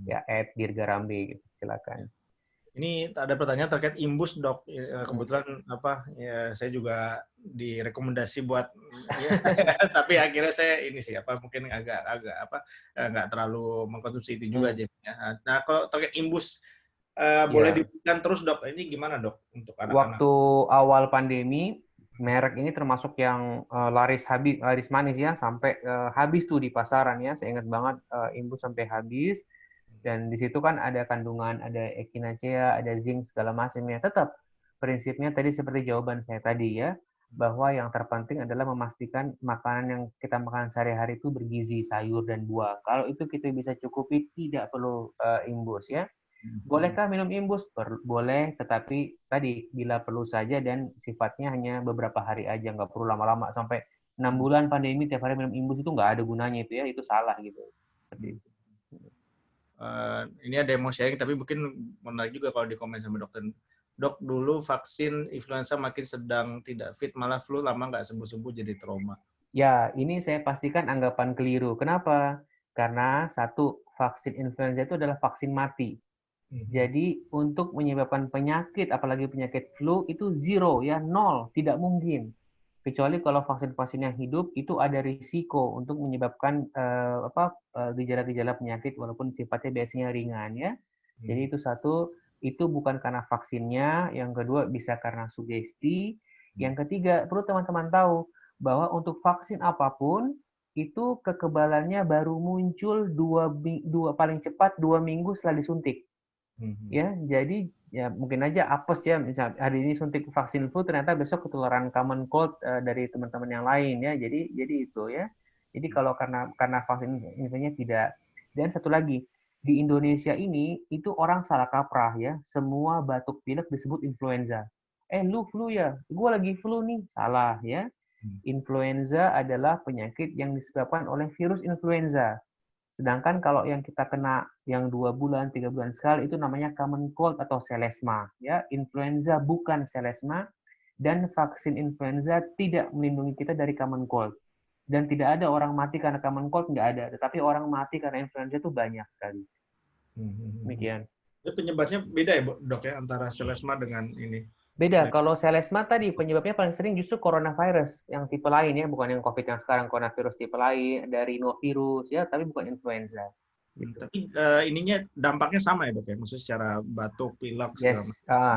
Ya @dirgarambe gitu. Silakan.
Ini ada pertanyaan terkait imbus dok. Kebetulan saya juga direkomendasi buat tapi akhirnya saya mungkin agak nggak terlalu mengkonsumsi itu juga jadinya. Nah kalau terkait imbus boleh diberikan terus dok. Ini gimana dok untuk anak-anak?
Waktu awal pandemi merek ini termasuk yang laris manis ya, sampai habis tuh di pasaran ya. Saya ingat banget imbus sampai habis. Dan di situ kan ada kandungan, ada echinacea, ada zinc, segala macamnya. Tetap prinsipnya tadi seperti jawaban saya tadi ya, bahwa yang terpenting adalah memastikan makanan yang kita makan sehari-hari itu bergizi, sayur dan buah. Kalau itu kita bisa cukupi, tidak perlu imbus ya. Bolehkah minum imbus? Boleh, tetapi tadi bila perlu saja dan sifatnya hanya beberapa hari aja, nggak perlu lama-lama. Sampai 6 bulan pandemi tiap hari minum imbus itu nggak ada gunanya itu ya, itu salah gitu. Seperti itu.
Ini ada yang mau sharing, tapi mungkin menarik juga kalau di komen sama dokter. Dok, dulu vaksin influenza makin sedang tidak fit, malah flu lama nggak sembuh-sembuh jadi trauma.
Ya, ini saya pastikan anggapan keliru. Kenapa? Karena satu, vaksin influenza itu adalah vaksin mati. Jadi untuk menyebabkan penyakit, apalagi penyakit flu, itu 0, ya 0, tidak mungkin. Kecuali kalau vaksin-vaksin yang hidup itu ada risiko untuk menyebabkan gejala-gejala penyakit walaupun sifatnya biasanya ringan ya. Jadi itu satu, itu bukan karena vaksinnya. Yang kedua bisa karena sugesti. Yang ketiga, perlu teman-teman tahu bahwa untuk vaksin apapun itu kekebalannya baru muncul paling cepat 2 minggu setelah disuntik. Ya, jadi ya mungkin aja apes ya, misalnya hari ini suntik vaksin flu ternyata besok ketularan common cold dari teman-teman yang lain ya. Jadi itu ya. Jadi kalau karena vaksin influenza tidak. Dan satu lagi, di Indonesia ini itu orang salah kaprah ya. Semua batuk pilek disebut influenza. Lu flu ya? Gue lagi flu nih. Salah ya. Influenza adalah penyakit yang disebabkan oleh virus influenza. Sedangkan kalau yang kita kena yang 2 bulan, 3 bulan sekali itu namanya common cold atau selesma. Ya, influenza bukan selesma, dan vaksin influenza tidak melindungi kita dari common cold. Dan tidak ada orang mati karena common cold, nggak ada. Tetapi orang mati karena influenza itu banyak sekali. Demikian.
Itu penyebabnya beda ya dok ya antara selesma dengan ini?
Beda, kalau selesma tadi penyebabnya paling sering justru coronavirus yang tipe lain ya, bukan yang COVID yang sekarang, coronavirus tipe lain, dari rhinovirus ya, tapi bukan influenza. Gitu.
Tapi ininya dampaknya sama ya dok ya, maksudnya secara batuk, pilek segala
Yes,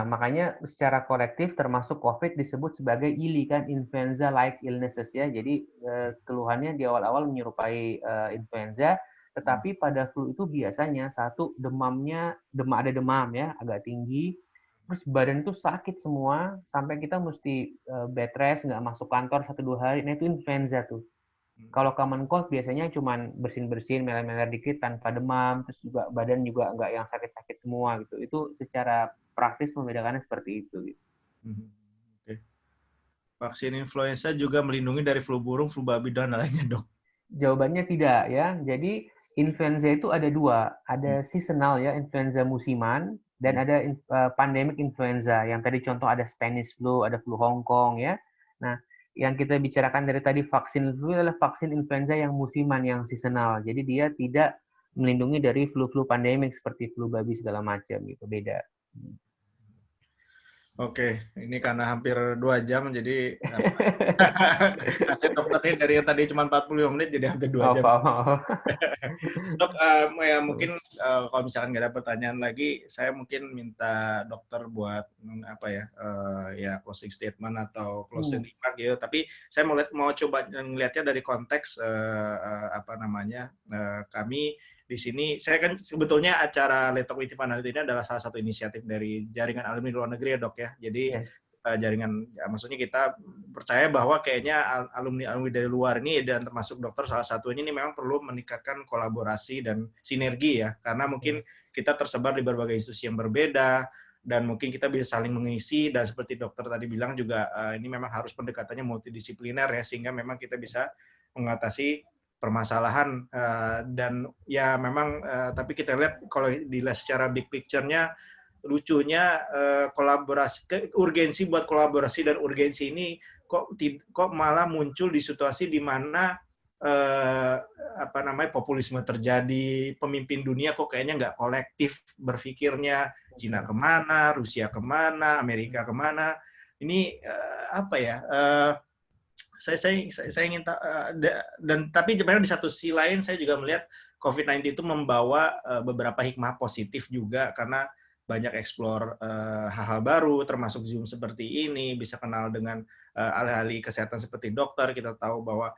makanya secara kolektif termasuk COVID disebut sebagai ILI kan, influenza-like illnesses ya. Jadi keluhannya di awal-awal menyerupai influenza, tetapi pada flu itu biasanya satu demamnya, ada demam ya, agak tinggi, terus badan itu sakit semua sampai kita mesti bed rest, nggak masuk kantor 1-2 hari. Nah itu influenza tuh. Kalau common cold biasanya cuman bersin-bersin, meler-meler dikit tanpa demam, terus juga badan juga nggak yang sakit-sakit semua gitu. Itu secara praktis membedakannya seperti itu. Gitu.
Oke. Vaksin influenza juga melindungi dari flu burung, flu babi dan lainnya dok?
Jawabannya tidak ya. Jadi influenza itu ada dua, ada seasonal ya, influenza musiman, dan ada pandemic influenza. Yang tadi contoh ada Spanish flu, ada flu Hong Kong ya. Nah, yang kita bicarakan dari tadi vaksin flu adalah vaksin influenza yang musiman, yang seasonal. Jadi dia tidak melindungi dari flu-flu pandemik seperti flu babi segala macam gitu, beda.
Oke, ini karena hampir 2 jam, jadi kasih dokternya dari yang tadi cuma 45 menit jadi hampir 2 jam. Dok, ya mungkin kalau misalkan nggak ada pertanyaan lagi, saya mungkin minta dokter buat apa ya, ya closing statement atau closing remark gitu. Tapi saya mau coba ngelihatnya dari konteks apa namanya, kami di sini, saya kan sebetulnya acara Let's Talk with Ivan ini adalah salah satu inisiatif dari jaringan alumni luar negeri ya dok ya. Jadi jaringan, ya, maksudnya kita percaya bahwa kayaknya alumni-alumni dari luar ini dan termasuk dokter salah satunya ini memang perlu meningkatkan kolaborasi dan sinergi ya. Karena mungkin kita tersebar di berbagai institusi yang berbeda dan mungkin kita bisa saling mengisi, dan seperti dokter tadi bilang juga ini memang harus pendekatannya multidisipliner ya, sehingga memang kita bisa mengatasi permasalahan dan ya memang tapi kita lihat kalau dilihat secara big picture-nya, lucunya kolaborasi, urgensi buat kolaborasi dan urgensi ini kok malah muncul di situasi di mana apa namanya populisme terjadi, pemimpin dunia kok kayaknya nggak kolektif berpikirnya, Cina kemana, Rusia kemana, Amerika kemana, ini apa ya? Saya ingin dan tapi sebenarnya di satu sisi lain saya juga melihat COVID-19 itu membawa beberapa hikmah positif juga, karena banyak eksplor hal-hal baru, termasuk Zoom seperti ini, bisa kenal dengan ahli-ahli kesehatan seperti dokter, kita tahu bahwa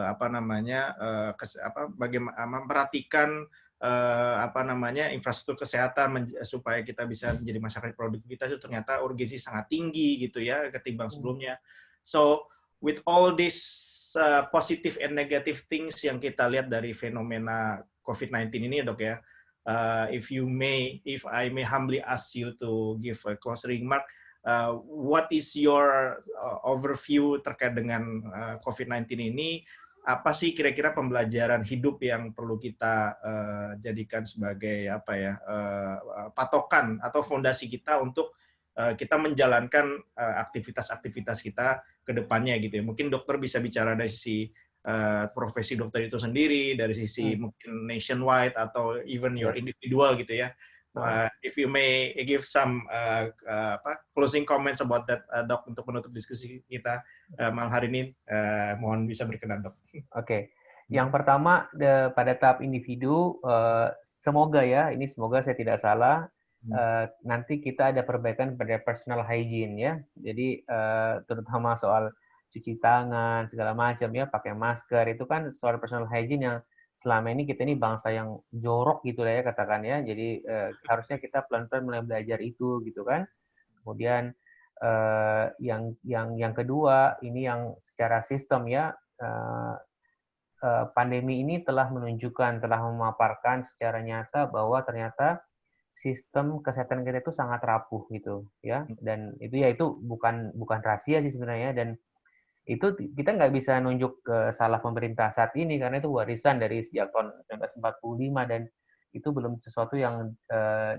apa namanya bagaimana memperhatikan apa namanya infrastruktur kesehatan supaya kita bisa menjadi masyarakat produktivitas itu ternyata urgensi sangat tinggi gitu ya ketimbang sebelumnya. So with all these positive and negative things yang kita lihat dari fenomena COVID-19 ini, dok ya, if I may humbly ask you to give a closing remark, what is your overview terkait dengan COVID-19 ini? Apa sih kira-kira pembelajaran hidup yang perlu kita jadikan sebagai apa ya patokan atau fondasi kita untuk kita menjalankan aktivitas-aktivitas kita ke depannya gitu ya. Mungkin dokter bisa bicara dari sisi profesi dokter itu sendiri, dari sisi mungkin nationwide atau even your individual gitu ya. If you may give some closing comments about that, dok, untuk menutup diskusi kita malam hari ini, mohon bisa berkenan, dok.
Oke. Yang pertama pada tahap individu, semoga ya, ini semoga saya tidak salah, nanti kita ada perbaikan pada personal hygiene ya. Jadi terutama soal cuci tangan segala macam ya, pakai masker, itu kan soal personal hygiene yang selama ini kita ini bangsa yang jorok gitu lah ya katakan ya. Jadi harusnya kita pelan-pelan mulai belajar itu gitu kan. Kemudian yang kedua ini yang secara sistem ya, pandemi ini telah menunjukkan, telah memaparkan secara nyata bahwa ternyata sistem kesehatan kita itu sangat rapuh gitu ya, dan itu bukan rahasia sih sebenarnya, dan itu kita nggak bisa nunjuk salah pemerintah saat ini karena itu warisan dari sejak tahun 1945 dan itu belum sesuatu yang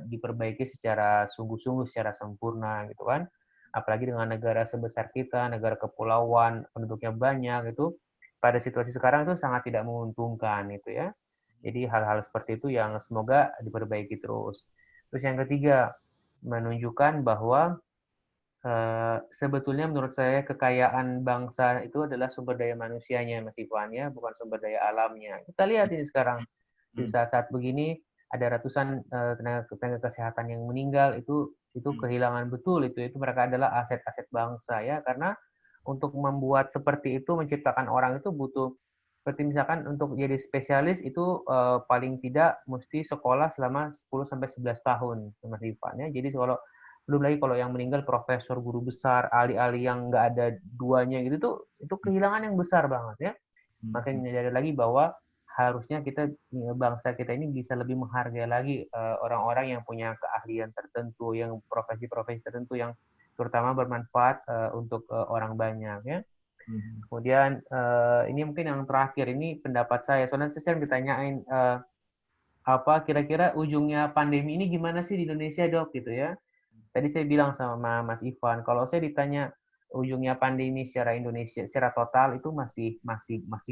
diperbaiki secara sungguh-sungguh, secara sempurna gitu kan, apalagi dengan negara sebesar kita, negara kepulauan, penduduknya banyak, itu pada situasi sekarang itu sangat tidak menguntungkan itu ya. Jadi hal-hal seperti itu yang semoga diperbaiki terus. Terus yang ketiga, menunjukkan bahwa sebetulnya menurut saya kekayaan bangsa itu adalah sumber daya manusianya, Mas Ivan, ya, bukan sumber daya alamnya. Kita lihat ini sekarang di saat-saat begini ada ratusan tenaga kesehatan yang meninggal, itu kehilangan betul, itu mereka adalah aset-aset bangsa, ya, karena untuk membuat seperti itu, menciptakan orang itu butuh, seperti misalkan untuk jadi spesialis itu paling tidak mesti sekolah selama 10-11 tahun, Mas Ivan, ya. Jadi kalau belum lagi kalau yang meninggal profesor, guru besar, ahli-ahli yang nggak ada duanya gitu tuh, itu kehilangan yang besar banget, ya. Makanya menyadari lagi bahwa harusnya kita, bangsa kita ini bisa lebih menghargai lagi orang-orang yang punya keahlian tertentu, yang profesi-profesi tertentu yang terutama bermanfaat untuk orang banyak, ya. Kemudian ini mungkin yang terakhir, ini pendapat saya, soalnya saya sering ditanyain apa kira-kira ujungnya pandemi ini gimana sih di Indonesia, Dok, gitu, ya. Tadi saya bilang sama Mas Ivan, kalau saya ditanya ujungnya pandemi secara Indonesia, secara total itu masih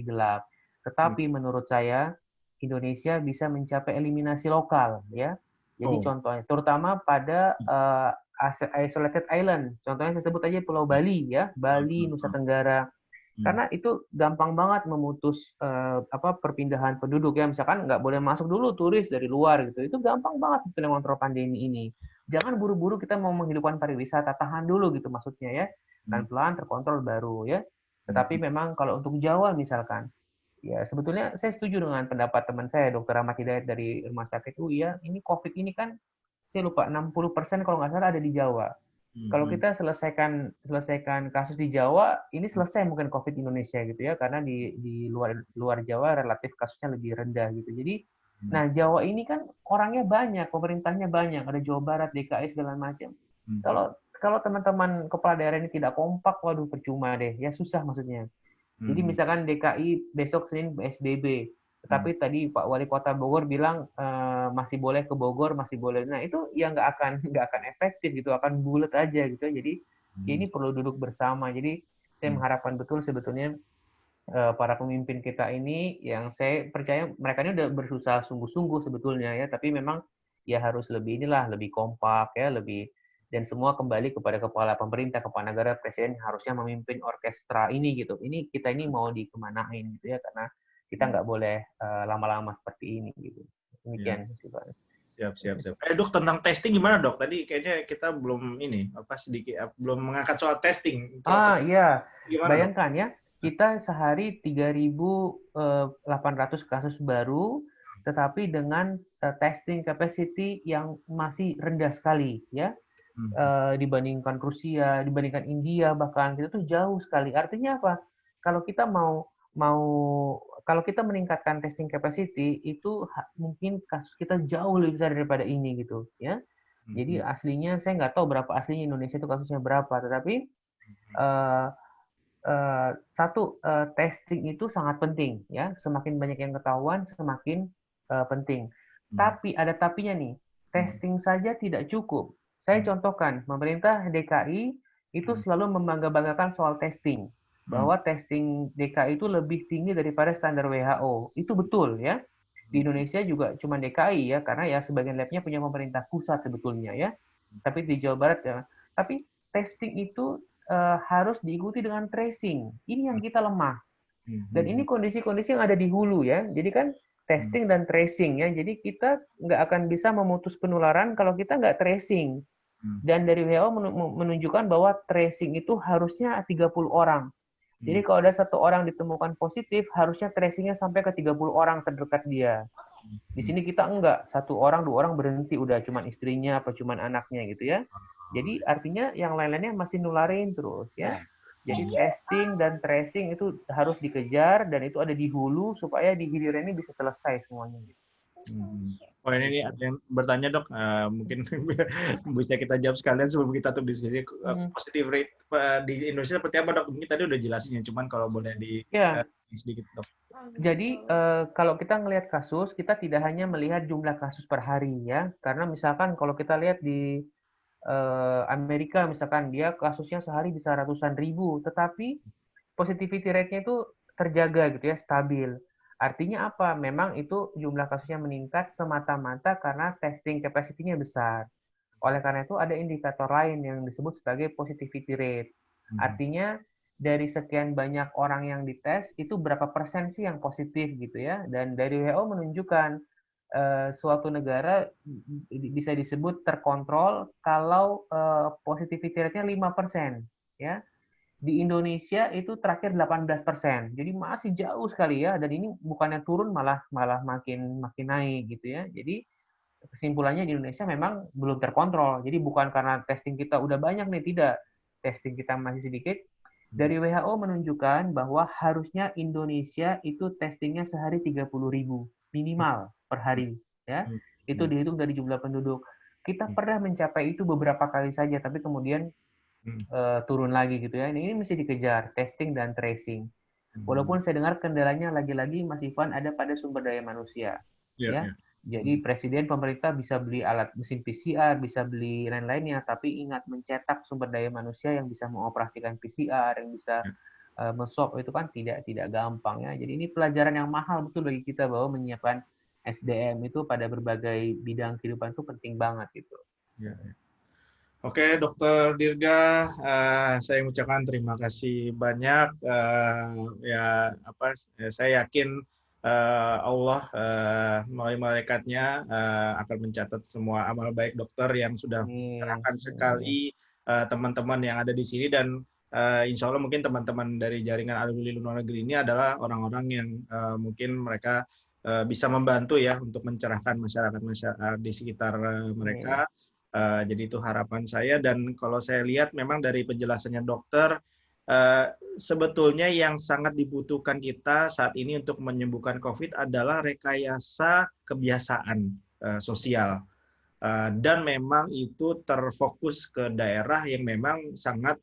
gelap. Tetapi menurut saya Indonesia bisa mencapai eliminasi lokal, ya. Jadi contohnya, terutama pada isolated island. Contohnya saya sebut aja Pulau Bali, ya, Bali, Nusa Tenggara. Karena itu gampang banget memutus perpindahan penduduk, ya. Misalkan nggak boleh masuk dulu turis dari luar gitu. Itu gampang banget sebetulnya ngontrol pandemi ini. Jangan buru-buru kita mau menghidupkan pariwisata, tahan dulu gitu maksudnya, ya. Pelan-pelan terkontrol baru, ya. Tetapi memang kalau untuk Jawa misalkan, ya sebetulnya saya setuju dengan pendapat teman saya, Dr. Ahmad Hidayat dari Rumah Sakit UI, ya. Ini COVID ini kan saya lupa 60% kalau nggak salah ada di Jawa. Kalau kita selesaikan kasus di Jawa, ini selesai mungkin COVID Indonesia gitu, ya, karena di luar Jawa relatif kasusnya lebih rendah gitu. Jadi, nah Jawa ini kan orangnya banyak, pemerintahnya banyak, ada Jawa Barat, DKI segala macam. Kalau teman-teman kepala daerah ini tidak kompak, waduh percuma deh, ya susah maksudnya. Jadi misalkan DKI besok Senin PSBB, tetapi tadi Pak Wali Kota Bogor bilang masih boleh ke Bogor, masih boleh. Nah itu ya nggak akan efektif gitu, akan bulat aja gitu. Jadi ini perlu duduk bersama. Jadi saya mengharapkan betul sebetulnya para pemimpin kita ini, yang saya percaya mereka ini udah berusaha sungguh-sungguh sebetulnya, ya, tapi memang ya harus lebih lebih kompak, ya, lebih, dan semua kembali kepada kepala pemerintah, kepala negara, presiden harusnya memimpin orkestra ini gitu. Ini kita ini mau dikemanain gitu, ya, karena kita nggak boleh lama-lama seperti ini gitu. Demikian sih, Pak.
Siap. Dok, tentang testing gimana, Dok? Tadi kayaknya kita belum belum mengangkat soal testing.
Iya.
Gimana,
bayangkan, Dok? Ya, kita sehari 3.800 kasus baru, tetapi dengan testing capacity yang masih rendah sekali, ya. Dibandingkan Rusia, dibandingkan India, bahkan kita tuh jauh sekali. Artinya apa? Kalau kita kalau kita meningkatkan testing capacity, itu mungkin kasus kita jauh lebih besar daripada ini gitu, ya. Jadi aslinya saya nggak tahu berapa aslinya Indonesia itu kasusnya berapa, tetapi testing itu sangat penting, ya. Semakin banyak yang ketahuan, semakin penting. Tapi ada tapinya nih, testing saja tidak cukup. Saya contohkan, pemerintah DKI itu selalu membangga-banggakan soal testing, bahwa testing DKI itu lebih tinggi daripada standar WHO. Itu betul, ya. Di Indonesia juga cuma DKI, ya, karena ya sebagian labnya punya pemerintah pusat sebetulnya, ya. Tapi di Jawa Barat, ya. Tapi testing itu harus diikuti dengan tracing. Ini yang kita lemah. Dan ini kondisi-kondisi yang ada di hulu, ya. Jadi kan testing dan tracing, ya. Jadi kita nggak akan bisa memutus penularan kalau kita nggak tracing. Dan dari WHO menunjukkan bahwa tracing itu harusnya 30 orang. Jadi kalau ada 1 orang ditemukan positif, harusnya tracingnya sampai ke 30 orang terdekat dia. Di sini kita enggak, 1 orang, 2 orang berhenti, udah cuman istrinya apa cuman anaknya gitu, ya. Jadi artinya yang lain-lainnya masih nularin terus, ya. Jadi testing dan tracing itu harus dikejar, dan itu ada di hulu supaya di hilir ini bisa selesai semuanya.
Oh, ini ada yang bertanya, Dok, mungkin bisa kita jawab sekalian sebelum kita tutup diskusi. Positive rate di Indonesia seperti apa, Dok? Mungkin tadi udah jelasinnya, cuman kalau boleh sedikit, Dok.
Jadi kalau kita ngelihat kasus, kita tidak hanya melihat jumlah kasus per hari, ya. Karena misalkan kalau kita lihat di Amerika misalkan, dia kasusnya sehari bisa ratusan ribu, tetapi positivity rate-nya itu terjaga gitu, ya, stabil. Artinya apa? Memang itu jumlah kasusnya meningkat semata-mata karena testing capacity-nya besar. Oleh karena itu ada indikator lain yang disebut sebagai positivity rate. Artinya dari sekian banyak orang yang dites, itu berapa persen sih yang positif gitu ya. Dan dari WHO menunjukkan suatu negara bisa disebut terkontrol kalau positivity rate-nya 5%. Ya. Di Indonesia itu terakhir 18%. Jadi masih jauh sekali ya. Dan ini bukannya turun malah makin naik gitu ya. Jadi kesimpulannya di Indonesia memang belum terkontrol. Jadi bukan karena testing kita udah banyak nih, tidak. Testing kita masih sedikit. Dari WHO menunjukkan bahwa harusnya Indonesia itu testingnya sehari 30.000 minimal per hari. Ya, itu dihitung dari jumlah penduduk. Kita pernah mencapai itu beberapa kali saja, tapi kemudian turun lagi gitu ya. Ini mesti dikejar, testing dan tracing. Walaupun saya dengar kendalanya lagi-lagi Mas Ivan ada pada sumber daya manusia. Ya. Jadi presiden, pemerintah bisa beli alat mesin PCR, bisa beli lain-lainnya, tapi ingat mencetak sumber daya manusia yang bisa mengoperasikan PCR, yang bisa men-swab itu kan tidak gampang ya. Jadi ini pelajaran yang mahal betul bagi kita bahwa menyiapkan SDM itu pada berbagai bidang kehidupan itu penting banget gitu.
Oke, Dokter Dirga, saya mengucapkan terima kasih banyak. Saya yakin Allah melalui malaikatnya akan mencatat semua amal baik dokter yang sudah mengerahkan sekali teman-teman yang ada di sini, dan insya Allah mungkin teman-teman dari jaringan alumni luar negeri ini adalah orang-orang yang mungkin mereka bisa membantu ya untuk mencerahkan masyarakat di sekitar mereka. Jadi itu harapan saya, dan kalau saya lihat memang dari penjelasannya dokter, sebetulnya yang sangat dibutuhkan kita saat ini untuk menyembuhkan COVID adalah rekayasa kebiasaan sosial. Dan memang itu terfokus ke daerah yang memang sangat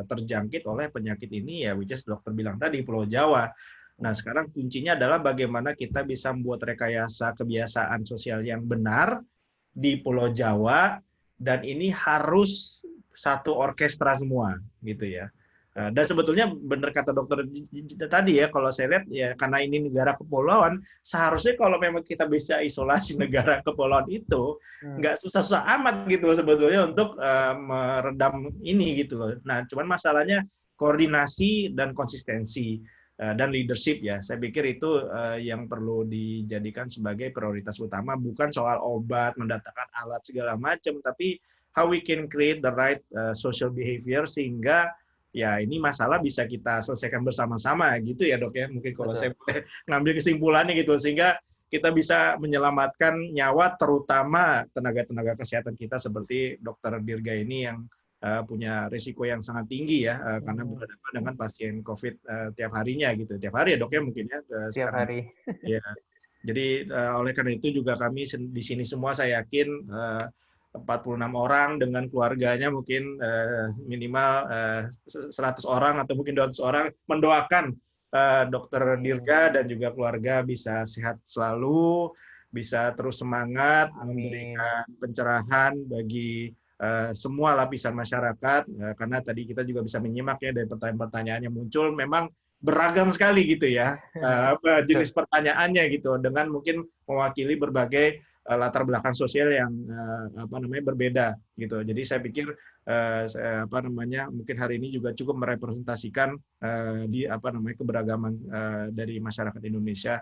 terjangkit oleh penyakit ini ya, which is dokter bilang tadi, Pulau Jawa. Nah, sekarang kuncinya adalah bagaimana kita bisa membuat rekayasa kebiasaan sosial yang benar di Pulau Jawa, dan ini harus satu orkestra semua gitu ya. Dan sebetulnya benar kata dokter tadi ya, kalau saya lihat ya karena ini negara kepulauan, seharusnya kalau memang kita bisa isolasi negara kepulauan itu nggak susah-susah amat gitu sebetulnya untuk meredam ini gitu loh. Nah, cuman masalahnya koordinasi dan konsistensi dan leadership ya. Saya pikir itu yang perlu dijadikan sebagai prioritas utama, bukan soal obat, mendatangkan alat segala macam, tapi how we can create the right social behavior sehingga ya ini masalah bisa kita selesaikan bersama-sama gitu ya dok ya, mungkin kalau saya boleh ngambil kesimpulannya gitu, sehingga kita bisa menyelamatkan nyawa terutama tenaga-tenaga kesehatan kita seperti dokter Dirga ini yang punya risiko yang sangat tinggi ya karena berhadapan dengan pasien COVID tiap harinya gitu, tiap hari ya dok ya mungkin ya
tiap hari
ya. Jadi oleh karena itu juga kami di sini semua saya yakin 46 orang dengan keluarganya mungkin minimal 100 orang atau mungkin 200 orang mendoakan dokter Dirga dan juga keluarga bisa sehat selalu, bisa terus semangat, memberikan pencerahan bagi semua lapisan masyarakat, karena tadi kita juga bisa menyimak ya dari pertanyaan-pertanyaan yang muncul, memang beragam sekali gitu ya jenis pertanyaannya gitu, dengan mungkin mewakili berbagai latar belakang sosial yang berbeda gitu. Jadi saya pikir mungkin hari ini juga cukup merepresentasikan di keberagaman dari masyarakat Indonesia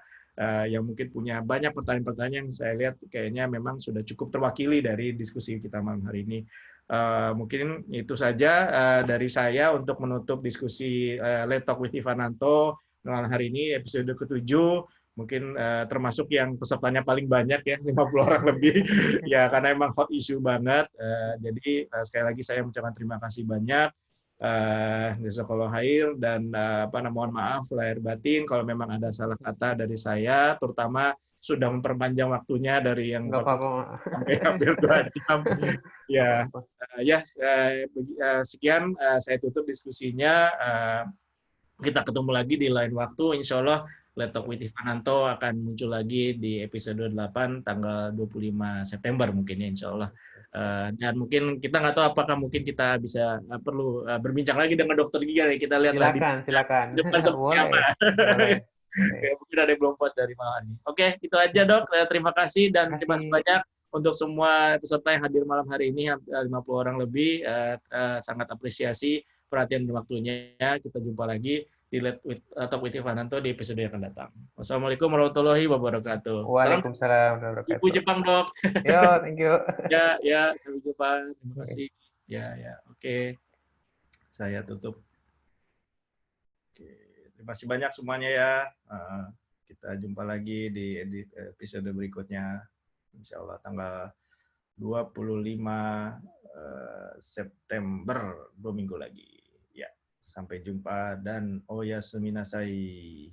yang mungkin punya banyak pertanyaan-pertanyaan yang saya lihat kayaknya memang sudah cukup terwakili dari diskusi kita malam hari ini. Mungkin itu saja dari saya untuk menutup diskusi Let's Talk with Ivananto malam hari ini episode ke-7. Mungkin termasuk yang pesertanya paling banyak ya, 50 orang lebih ya, karena emang hot issue banget. Jadi sekali lagi saya mengucapkan terima kasih banyak, jazakallahu khair, dan mohon maaf lahir batin kalau memang ada salah kata dari saya, terutama sudah memperpanjang waktunya dari yang sampai hampir 2 jam. Sekian saya tutup diskusinya. Kita ketemu lagi di lain waktu, insya Allah. Let's Talk with Ivananto akan muncul lagi di episode 8 tanggal 25 September mungkin ya, insya Allah. Dan mungkin kita nggak tahu apakah mungkin kita bisa perlu berbincang lagi dengan dokter Giga. Kita lihat
silakan.
Depan seperti apa. Mungkin ada yang belum puas dari malam ini. Oke, itu aja dok. Terima kasih dan terima kasih banyak
untuk semua peserta yang hadir malam hari ini, 50 orang lebih, sangat apresiasi perhatian dan waktunya. Kita jumpa lagi di Talk with Ivananto di episode yang akan datang. Wassalamualaikum warahmatullahi wabarakatuh.
Waalaikumsalam warahmatullahi
Ibu
wabarakatuh.
Jepang, Dok.
Yo, thank you.
Ya, sampai jumpa. Terima kasih. Ya, oke. Saya tutup. Oke, terima kasih banyak semuanya ya. Kita jumpa lagi di episode berikutnya. Insya Allah tanggal 25 September, 2 minggu lagi. Ya, sampai jumpa dan oyasuminasai.